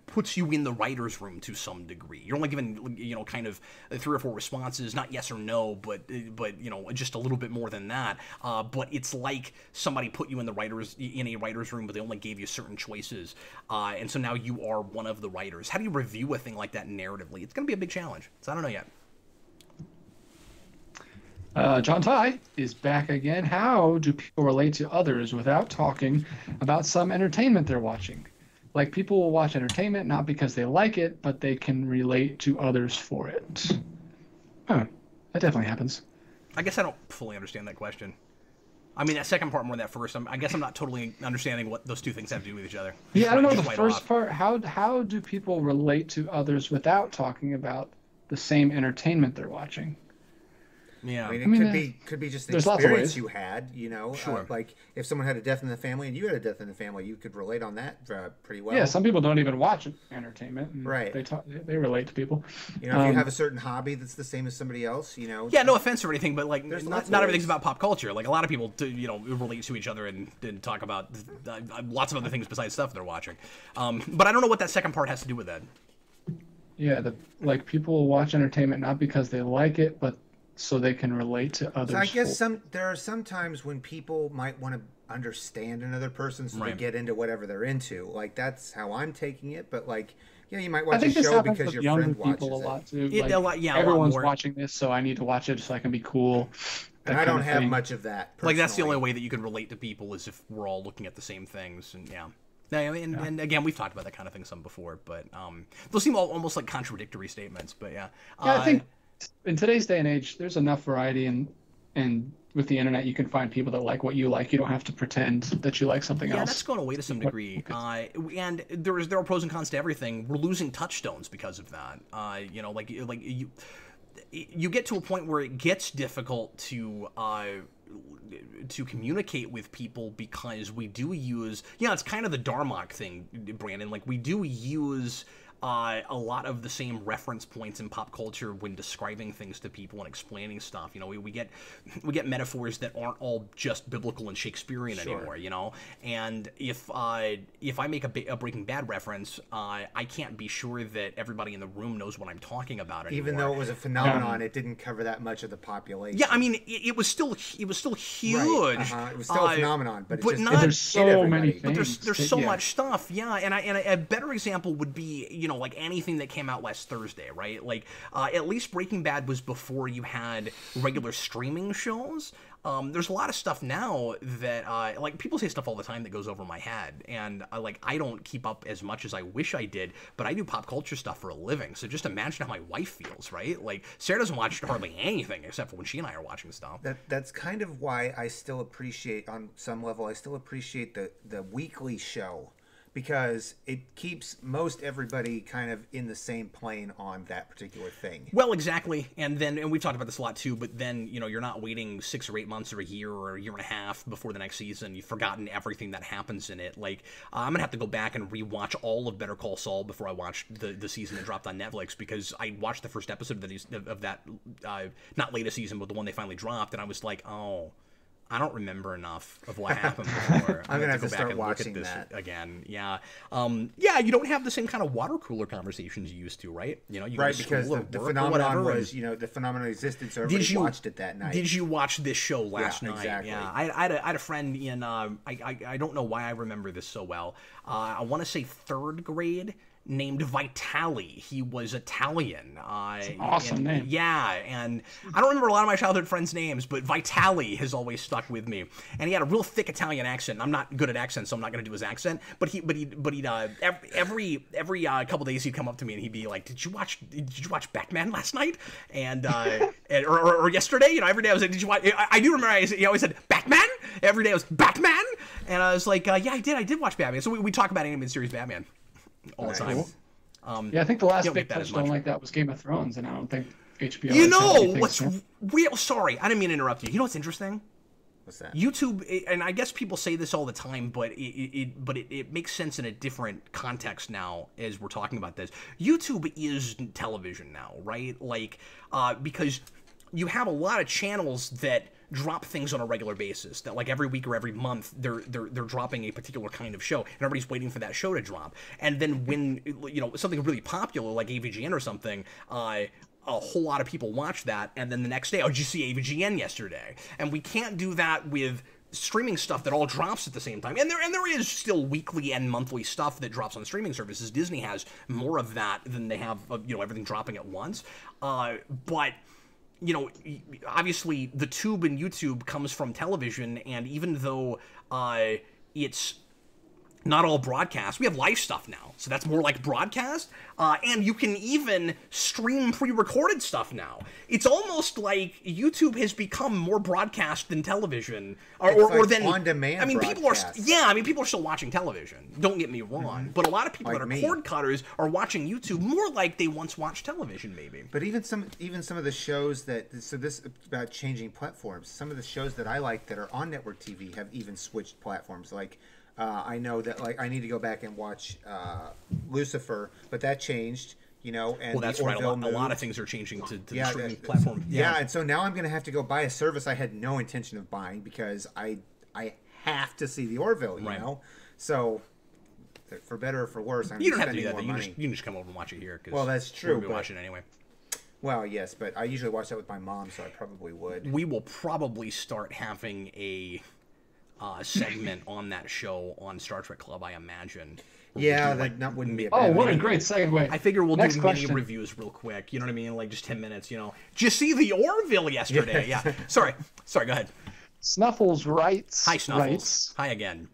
puts you in the writer's room to some degree. You're only given, you know, kind of 3 or 4 responses, not yes or no, but you know, just a little bit more than that. But it's like somebody put you in a writer's room, but they only gave you certain choices, and so now you are one of the writers. How do you review a thing like that narratively? It's going to be a big challenge. So I don't know yet. John Ty is back again. How do people relate to others without talking about some entertainment they're watching? Like, people will watch entertainment not because they like it, but they can relate to others for it. Huh. That definitely happens. I guess I don't fully understand that question. I mean, that second part more than that first. I guess I'm not totally understanding what those two things have to do with each other. Yeah, I don't know the first part. How do people relate to others without talking about the same entertainment they're watching? Yeah, I mean, it could be just the experience you had, you know. Sure. Like if someone had a death in the family and you had a death in the family, you could relate on that pretty well. Yeah, some people don't even watch entertainment. Right. They relate to people. You know, if you have a certain hobby that's the same as somebody else, you know. Yeah, no offense or anything, but like not everything's about pop culture. Like a lot of people, you know, relate to each other and talk about lots of other things besides stuff they're watching. But I don't know what that second part has to do with that. Yeah, like people watch entertainment not because they like it, but so they can relate to others. So I guess there are some times when people might want to understand another person, so they get into whatever they're into. Like that's how I'm taking it. But like, yeah, you might watch a show because your friend watches it. A lot too. Everyone's watching this, so I need to watch it so I can be cool. And I don't have much of that. Personally. Like that's the only way that you can relate to people is if we're all looking at the same things. And yeah. And again, we've talked about that kind of thing some before, but those seem almost like contradictory statements. But yeah, I think in today's day and age, there's enough variety, and with the internet, you can find people that like what you like. You don't have to pretend that you like something else. Yeah, that's going away to some degree. And there are pros and cons to everything. We're losing touchstones because of that. You know, like you get to a point where it gets difficult to communicate with people because we do use, it's kind of the Darmok thing, Brandon. Like we do use a lot of the same reference points in pop culture when describing things to people and explaining stuff. You know, we get metaphors that aren't all just biblical and Shakespearean anymore. You know, and if I make a Breaking Bad reference, I can't be sure that everybody in the room knows what I'm talking about anymore. Even though it was a phenomenon, it didn't cover that much of the population. Yeah, I mean, it was still huge. Right. It was still a phenomenon, but there's so many things. But there's so much stuff. Yeah, and a better example would be, like anything that came out last Thursday, right? Like at least Breaking Bad was before you had regular streaming shows. There's a lot of stuff now that like people say stuff all the time that goes over my head, and I don't keep up as much as I wish I did, but I do pop culture stuff for a living. So just imagine how my wife feels, right? Like Sarah doesn't watch hardly anything except for when she and I are watching stuff. That's kind of why I still appreciate, on some level, the weekly show. Because it keeps most everybody kind of in the same plane on that particular thing. Well, exactly. And we've talked about this a lot too, but then, you're not waiting 6 or 8 months or a year and a half before the next season. You've forgotten everything that happens in it. Like, I'm going to have to go back and rewatch all of Better Call Saul before I watch the season that dropped on Netflix, because I watched the first episode of that, not latest season, but the one they finally dropped, and I was like, oh, I don't remember enough of what happened before. I'm gonna have to start watching that again. Yeah, you don't have the same kind of water cooler conversations you used to, right? You right, because the phenomenon was, the phenomenon existed, so everybody watched it that night. Did you watch this show last night? Exactly. Yeah, I had a friend in. I don't know why I remember this so well. I want to say 3rd grade, named Vitali. He was Italian. That's an awesome name. Yeah, and I don't remember a lot of my childhood friends' names, but Vitali has always stuck with me. And he had a real thick Italian accent. I'm not good at accents, so I'm not going to do his accent. But he'd every couple days he'd come up to me and he'd be like, "Did you watch Batman last night?" And or yesterday? Every day I was like, "Did you watch?" I do remember he always said Batman. Every day I was Batman, and I was like, "Yeah, I did watch Batman." So we talk about animated series Batman all the time. I think the last big touchstone like that was Game of Thrones, and I don't think HBO. What's real? Sorry, I didn't mean to interrupt you. You know what's interesting? What's that? YouTube, and I guess people say this all the time, but it makes sense in a different context now as we're talking about this. YouTube is television now, right? Like, because you have a lot of channels that drop things on a regular basis, that like every week or every month they're dropping a particular kind of show, and everybody's waiting for that show to drop. And then when, you know, something really popular like AVGN or something, a whole lot of people watch that, and then the next day, oh, did you see AVGN yesterday? And we can't do that with streaming stuff that all drops at the same time. And there is still weekly and monthly stuff that drops on streaming services. Disney has more of that than they have of, you know, everything dropping at once. But you know, obviously the tube and YouTube comes from television, and even though it's not all broadcast, we have live stuff now, so that's more like broadcast, and you can even stream pre-recorded stuff now. It's almost like YouTube has become more broadcast than television, or than on-demand. I mean, broadcast. people are still watching television. Don't get me wrong, but a lot of people Like that are me. cord cutters are watching YouTube more like they once watched television, maybe. But even some of the shows that, so this about changing platforms. Some of the shows that I like that are on network TV have even switched platforms. Like I know that like I need to go back and watch Lucifer, but that changed. You know, and Well, that's the right. Orville A lot moved. of things are changing to the Yeah, streaming platform. Yeah, and so now I'm going to have to go buy a service I had no intention of buying because I have to see the Orville, you Right. know? So, for better or for worse, I'm You don't have to spending do that. more You can, money. just, you can just come over and watch it here. 'Cause Well, that's we're true, gonna be but- watching it anyway. Well, yes, but I usually watch that with my mom, so I probably would. We will probably start having a segment on that show on Star Trek Club, I imagine. where we Yeah, do, like, that wouldn't be a Oh, bad what a idea. great segue. I figure we'll Next do mini question. reviews real quick. You know what I mean? Like just 10 minutes, you know. Did you see the Orville yesterday? Yeah. Sorry, go ahead. Snuffles writes. Hi, Snuffles. Writes, Hi again.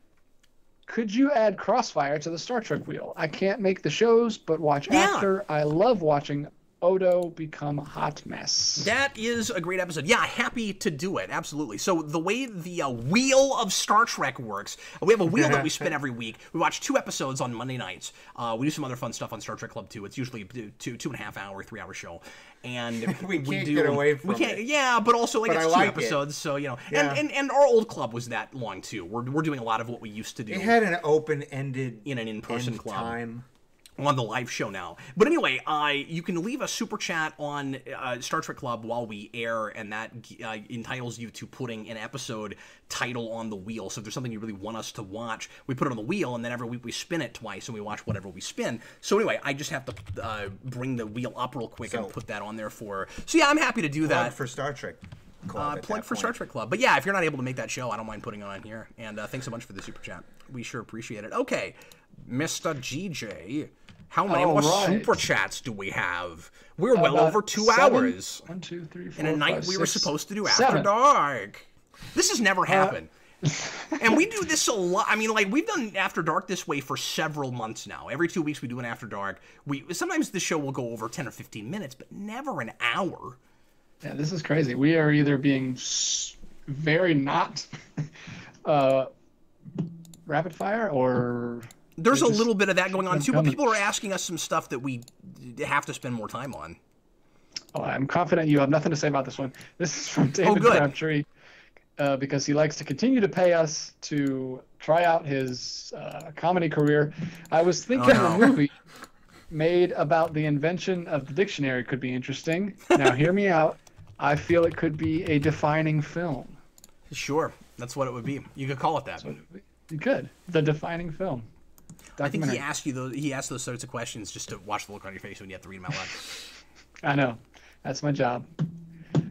could you add Crossfire to the Star Trek wheel? I can't make the shows, but watch Yeah. after. I love watching Odo become a hot mess. That is a great episode. Yeah, happy to do it. Absolutely. So the way the wheel of Star Trek works, we have a wheel that we spin every week. We watch 2 episodes on Monday nights. We do some other fun stuff on Star Trek Club too. It's usually a 2.5 hour, 3 hour show. And We can't get away from it. Yeah, but also like But it's I 2 like it. episodes, so you know. Yeah. And our old club was that long too. We're doing a lot of what we used to do It had an open-ended in an in-person club. time. On the live show now. But anyway, you can leave a super chat on Star Trek Club while we air, and that entitles you to putting an episode title on the wheel. So if there's something you really want us to watch, we put it on the wheel, and then every week we spin it twice, and we watch whatever we spin. So anyway, I just have to bring the wheel up real quick and So- put that on there for... So yeah, I'm happy to do that. Plug for Star Trek Club. at Plug that for Star point. Trek Club. But yeah, if you're not able to make that show, I don't mind putting it on here. And thanks so much for the super chat. We sure appreciate it. Okay, Mr. GJ, how many All more right. super chats do we have? We're well About over 2 7? hours 1, 2, 3, 4, in a night 5, we were 6, supposed to do After 7. Dark. This has never happened. And we do this a lot. I mean, like, we've done After Dark this way for several months now. Every 2 weeks we do an After Dark. Sometimes the show will go over 10 or 15 minutes, but never an hour. Yeah, this is crazy. We are either being very not rapid fire, or There's a just little bit of that going on too, but coming. people are asking us some stuff that we have to spend more time on. oh, I'm confident you have nothing to say about this one. This is from David good. Crabtree, because he likes to continue to pay us to try out his comedy career. I was thinking no. a movie made about the invention of the dictionary could be interesting. Now, hear me out. I feel it could be a defining film. Sure, that's what it would be. You could call it that. You could. The defining film. I think he Documentary. asked you those. He asked those sorts of questions just to watch the look on your face when you have to read them out loud. I know. That's my job.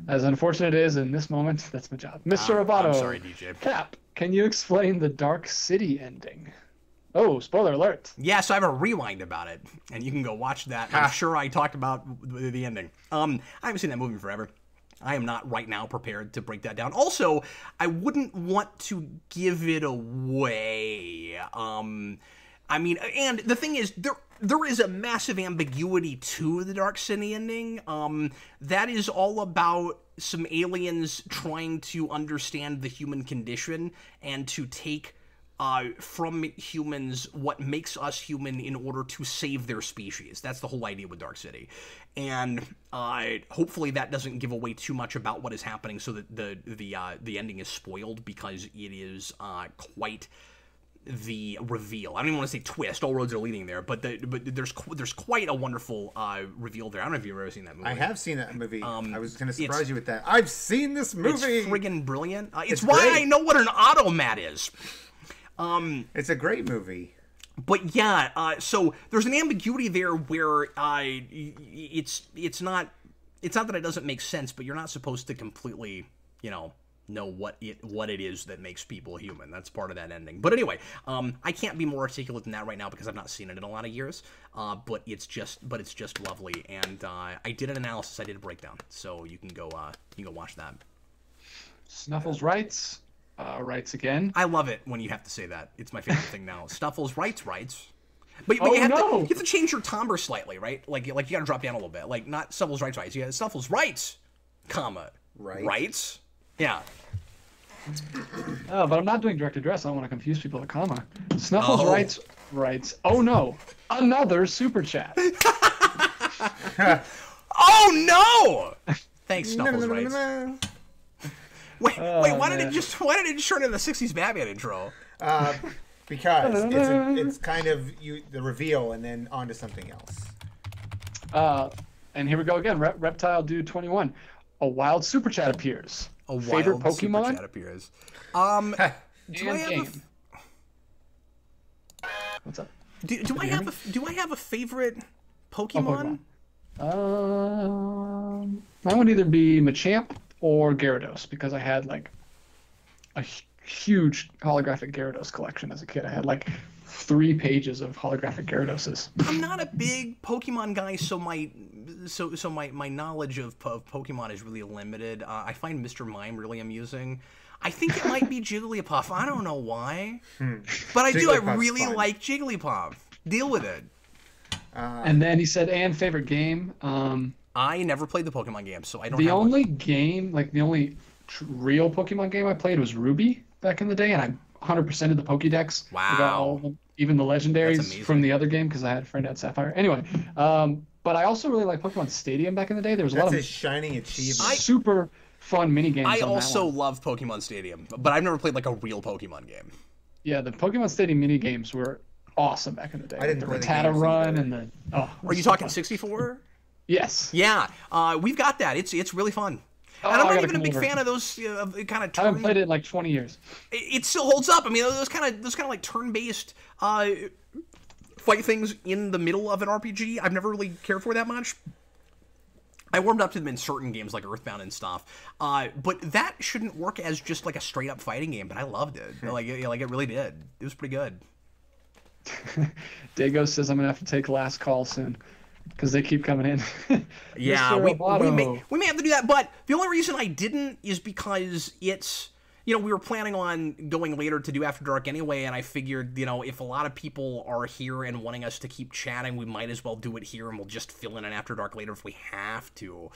As unfortunate it is in this moment, that's my job. Mr. Roboto. I'm sorry, DJ. Cap, can you explain the Dark City ending? Oh, spoiler alert. Yeah, so I have a rewind about it, and you can go watch that. I'm sure I talked about the ending. I haven't seen that movie in forever. I am not right now prepared to break that down. Also, I wouldn't want to give it away. I mean, and the thing is, there is a massive ambiguity to the Dark City ending. That is all about some aliens trying to understand the human condition and to take from humans what makes us human in order to save their species. That's the whole idea with Dark City. And hopefully that doesn't give away too much about what is happening so that the ending is spoiled, because it is quite the reveal. I don't even want to say twist. All roads are leading there, but there's quite a wonderful reveal there. I don't know if you've ever seen that movie. I have seen that movie. I was going to surprise you with that. I've seen this movie. It's friggin' brilliant. It's why great. I know what an automat is. It's a great movie. But yeah, so there's an ambiguity there where it's not that it doesn't make sense, but you're not supposed to completely, know what it is that makes people human. That's part of that ending. But anyway, I can't be more articulate than that right now because I've not seen it in a lot of years. But it's just lovely. And I did an analysis. I did a breakdown, so you can go watch that. Snuffles writes again. I love it when you have to say that. It's my favorite thing now. Snuffles writes. But you have to change your timbre slightly, right? Like you got to drop down a little bit. Like not Snuffles writes. You got Snuffles writes, comma writes. Yeah. Oh, but I'm not doing direct address. I don't want to confuse people with comma. Snuffles writes. Oh no, another super chat. Oh no! Thanks, Snuffles writes. Wait, why did it just turn into the '60s Batman intro? Because it's kind of the reveal and then on to something else. And here we go again. Reptile Dude 21. A wild super chat appears. Favorite Pokemon? Super chat appears. Do I have What's up? Do I have a favorite Pokemon? Mine would either be Machamp or Gyarados because I had like a huge holographic Gyarados collection as a kid. I had like 3 pages of holographic Gyaradoses. I'm not a big Pokemon guy, so my knowledge of Pokemon is really limited. I find Mr. Mime really amusing. I think it might be Jigglypuff. I don't know why, but I do. I really like Jigglypuff. Deal with it. And then he said, "And favorite game." I never played the Pokemon game, so I don't. The only game, like the only real Pokemon game I played was Ruby back in the day, and I 100%ed the Pokédex. Wow. I got all of them, even the legendaries from the other game because I had a friend at Sapphire. Anyway, but I also really like Pokemon Stadium back in the day. There was a lot of shining achievement. Super fun mini games. I also love Pokemon Stadium, but I've never played like a real Pokemon game. Yeah, the Pokemon Stadium mini games were awesome back in the day. I didn't the play Rattata run either. and the Are you talking 64? Yes. Yeah, we've got that. It's really fun. And I'm not even a big fan of those kind of. I haven't played it in like 20 years. It still holds up. I mean, those kind of like turn-based fight things in the middle of an RPG, I've never really cared for that much. I warmed up to them in certain games like Earthbound and stuff, but that shouldn't work as just like a straight-up fighting game. But I loved it. Like it really did. It was pretty good. Dago says I'm gonna have to take last call soon. Because they keep coming in. Yeah, we may have to do that, but the only reason I didn't is because it's, we were planning on going later to do After Dark anyway, and I figured, if a lot of people are here and wanting us to keep chatting, we might as well do it here, and we'll just fill in an After Dark later if we have to.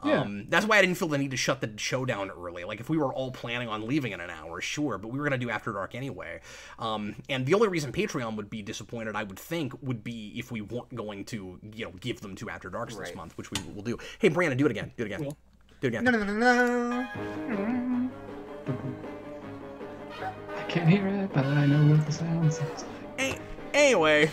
Yeah. That's why I didn't feel the need to shut the show down early. Like, if we were all planning on leaving in an hour, sure, but we were going to do After Dark anyway. And the only reason Patreon would be disappointed, I would think, would be if we weren't going to, give them to After Darks this month, which we will do. Hey, Brandon, do it again. Do it again. Cool. Do it again. No. I can't hear it, but I know what the sound sounds like. Anyway.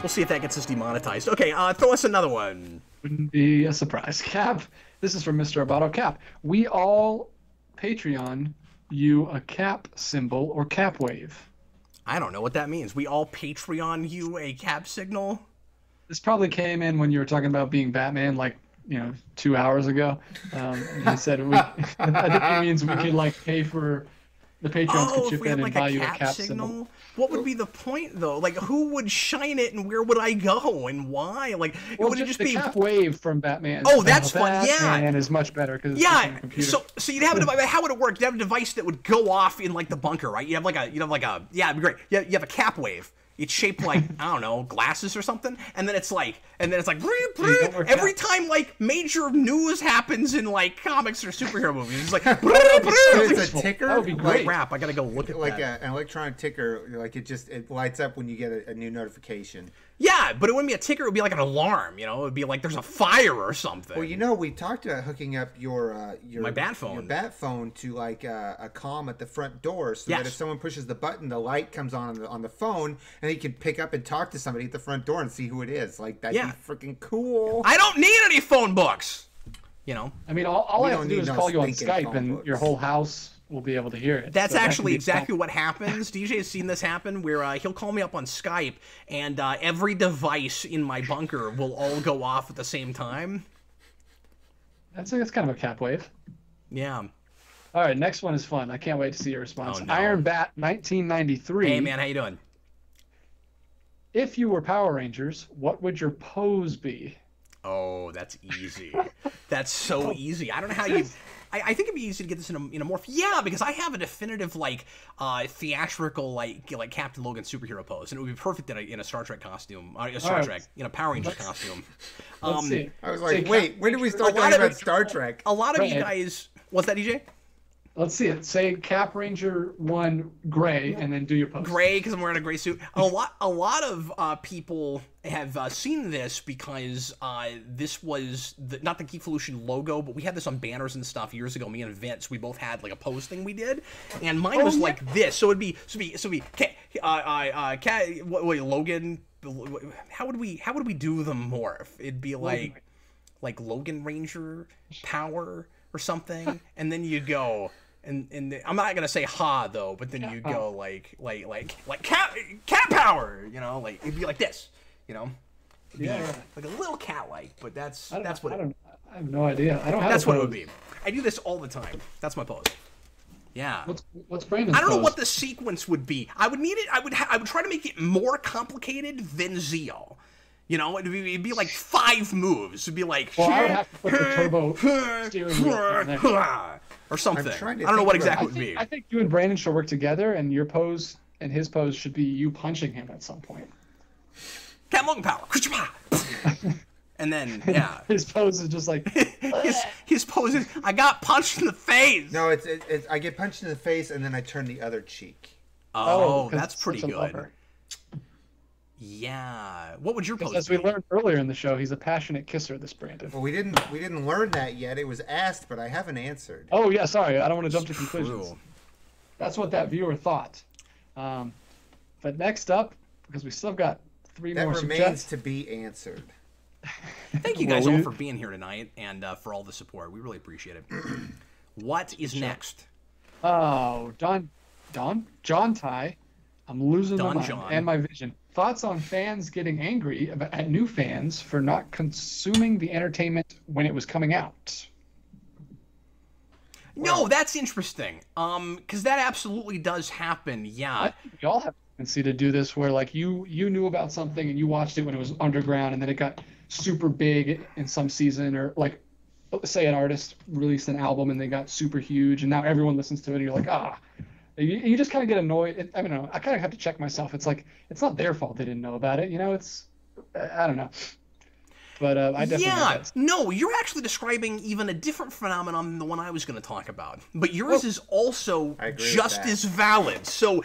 We'll see if that gets us demonetized. Okay, throw us another one. Wouldn't be a surprise. Cap, this is from Mr. Abato. Cap, we all Patreon you a cap symbol or cap wave. I don't know what that means. We all Patreon you a cap signal? This probably came in when you were talking about being Batman, like, 2 hours ago. He said, I think it means we could, pay for... The Patreons could chip in and buy you a cap symbol. What would be the point, though? Like, who would shine it, and where would I go, and why? Like, would it just the be cap wave from Batman? Oh, that's fun. Yeah, Batman is much better because so you'd have a device. How would it work? You'd have a device that would go off in the bunker, right? You'd have it'd be great. You have a cap wave. It's shaped like, I don't know, glasses or something, and then it's like every time major news happens in comics or superhero movies, it's like it's a ticker. That would be great. Crap, I gotta go look at an electronic ticker. It lights up when you get a new notification. Yeah, but it wouldn't be a ticker. It would be like an alarm. You know, it would be like there's a fire or something. Well, you know, we talked about hooking up your My bat phone. your bat phone to like a comm at the front door, so that if someone pushes the button, the light comes on the phone, and he can pick up and talk to somebody at the front door and see who it is. Like that'd be freaking cool. I don't need any phone books. You know. I mean, all I have to do is call you on stinking Skype, phone and books. your whole house will be able to hear it. That's So that can actually be exactly fun. what happens. DJ has seen this happen where he'll call me up on Skype and every device in my bunker will all go off at the same time. That's kind of a cap wave. Yeah. All right, next one is fun. I can't wait to see your response. Oh, no. Iron Bat 1993. Hey, man, how you doing? If you were Power Rangers, what would your pose be? Oh, that's easy. That's so easy. I don't know how you... I think it'd be easy to get this in a morph. Yeah, because I have a definitive, like, theatrical, like Captain Logan superhero pose, and it would be perfect in a Star Trek costume. Star Trek, in a Power Rangers costume. Let's see. I was like, wait, when did we start a lot talking of about Star Trek? A lot of you Right. guys... What's that, DJ? Let's see it. Say Cap Ranger 1 gray, and then do your pose. Gray, because I'm wearing a gray suit. A lot of people have seen this because this was not the Geekvolution logo, but we had this on banners and stuff years ago. Me and Vince, we both had like a pose thing we did, and mine was like this. So it'd be Logan. How would we do the morph? It'd be like Logan Ranger Power or something, and then you go. And I'm not gonna say ha though, but then you go like cat power, you know, like it'd be like this, you know, Yeah. like a little cat like, but that's what I have no idea. I don't have. that's a what it pose. would be. I do this all the time. That's my pose. Yeah. What's Brandon's I don't know pose? what the sequence would be. I would need it. I would try to make it more complicated than Zeo. You know, it'd be like 5 moves. It'd be like Well, I would have to put the turbo steering wheel in there. or something. I trying to don't know think what about- exactly it would be. I think you and Brandon should work together, and your pose and his pose should be you punching him at some point. Cat Logan Power. And then, yeah. His pose is just like his pose is, I got punched in the face. No, it's I get punched in the face and then I turn the other cheek. Oh, 'cause that's it's pretty such a good. lover. Yeah. What would your pose As be? we learned earlier in the show, he's a passionate kisser, this Brandon. Well, we didn't learn that yet. It was asked, but I haven't answered. Oh yeah, sorry, I don't want to jump to conclusions. True. That's what that viewer thought. But next up, because we still got 3 That more remains suggestions. to be answered. Thank you Well, guys all we- for being here tonight and for all the support. We really appreciate it. What is next? Oh, John Ty, I'm losing my Don mind John. and my vision. Thoughts on fans getting angry at new fans for not consuming the entertainment when it was coming out? No, that's interesting. Because that absolutely does happen. Yeah. I think we all have a tendency to do this where like you knew about something and you watched it when it was underground and then it got super big in some season, or like say an artist released an album and they got super huge and now everyone listens to it and you're like, you just kind of get annoyed. I don't know. I kind of have to check myself. It's like, it's not their fault they didn't know about it. You know, I don't know. But I definitely know Yeah, that. no, you're actually describing even a different phenomenon than the one I was going to talk about. But yours is also I agree with just that. as valid. So,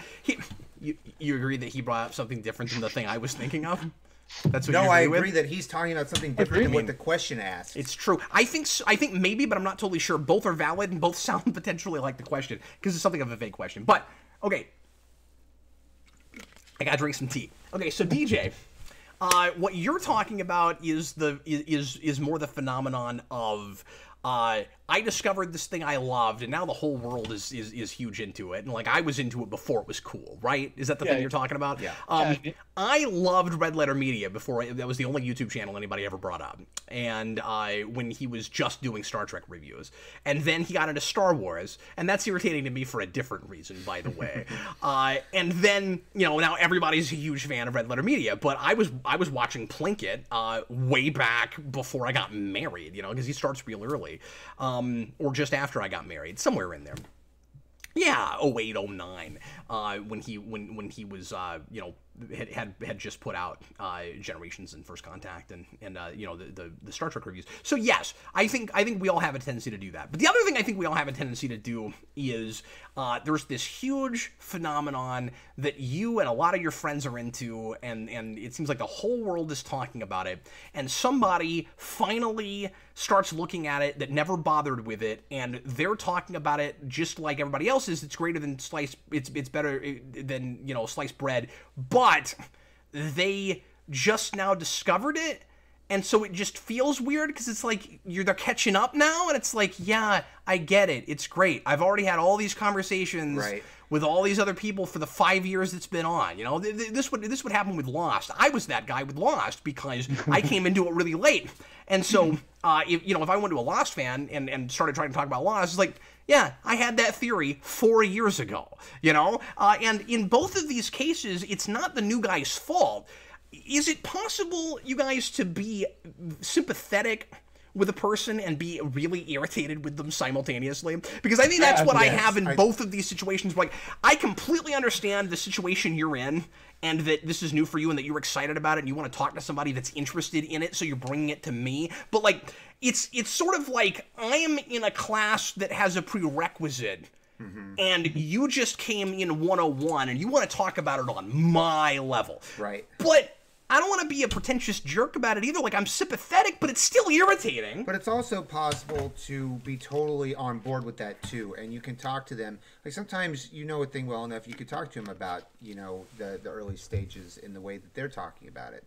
you agree that he brought up something different than the thing I was thinking of? That's what No, you I agree agree with? that he's talking about something different than what Agreed. the question asked. It's true. I think maybe, but I'm not totally sure. Both are valid and both sound potentially like the question because it's something of a vague question. But okay, I gotta drink some tea. Okay, so DJ, what you're talking about is more the phenomenon of I discovered this thing I loved, and now the whole world is huge into it. And like I was into it before it was cool, right? Is that the thing you're talking about? Yeah. I loved Red Letter Media before that was the only YouTube channel anybody ever brought up. And when he was just doing Star Trek reviews, and then he got into Star Wars, and that's irritating to me for a different reason, by the way. And then now everybody's a huge fan of Red Letter Media, but I was watching Plinkett way back before I got married, because he starts real early. Or just after I got married, somewhere in there. Yeah, 08, 09, when he was, had just put out Generations and First Contact and you know, the Star Trek reviews. So yes, I think we all have a tendency to do that. But the other thing I think we all have a tendency to do is there's this huge phenomenon that you and a lot of your friends are into, and it seems like the whole world is talking about it, and somebody finally starts looking at it that never bothered with it, and they're talking about it just like everybody else is. It's greater than sliced, it's better than, you know, sliced bread, but they just now discovered it, and so it just feels weird because it's like they're catching up now, and it's like, yeah, I get it, it's great. I've already had all these conversations with all these other people for the 5 years it's been on. You know, this would happen with Lost. I was that guy with Lost because I came into it really late, and so if I went to a Lost fan and started trying to talk about Lost, it's like, yeah, I had that theory 4 years ago. You know, and in both of these cases, it's not the new guy's fault. Is it possible, you guys, to be sympathetic with a person and be really irritated with them simultaneously? Because I think that's what I have in both of these situations. Like, I completely understand the situation you're in, and that this is new for you, and that you're excited about it, and you want to talk to somebody that's interested in it, so you're bringing it to me. But, like, it's sort of like I am in a class that has a prerequisite, and you just came in 101, and you want to talk about it on my level. Right. But I don't want to be a pretentious jerk about it either. Like, I'm sympathetic, but it's still irritating. But it's also possible to be totally on board with that, too. And you can talk to them. Like, sometimes you know a thing well enough, you could talk to them about, you know, the early stages in the way that they're talking about it.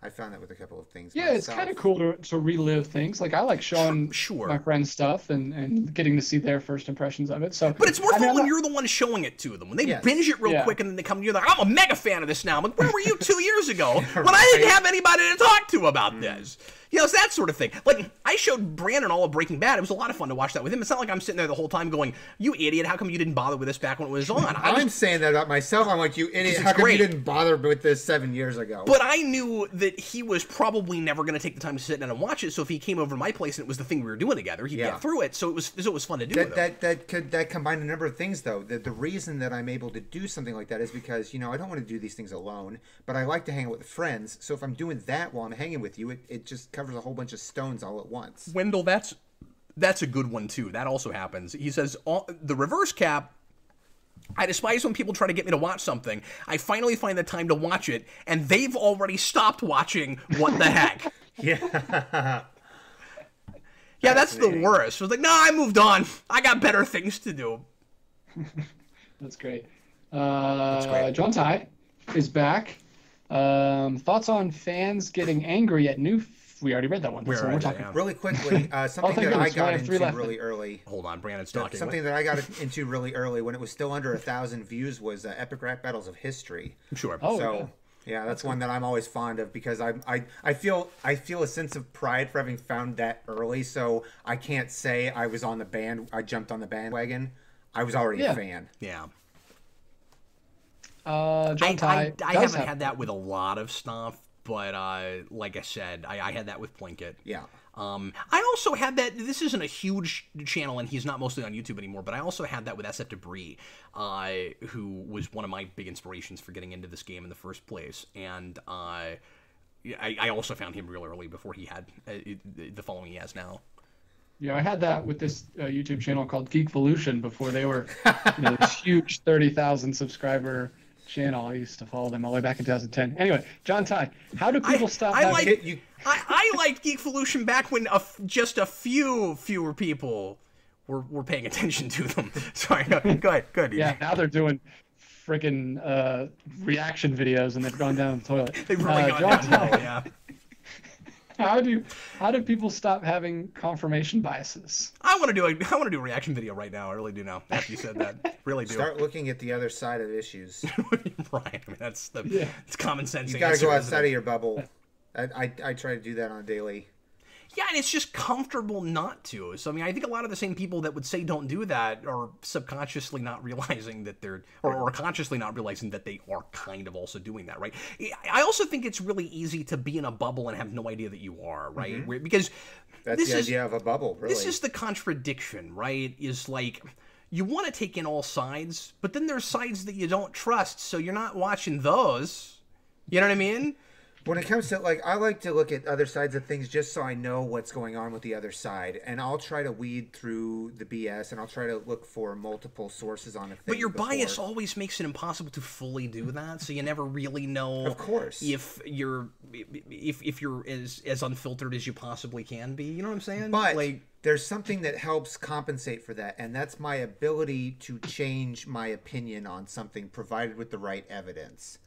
I found that with a couple of things. Yeah, myself. It's kind of cool to relive things. Like, I like showing my friends stuff and getting to see their first impressions of it. So, but it's more fun when you're the one showing it to them. When they binge it real quick and then they come to you, they're like, I'm a mega fan of this now. I'm like, where were you 2 years ago when I didn't have anybody to talk to about this? You know, it's that sort of thing. Like, I showed Brandon all of Breaking Bad. It was a lot of fun to watch that with him. It's not like I'm sitting there the whole time going, you idiot, how come you didn't bother with this back when it was on? I'm saying that about myself. I'm like, you idiot, how come you didn't bother with this 7 years ago? But I knew that he was probably never going to take the time to sit down and watch it, so if he came over to my place and it was the thing we were doing together, he'd get through it, so it was fun to do that combined a number of things, though. The reason that I'm able to do something like that is because, you know, I don't want to do these things alone, but I like to hang out with friends, so if I'm doing that while I'm hanging with you, it just covers a whole bunch of stones all at once. Wendell, that's a good one too. That also happens. He says the reverse cap. I despise when people try to get me to watch something. I finally find the time to watch it, and they've already stopped watching. What the heck? Yeah, that's the worst. I was like, no, I moved on. I got better things to do. That's great. John Ty is back. Thoughts on fans getting angry at new? We already read that one. So we're talking really quickly. Something that I got into really early. Hold on, Brandon's talking. Something that I got into really early when it was still under 1,000 views was Epic Rap Battles of History. Sure. Oh, so yeah, that's one that I'm always fond of because I feel a sense of pride for having found that early. So I can't say I was on the band. I jumped on the bandwagon. I was already a fan. Yeah. John Ty, I haven't had that with a lot of stuff. But like I said, I had that with Plinkett. Yeah. I also had that. This isn't a huge channel, and he's not mostly on YouTube anymore. But I also had that with SF Debris, who was one of my big inspirations for getting into this game in the first place. And I also found him real early before he had the following he has now. Yeah, I had that with this YouTube channel called Geekvolution before they were this huge 30,000 subscriber channel. I used to follow them all the way back in 2010. Anyway, John Ty, how do people stop? I liked Geekvolution back when just a fewer people were paying attention to them. Sorry, go ahead. Yeah, now they're doing freaking reaction videos and they've gone down the toilet. They've really gone down. Yeah. How do people stop having confirmation biases? I want to do a reaction video right now. I really do now. After you said that, really do. Start looking at the other side of issues. Right. I mean, it's common sense. You got to go outside of your bubble. I try to do that on a daily. Yeah, and it's just comfortable not to. So, I mean, I think a lot of the same people that would say don't do that are subconsciously not realizing that they're, or consciously not realizing that they are kind of also doing that, right? I also think it's really easy to be in a bubble and have no idea that you are, right? Mm-hmm. Because that's the idea of a bubble, really. This is the contradiction, right? Is like, you want to take in all sides, but then there's sides that you don't trust, so you're not watching those. You know what I mean? When it comes to, like, I like to look at other sides of things just so I know what's going on with the other side, and I'll try to weed through the BS, and I'll try to look for multiple sources on a thing. But your bias always makes it impossible to fully do that, so you never really know. Of course. If you're as unfiltered as you possibly can be. You know what I'm saying? But like, there's something that helps compensate for that, and that's my ability to change my opinion on something provided with the right evidence.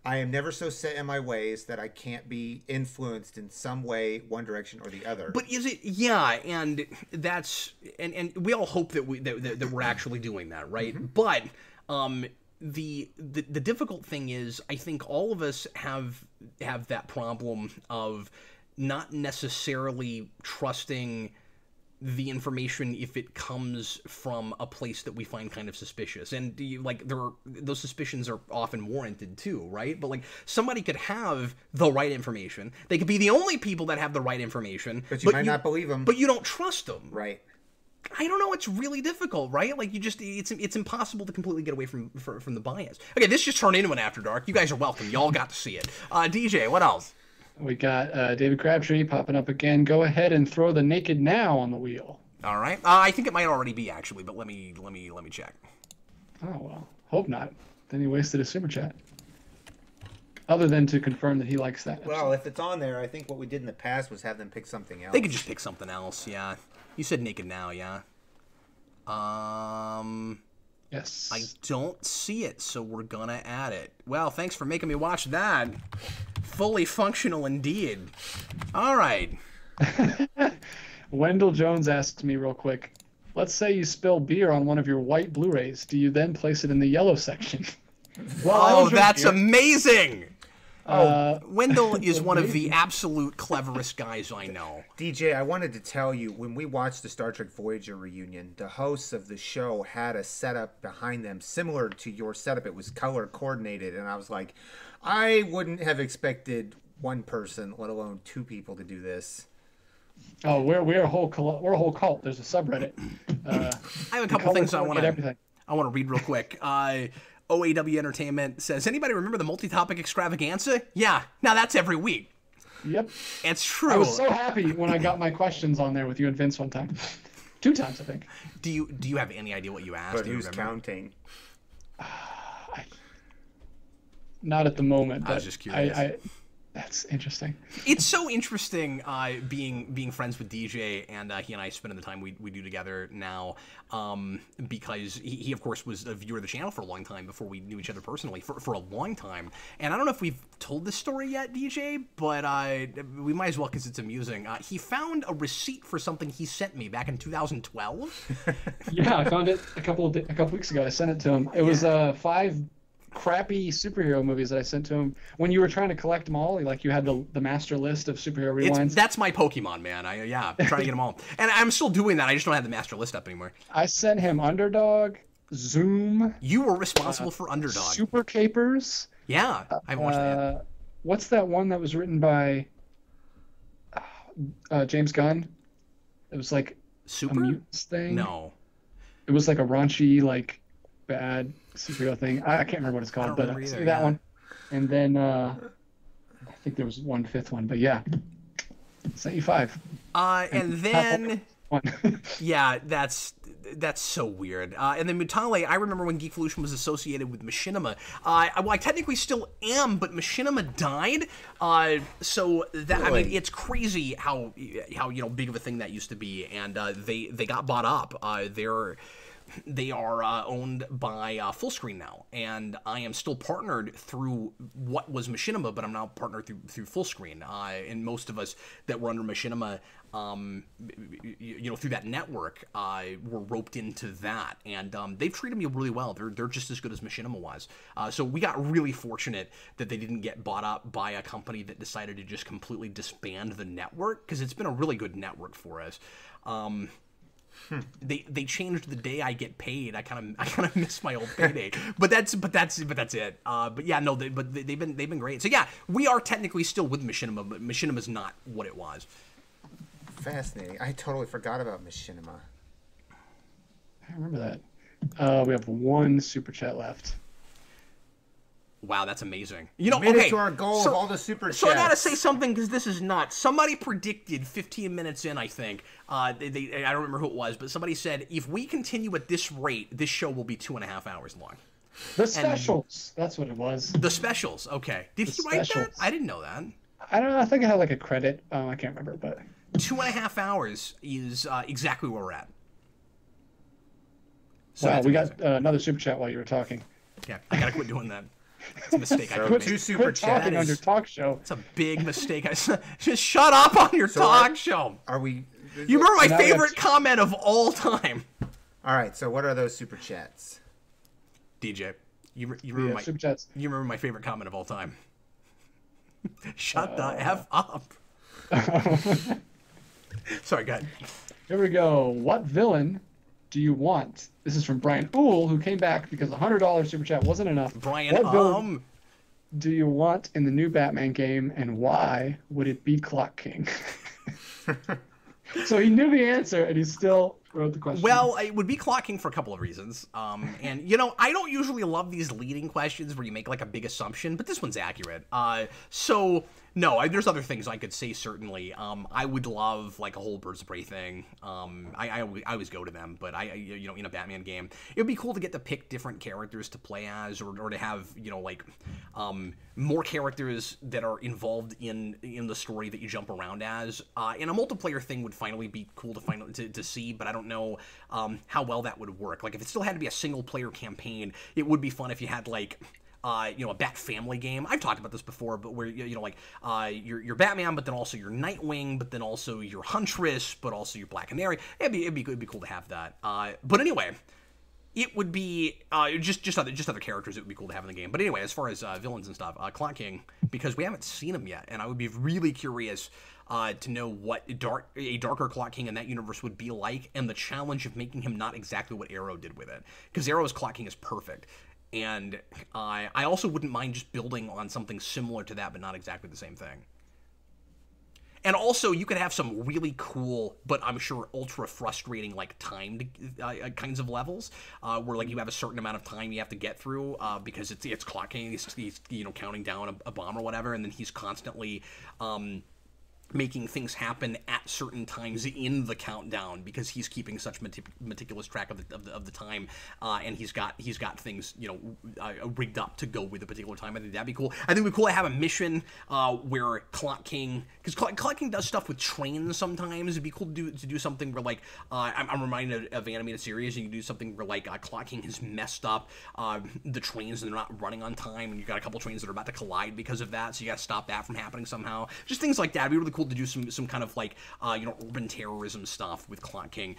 I am never so set in my ways that I can't be influenced in some way, one direction or the other. But is it? Yeah, and that's and we all hope that that we're actually doing that, right? Mm-hmm. But the difficult thing is, I think all of us have that problem of not necessarily trusting the information if it comes from a place that we find kind of suspicious. And those suspicions are often warranted too, right? But like, somebody could have the right information. They could be the only people that have the right information. But you might not believe them. But you don't trust them. Right. I don't know. It's really difficult, right? Like, it's impossible to completely get away from the bias. Okay, this just turned into an After Dark. You guys are welcome. Y'all got to see it. DJ, what else? We got David Crabtree popping up again. Go ahead and throw the naked now on the wheel. All right. I think it might already be, actually, but let me check. Oh, well. Hope not. Then he wasted a super chat. Other than to confirm that he likes that episode. Well, if it's on there, I think what we did in the past was have them pick something else. They could just pick something else, yeah. You said naked now, yeah. Yes. I don't see it, so we're gonna add it. Well, thanks for making me watch that. Fully functional indeed. All right. Wendell Jones asks me real quick, let's say you spill beer on one of your white Blu-rays. Do you then place it in the yellow section? Well, that's amazing. Wendell is one of the absolute cleverest guys I know. DJ, I wanted to tell you, when we watched the Star Trek Voyager reunion, the hosts of the show had a setup behind them similar to your setup. It was color coordinated, and I was like, I wouldn't have expected one person, let alone two people, to do this. Oh, we're a whole cult. There's a subreddit. I have a couple things I want to read real quick. OAW Entertainment says, anybody remember the multi-topic extravaganza? Yeah, now that's every week. Yep. It's true. I was so happy when I got my questions on there with you and Vince one time. 2 times, I think. Do you have any idea what you asked? But who's counting? Not at the moment. I was just curious. That's interesting. It's so interesting being friends with DJ, and he and I spending the time we do together now, because he of course was a viewer of the channel for a long time before we knew each other personally for a long time. And I don't know if we've told this story yet, DJ, but we might as well because it's amusing. He found a receipt for something he sent me back in 2012. Yeah, I found it a couple weeks ago. I sent it to him. It was 5 crappy superhero movies that I sent to him when you were trying to collect them all. Like, you had the master list of superhero rewinds. That's my Pokemon, man. I'm trying to get them all, and I'm still doing that. I just don't have the master list up anymore. I sent him Underdog, Zoom. You were responsible for Underdog. Super Capers. Yeah, I watched that. What's that one that was written by James Gunn? It was like Super a mutants thing. No, it was like a raunchy, like, bad superhero thing. I can't remember what it's called, but that one. And then I think there was 1 5th one, but yeah, sent you 5. And then yeah, that's so weird. And then Mutale, I remember when Geekvolution was associated with Machinima. Well, I technically still am, but Machinima died. So that, really? I mean, it's crazy how big of a thing that used to be, and they got bought up. They are owned by Fullscreen now, and I am still partnered through what was Machinima, but I'm now partnered through Fullscreen. And most of us that were under Machinima, through that network, were roped into that, and they've treated me really well. They're just as good as Machinima was. So we got really fortunate that they didn't get bought up by a company that decided to just completely disband the network, because it's been a really good network for us. They changed the day I get paid. I kind of miss my old payday, but that's it. But yeah, no, they've been great. So yeah, we are technically still with Machinima, but Machinima's not what it was. Fascinating. I totally forgot about Machinima. I remember that. We have 1 super chat left. Wow, that's amazing. You know, Made it okay, to our goal of all the super chats. So I gotta say something because this is nuts. Somebody predicted 15 minutes in, I think. I don't remember who it was, but somebody said if we continue at this rate, this show will be 2.5 hours long. The specials. That's what it was. The specials. Okay. Did he write that? I didn't know that. I don't know. I think I had like a credit. I can't remember, but 2.5 hours is exactly where we're at. So wow, we got another super chat while you were talking. Yeah, I gotta quit doing that. It's a mistake. I Quit 2 super talking on your talk show. It's a big mistake. Just shut up on your talk show. Are we? You remember my favorite comment of all time? All right. So what are those super chats? DJ, you remember my super chats. You remember my favorite comment of all time? Shut the f up. Sorry, go ahead. Here we go. What villain do you want? This is from Brian Ool, who came back because $100 super chat wasn't enough. Brian, what villain do you want in the new Batman game, and why would it be Clock King? So he knew the answer, and he still wrote the question. Well, it would be Clock King for a couple of reasons. And, you know, I don't usually love these leading questions where you make, like, a big assumption, but this one's accurate. So, no, there's other things I could say, certainly. I would love, like, a whole Birds of Prey thing. I always go to them, but you know, in a Batman game, it would be cool to get to pick different characters to play as, or to have, you know, like, more characters that are involved in the story that you jump around as. And a multiplayer thing would finally be cool to see, but I don't know how well that would work. Like, if it still had to be a single-player campaign, it would be fun if you had, like, you know, a Bat Family game. I've talked about this before, but where, you know, like, you're Batman, but then also you're Nightwing, but then also you're Huntress, but also you're Black Canary. It'd be cool to have that. But anyway, it would be just other characters. It would be cool to have in the game. But anyway, as far as villains and stuff, Clock King, because we haven't seen him yet, and I would be really curious to know what a darker Clock King in that universe would be like, and the challenge of making him not exactly what Arrow did with it. Because Arrow's Clock King is perfect. And I also wouldn't mind just building on something similar to that, but not exactly the same thing. And also, you could have some really cool, but I'm sure ultra frustrating, like, timed kinds of levels, where, like, you have a certain amount of time you have to get through, because it's Clock King, he's you know, counting down a bomb or whatever, and then he's constantly making things happen at certain times in the countdown because he's keeping such meticulous track of the time, and he's got things, you know, rigged up to go with a particular time. I think that'd be cool. I think it'd be cool to have a mission where Clock King, because Clock King does stuff with trains sometimes. It'd be cool to do something where, like, I'm reminded of animated series, and you can do something where, like, Clock King has messed up the trains and they're not running on time, and you got a couple trains that are about to collide because of that, so you got to stop that from happening somehow. Just things like that. It'd be really cool to do some kind of, like, you know, urban terrorism stuff with Clock King.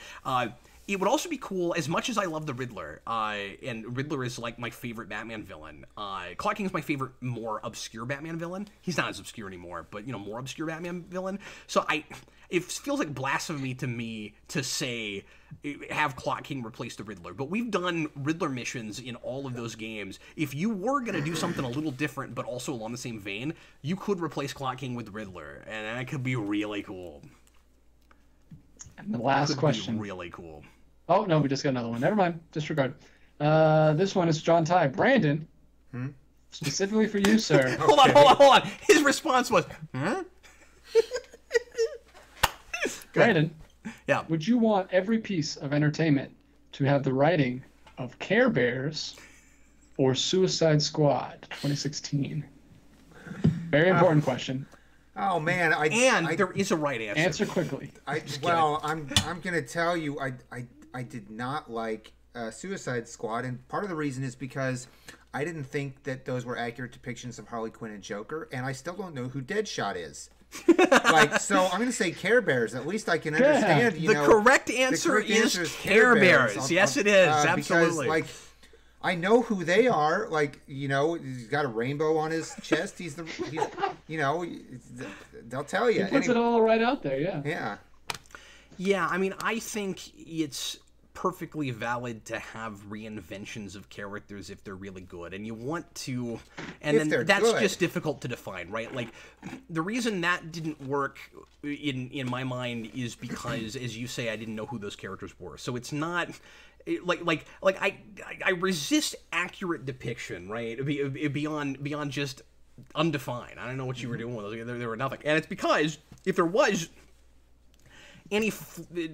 It would also be cool, as much as I love the Riddler, and Riddler is, like, my favorite Batman villain. Clock King is my favorite more obscure Batman villain. He's not as obscure anymore, but, you know, more obscure Batman villain. So it feels like blasphemy to me to say have Clock King replace the Riddler, but we've done Riddler missions in all of those games. If you were going to do something a little different, but also along the same vein, you could replace Clock King with Riddler, and that could be really cool. And the last question. Really cool. Oh, no, we just got another one. Never mind. Disregard. This one is John Ty. Brandon, specifically for you, sir. Hold on. His response was, huh? Brandon, yeah. Would you want every piece of entertainment to have the writing of Care Bears or Suicide Squad 2016? Very important question. Oh man, there is a right answer. Answer quickly. I'm gonna tell you, I did not like Suicide Squad, and part of the reason is because I didn't think that those were accurate depictions of Harley Quinn and Joker, and I still don't know who Deadshot is. Like, so I'm going to say Care Bears. At least I can understand. The correct answer is Care Bears. Yes, it is. Absolutely. Because, like, I know who they are. Like, you know, he's got a rainbow on his chest. He's you know, they'll tell you. He puts it all right out there. Yeah. Yeah. Yeah. I mean, I think it's perfectly valid to have reinventions of characters if they're really good, and you want to, and then that's good. Just difficult to define, right? Like, the reason that didn't work in my mind is because, as you say, I didn't know who those characters were. So it's not I resist accurate depiction, right? Beyond just undefined. I don't know what you were doing with those. There were nothing, and it's because if there was any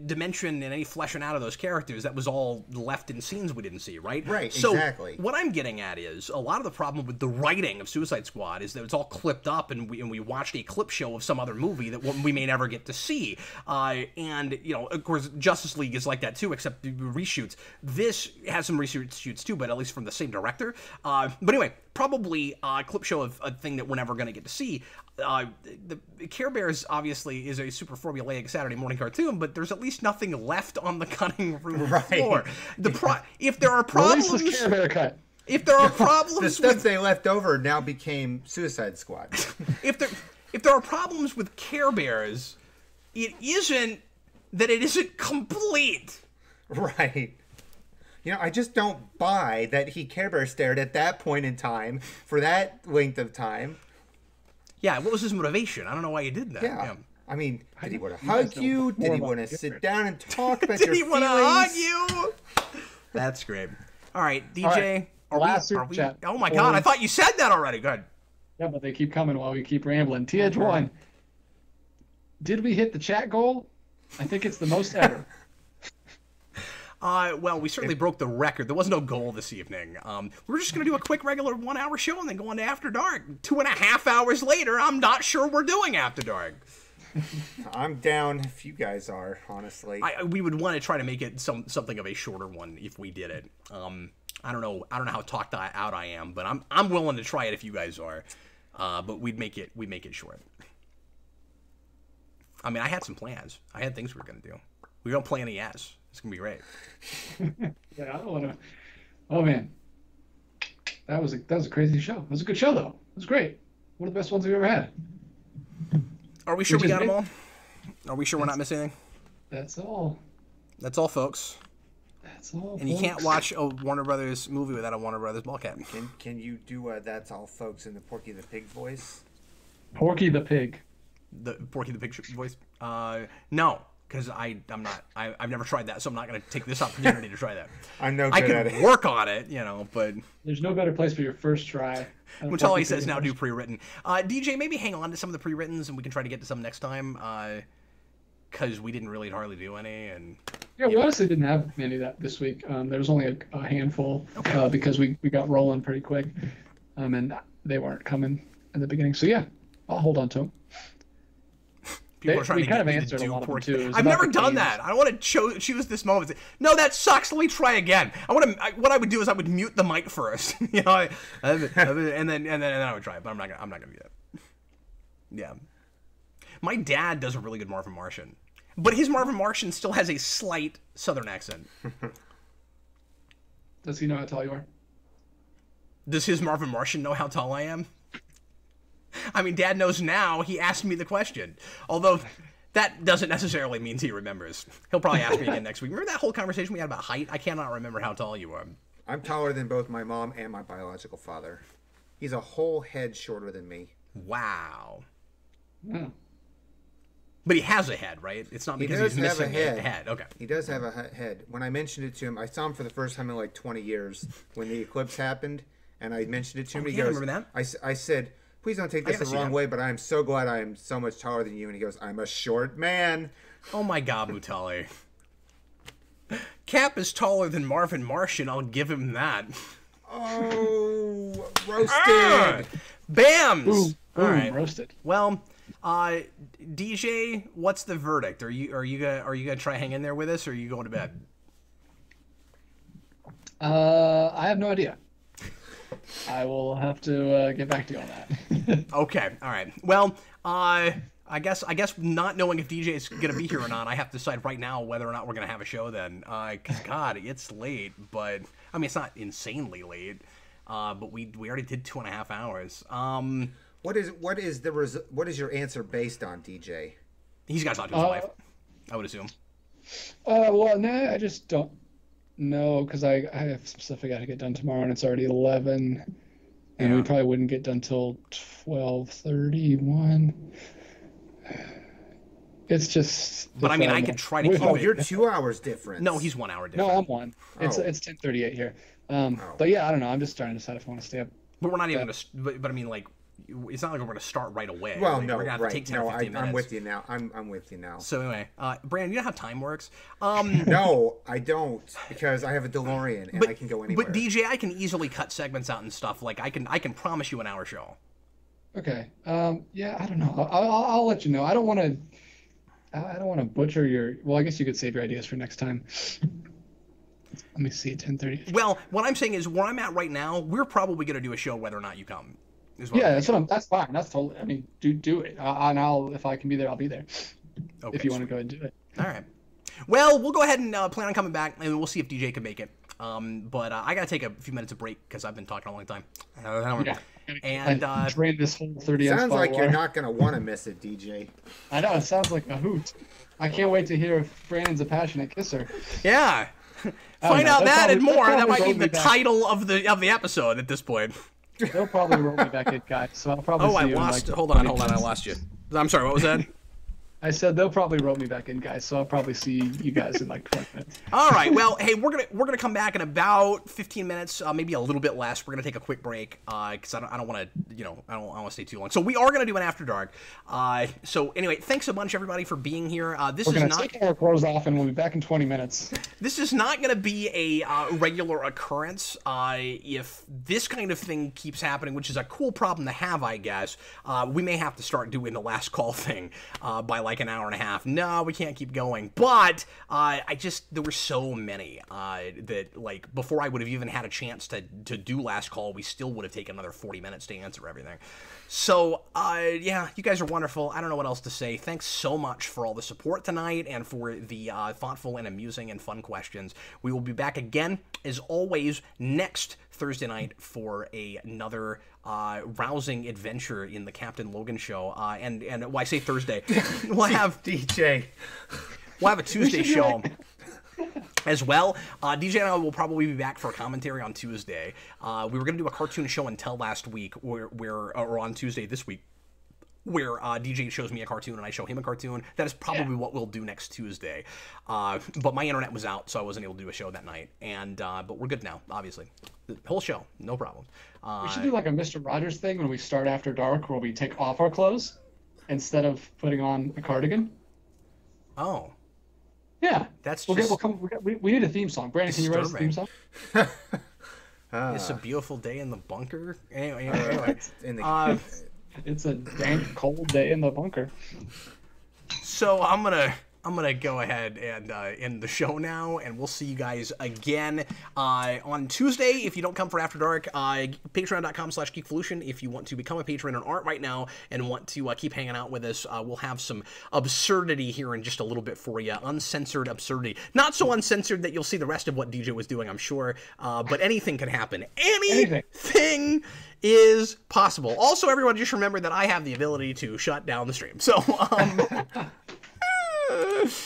dimension and any fleshing out of those characters, that was all left in scenes we didn't see, right? Right, so exactly. What I'm getting at is a lot of the problem with the writing of Suicide Squad is that it's all clipped up, and we watched a clip show of some other movie that we may never get to see. And of course, Justice League is like that too, except reshoots. This has some reshoots too, but at least from the same director. But anyway, probably a clip show of a thing that we're never going to get to see. The Care Bears obviously is a super formulaic Saturday morning cartoon, but there's at least nothing left on the cutting room floor. If there are problems, release the Care Bear cut. If there are problems, the stuff they left over now became Suicide Squad. if there are problems with Care Bears, it isn't that it isn't complete. Right. I just don't buy that he Care Bear stared at that point in time for that length of time. Yeah, what was his motivation? I don't know why he did that. Yeah. I mean, did he want to hug you? Did he want to sit down and talk about did your he feelings? want to hug you? That's great. All right, DJ. All right. Chat. Oh my God! I thought you said that already. Good. Yeah, but they keep coming while we keep rambling. TH1. Did we hit the chat goal? I think it's the most ever. Well, we certainly broke the record. There was no goal this evening. We're just going to do a quick regular 1 hour show and then go on to After Dark. 2.5 hours later, I'm not sure we're doing After Dark. I'm down if you guys are, honestly. We would want to try to make it something of a shorter one if we did it. I don't know how talked out I am, but I'm willing to try it if you guys are. But we'd make it short. I mean, I had some plans. I had things we were going to do. We don't play any S. It's going to be great. Yeah, I don't want to. Oh, man. That was a crazy show. It was a good show, though. It was great. One of the best ones we've ever had. Are we sure we got them all? Are we sure we're not missing anything? That's all. That's all, folks. That's all, and you can't watch a Warner Brothers movie without a Warner Brothers ball cap. Can you do That's All, Folks in the Porky the Pig voice? Porky the Pig. The Porky the Pig voice? No. Because I've never tried that, so I'm not going to take this opportunity to try that. I'm no good at it. I can work on it, but... There's no better place for your first try. Mutelli says now do pre-written. DJ, maybe hang on to some of the pre-writtens, and we can try to get to some next time, because we didn't really hardly do any, and... Yeah, we honestly didn't have many this week. There was only a handful, because we got rolling pretty quick, and they weren't coming in the beginning. So yeah, I'll hold on to them. People are trying to get me to do Porky. I've never done that. I don't want to choose this moment. No, that sucks. Let me try again. What I would do is I would mute the mic first, and then I would try it. But I'm not gonna do that. Yeah, my dad does a really good Marvin Martian, but his Marvin Martian still has a slight Southern accent. Does he know how tall you are? Does his Marvin Martian know how tall I am? I mean, Dad knows now. He asked me the question. Although, that doesn't necessarily mean he remembers. He'll probably ask me again next week. Remember that whole conversation we had about height? I cannot remember how tall you are. I'm taller than both my mom and my biological father. He's a whole head shorter than me. Wow. Yeah. But he has a head, right? It's not because he's missing a head. Okay. He does have a head. When I mentioned it to him, I saw him for the first time in like 20 years when the eclipse happened, and I mentioned it to him. He goes, remember that? I said... Please don't take this the wrong way, but I am so glad I am so much taller than you. And he goes, I'm a short man. Oh my God, Mutelli. Cap is taller than Marvin Martian. I'll give him that. Oh, roasted. Bams. All right, roasted. Well, DJ, what's the verdict? Are you gonna try hang in there with us, or are you going to bed? I have no idea. I will have to get back to you on that. Okay, all right. Well, I guess not knowing if DJ is going to be here or not, I have to decide right now whether or not we're going to have a show then. Because, God, it's late, but... I mean, it's not insanely late, but we already did 2.5 hours. What is your answer based on, DJ? He's got to talk to his wife, I would assume. Well, no, I just don't know, because I have some stuff I got to get done tomorrow, and it's already 11, and we probably wouldn't get done till 12:31. It's just. But I mean, I could try to keep Oh, it. you're 2 hours difference. No, he's 1 hour different. No, I'm one. It's Oh. 10:38 here. But yeah, I don't know. I'm just trying to decide if I want to stay up. But we're not even gonna. But I mean, like, it's not like we're gonna start right away. Well, Like, no, we're gonna have right. to take 10 No, or 15 minutes. I'm with you now. I'm with you now. So anyway, Brandon, you know how time works. No, I don't, because I have a DeLorean and I can go anywhere. But DJ, I can easily cut segments out and stuff. Like I can promise you an hour show. Okay. Yeah, I don't know. I'll let you know. I don't want to butcher your. Well, I guess you could save your ideas for next time. Let me see. 10:30. Well, what I'm saying is, where I'm at right now, we're probably gonna do a show whether or not you come. Is what Yeah, I'm that's what I'm. That's fine. That's totally. I mean, do it. And I'll if I can be there, I'll be there. Okay, If you want to go and do it. All right. Well, we'll go ahead and plan on coming back, and we'll see if DJ can make it. But I gotta take a few minutes of break because I've been talking a long time. Yeah. And drain this whole 30 Sounds like you're not gonna want to miss it, DJ. I know. It sounds like a hoot. I can't wait to hear if Brandon's a passionate kisser. yeah, don't find know. out They'll that and probably- more. they'll That might probably be roll the me back. title of the episode at this point. They'll probably roll me back in, guys. So I'll probably. Oh, see I you in, lost. like, Hold on, 20 I minutes. lost you. I'm sorry. What was that? I said they'll probably roll me back in, guys. So I'll probably see you guys in like 20 minutes. All right. Well, hey, we're gonna come back in about 15 minutes, maybe a little bit less. We're gonna take a quick break because I don't want to, I don't want to stay too long. So we are gonna do an after dark. So anyway, thanks a bunch everybody for being here. This We're is gonna not take our clothes off and we'll be back in 20 minutes. this is not gonna be a regular occurrence. If this kind of thing keeps happening, which is a cool problem to have, I guess, we may have to start doing the last call thing by like an hour and a half. No, we can't keep going. But there were so many that like before I would have even had a chance to do last call, we still would have taken another 40 minutes to answer everything. So yeah, you guys are wonderful. I don't know what else to say. Thanks so much for all the support tonight and for the thoughtful and amusing and fun questions. We will be back again, as always, next Thursday night for another rousing adventure in the Captain Logan show. And well, I say Thursday. We'll have DJ. We'll have a Tuesday show as well. DJ and I will probably be back for a commentary on Tuesday. We were going to do a cartoon show until last week, or on Tuesday this week, where DJ shows me a cartoon and I show him a cartoon. That is probably what we'll do next Tuesday. But my internet was out, so I wasn't able to do a show that night. And but we're good now, obviously. The whole show, no problem. We should do like a Mr. Rogers thing when we start after dark, where we take off our clothes instead of putting on a cardigan. Oh. Yeah, That's we just need a theme song. Brandon, can you write us a theme song? it's a beautiful day in the bunker. Anyway. In the It's a dank, cold day in the bunker. So I'm gonna go ahead and end the show now, and we'll see you guys again on Tuesday. If you don't come for After Dark, patreon.com/geekvolution. If you want to become a patron and aren't right now and want to keep hanging out with us, we'll have some absurdity here in just a little bit for you. Uncensored absurdity. Not so uncensored that you'll see the rest of what DJ was doing, I'm sure, but anything can happen. Anything is possible. Also, everyone, just remember that I have the ability to shut down the stream. So,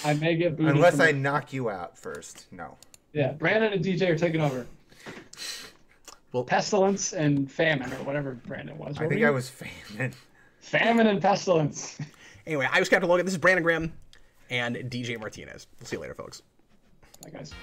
I may get booted unless I knock you out first. No. Yeah, Brandon and DJ are taking over. Well, Pestilence and Famine, or whatever Brandon was. I think I was famine. Famine and Pestilence. Anyway, I was Captain Logan. This is Brandon Graham and DJ Martinez. We'll see you later, folks. Bye, guys.